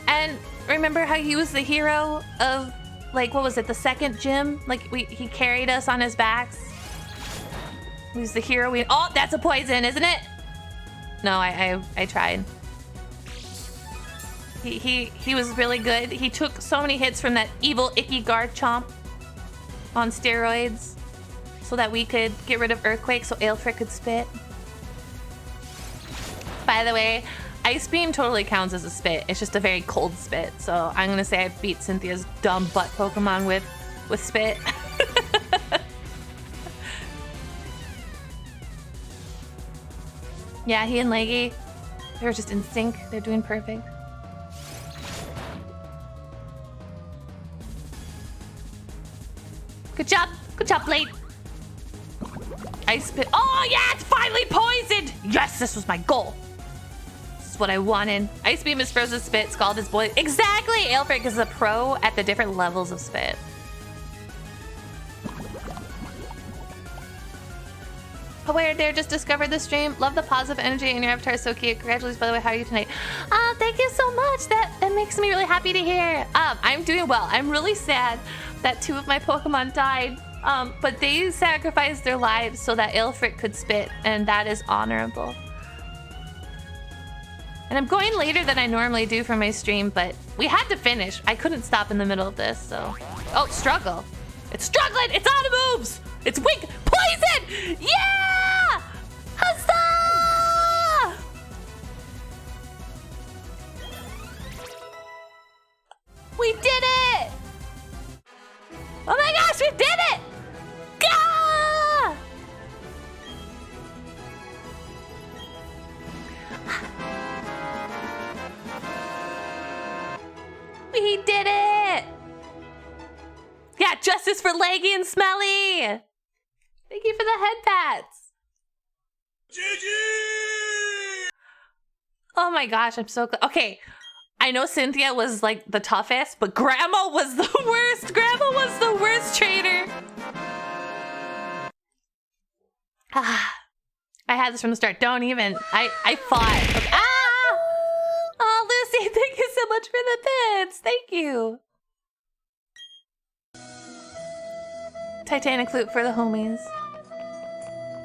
And remember how he was the hero of, like, what was it, the second gym? Like, he carried us on his backs. He was the hero. Oh, that's a poison, isn't it? No, I tried. He was really good. He took so many hits from that evil icky Garchomp on steroids so that we could get rid of Earthquake so Aelfric could spit. By the way, Ice Beam totally counts as a spit. It's just a very cold spit. So I'm gonna say I beat Cynthia's dumb butt Pokemon with spit. Yeah, he and Leggy, they were just in sync. They're doing perfect. Good job, Blade. Ice Spit. Oh yeah, it's finally poisoned. Yes, this was my goal. This is what I wanted. Ice Beam is frozen spit. Scald is boiled. Exactly. Aelfric is a pro at the different levels of spit. Aware there, just discovered the stream. Love the positive energy in your avatar. So cute. Congratulations, by the way. How are you tonight? Thank you so much. That makes me really happy to hear. I'm doing well. I'm really sad that 2 of my Pokemon died. But they sacrificed their lives so that Aelfric could spit, and that is honorable. And I'm going later than I normally do for my stream, but we had to finish. I couldn't stop in the middle of this, so... Oh, struggle. It's struggling! It's out of moves! It's weak! Poison! Yeah! Huzzah! We did it! Oh my gosh, we did it! Gah! We did it! Yeah, justice for Leggy and Smelly! Thank you for the head pats! GG! Oh my gosh, I'm so okay. I know Cynthia was like the toughest, but Grandma was the worst. Grandma was the worst trainer. I had this from the start. Don't even. I fought. Okay. Ah! Oh, Lucy, thank you so much for the bits. Thank you. Titanic flute for the homies.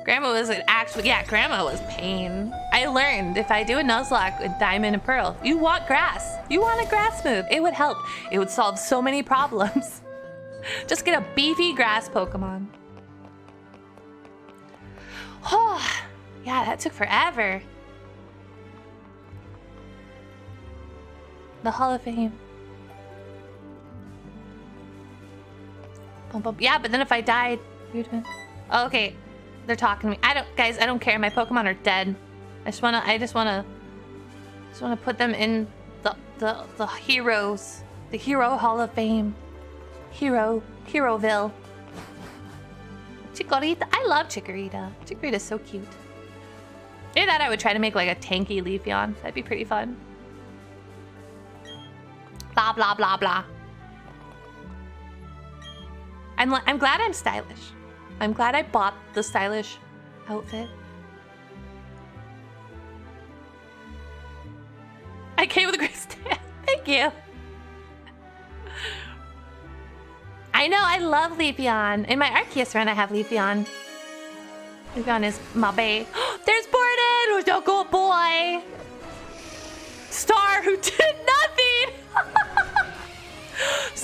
Grandma was an actual, yeah, Grandma was pain. I learned if I do a Nuzlocke with Diamond and Pearl, you want grass. You want a grass move. It would help. It would solve so many problems. Just get a beefy grass Pokemon. Oh, yeah, that took forever. The Hall of Fame. Bum, bum. Yeah, but then if I died, oh, okay. They're talking to me. Guys, I don't care. My Pokemon are dead. I just wanna put them in the heroes. The Hero Hall of Fame. Heroville. Chikorita. I love Chikorita. Chikorita's so cute. Maybe that I would try to make like a tanky Leafeon. That'd be pretty fun. Blah, blah, blah, blah. I'm glad I'm stylish. I'm glad I bought the stylish outfit. I came with a great stand. Thank you. I know, I love Leafeon. In my Arceus run, I have Leafeon. Leafeon is my bae. There's Borden, who's a good boy. Star, who did nothing.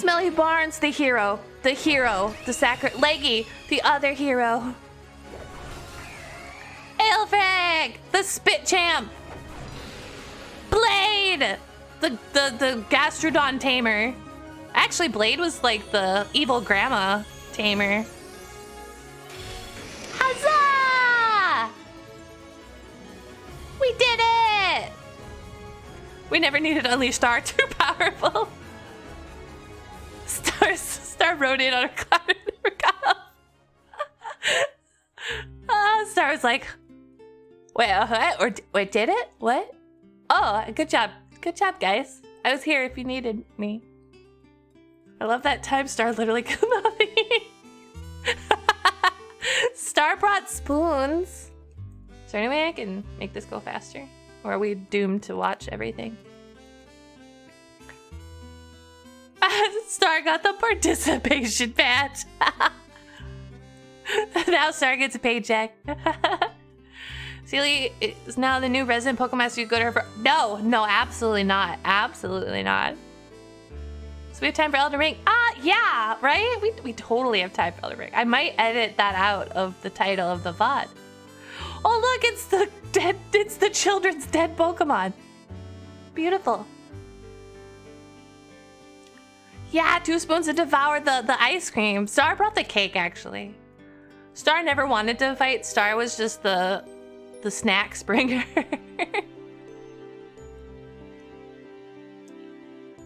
Smelly Barnes, the hero. The Leggy, the other hero. Aelfric, the spit champ. Blade, the Gastrodon tamer. Actually, Blade was like the evil grandma tamer. Huzzah! We did it! We never needed to unleash Star, too powerful. Star rode in on a cloud and never got up. Star was like, wait, what? Wait, did it? What? Oh, good job. Good job, guys. I was here if you needed me. I love that time Star literally killed nothing. Star brought spoons. Is there any way I can make this go faster? Or are we doomed to watch everything? Star got the participation badge. Now Star gets a paycheck. Seelie is now the new resident Pokemon, so you go to her for... No, absolutely not. Absolutely not. So we have time for Elden Ring? Yeah, right? We totally have time for Elden Ring. I might edit that out of the title of the VOD. Oh look, it's the children's dead Pokemon. Beautiful. Yeah, 2 spoons to devour the ice cream. Star brought the cake, actually. Star never wanted to fight. Star was just the snack springer.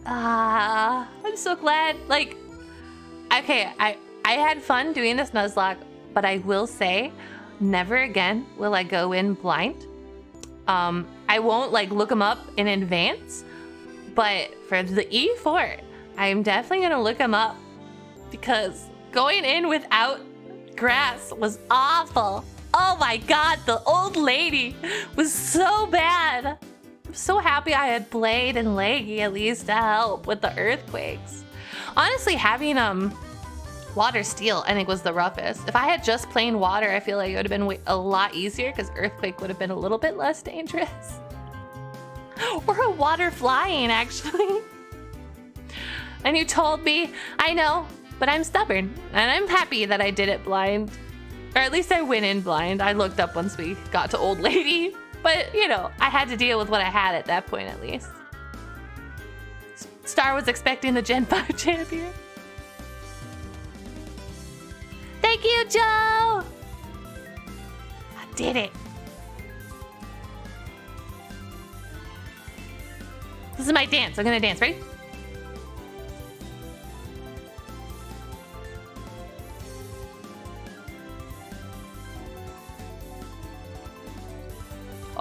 I'm so glad. Like, okay, I had fun doing this Nuzlocke, but I will say, never again will I go in blind. I won't like look them up in advance, but for the E4, I'm definitely gonna look them up because going in without grass was awful. Oh my god, the old lady was so bad. I'm so happy I had Blade and Leggy at least to help with the earthquakes. Honestly, having water steel I think was the roughest. If I had just plain water, I feel like it would have been a lot easier because earthquake would have been a little bit less dangerous. Or a water flying, actually. And you told me, I know, but I'm stubborn. And I'm happy that I did it blind. Or at least I went in blind. I looked up once we got to old lady. But, you know, I had to deal with what I had at that point, at least. Star was expecting the Gen 5 champion. Thank you, Joe! I did it. This is my dance. I'm gonna dance, ready?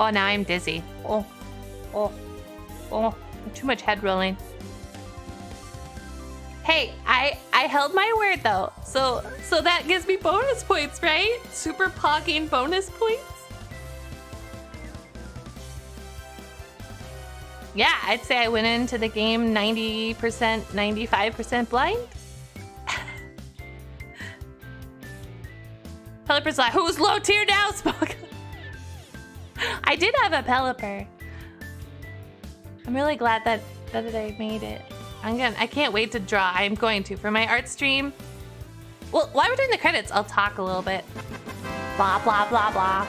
Oh, now I'm dizzy. Oh, too much head rolling. Hey, I held my word though, so that gives me bonus points, right? Super pogging bonus points. Yeah, I'd say I went into the game 90%, 95% blind. Pelipper's like, who's low tier now, Spock? I did have a Pelipper. I'm really glad that I made it. I can't wait to draw. I'm going to for my art stream. Well, while we're doing the credits, I'll talk a little bit. Blah blah blah blah.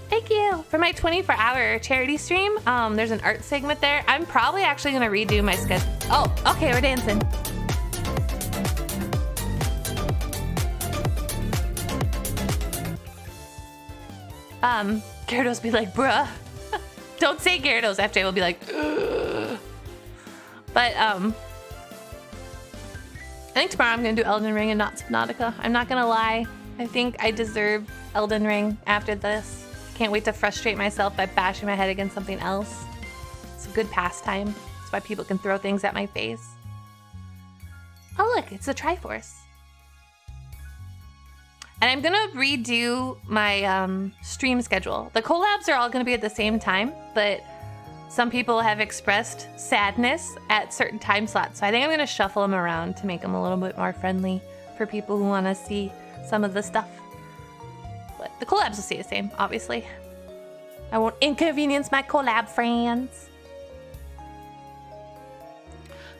Thank you for my 24-hour charity stream. There's an art segment there. I'm probably actually gonna redo my schedule. Oh, okay, we're dancing. Gyarados be like, bruh. Don't say Gyarados. FJ will be like, ugh. But, I think tomorrow I'm gonna do Elden Ring and not Subnautica. I'm not gonna lie. I think I deserve Elden Ring after this. Can't wait to frustrate myself by bashing my head against something else. It's a good pastime. It's why people can throw things at my face. Oh look, it's the Triforce. And I'm gonna redo my stream schedule. The collabs are all gonna be at the same time, but some people have expressed sadness at certain time slots. So I think I'm gonna shuffle them around to make them a little bit more friendly for people who wanna see some of the stuff. But the collabs will stay the same, obviously. I won't inconvenience my collab friends.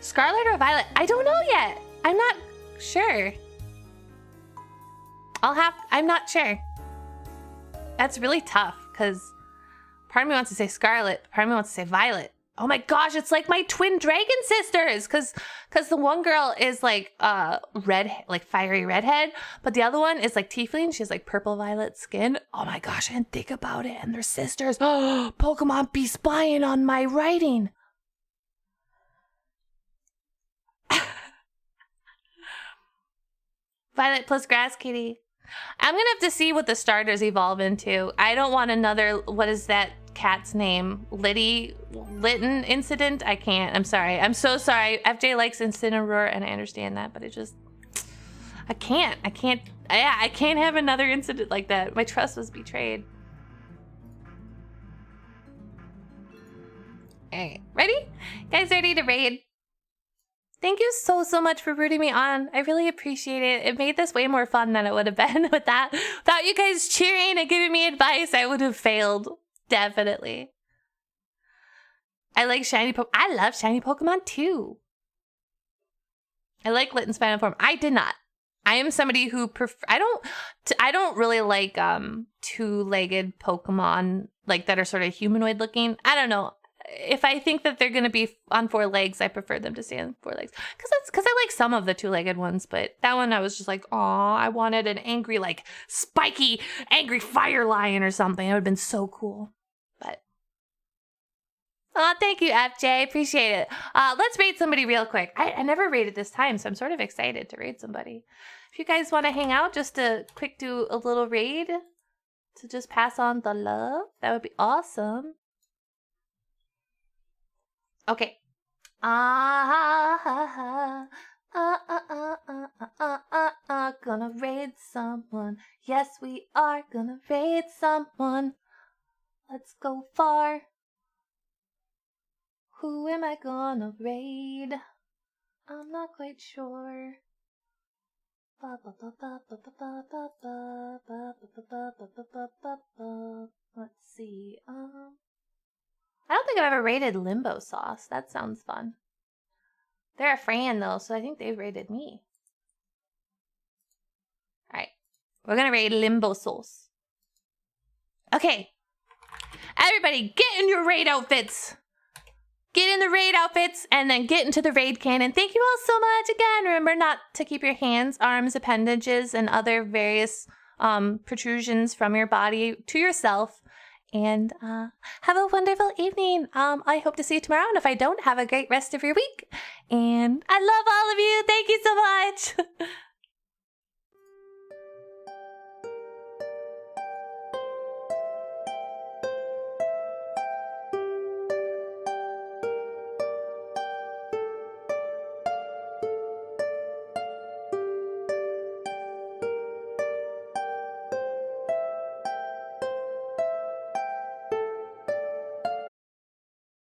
Scarlet or Violet? I don't know yet. I'm not sure. I'm not sure. That's really tough because part of me wants to say Scarlet, part of me wants to say Violet. Oh my gosh, it's like my twin dragon sisters because the one girl is like red, like fiery redhead, but the other one is like tiefling. She has like purple violet skin. Oh my gosh, I didn't think about it. And they're sisters. Oh, Pokemon be spying on my writing. Violet plus grass kitty. I'm gonna have to see what the starters evolve into. I don't want another, what is that cat's name? Lytton incident? I can't. I'm sorry. I'm so sorry. FJ likes Incineroar and I understand that, but I can't have another incident like that. My trust was betrayed. Alright, ready? Guys ready to raid? Thank you so much for rooting me on. I really appreciate it. It made this way more fun than it would have been with that. Without you guys cheering and giving me advice, I would have failed. Definitely. I like shiny Pokemon. I love shiny Pokemon too. I like Litten's final form. I did not. I am somebody who I don't really like two-legged Pokemon like that are sort of humanoid looking. I don't know. If I think that they're going to be on four legs, I prefer them to stay on four legs. Because I like some of the two-legged ones, but that one I was just like, aw, I wanted an angry, like, spiky, angry fire lion or something. It would have been so cool. But, oh, thank you, FJ. Appreciate it. Let's raid somebody real quick. I never raided this time, so I'm sort of excited to raid somebody. If you guys want to hang out, just to quick do a little raid to just pass on the love, that would be awesome. Okay. Gonna raid someone. Yes, we are gonna raid someone. Let's go far. Who am I gonna raid? I'm not quite sure. Let's see. I don't think I've ever raided Limbo Sauce. That sounds fun. They're a fan though, so I think they've raided me. Alright. We're gonna raid Limbo Sauce. Okay. Everybody, get in your raid outfits. Get in the raid outfits and then get into the raid cannon. Thank you all so much. Again, remember not to keep your hands, arms, appendages, and other various protrusions from your body to yourself. And have a wonderful evening. I hope to see you tomorrow. And if I don't, have a great rest of your week. And I love all of you. Thank you so much.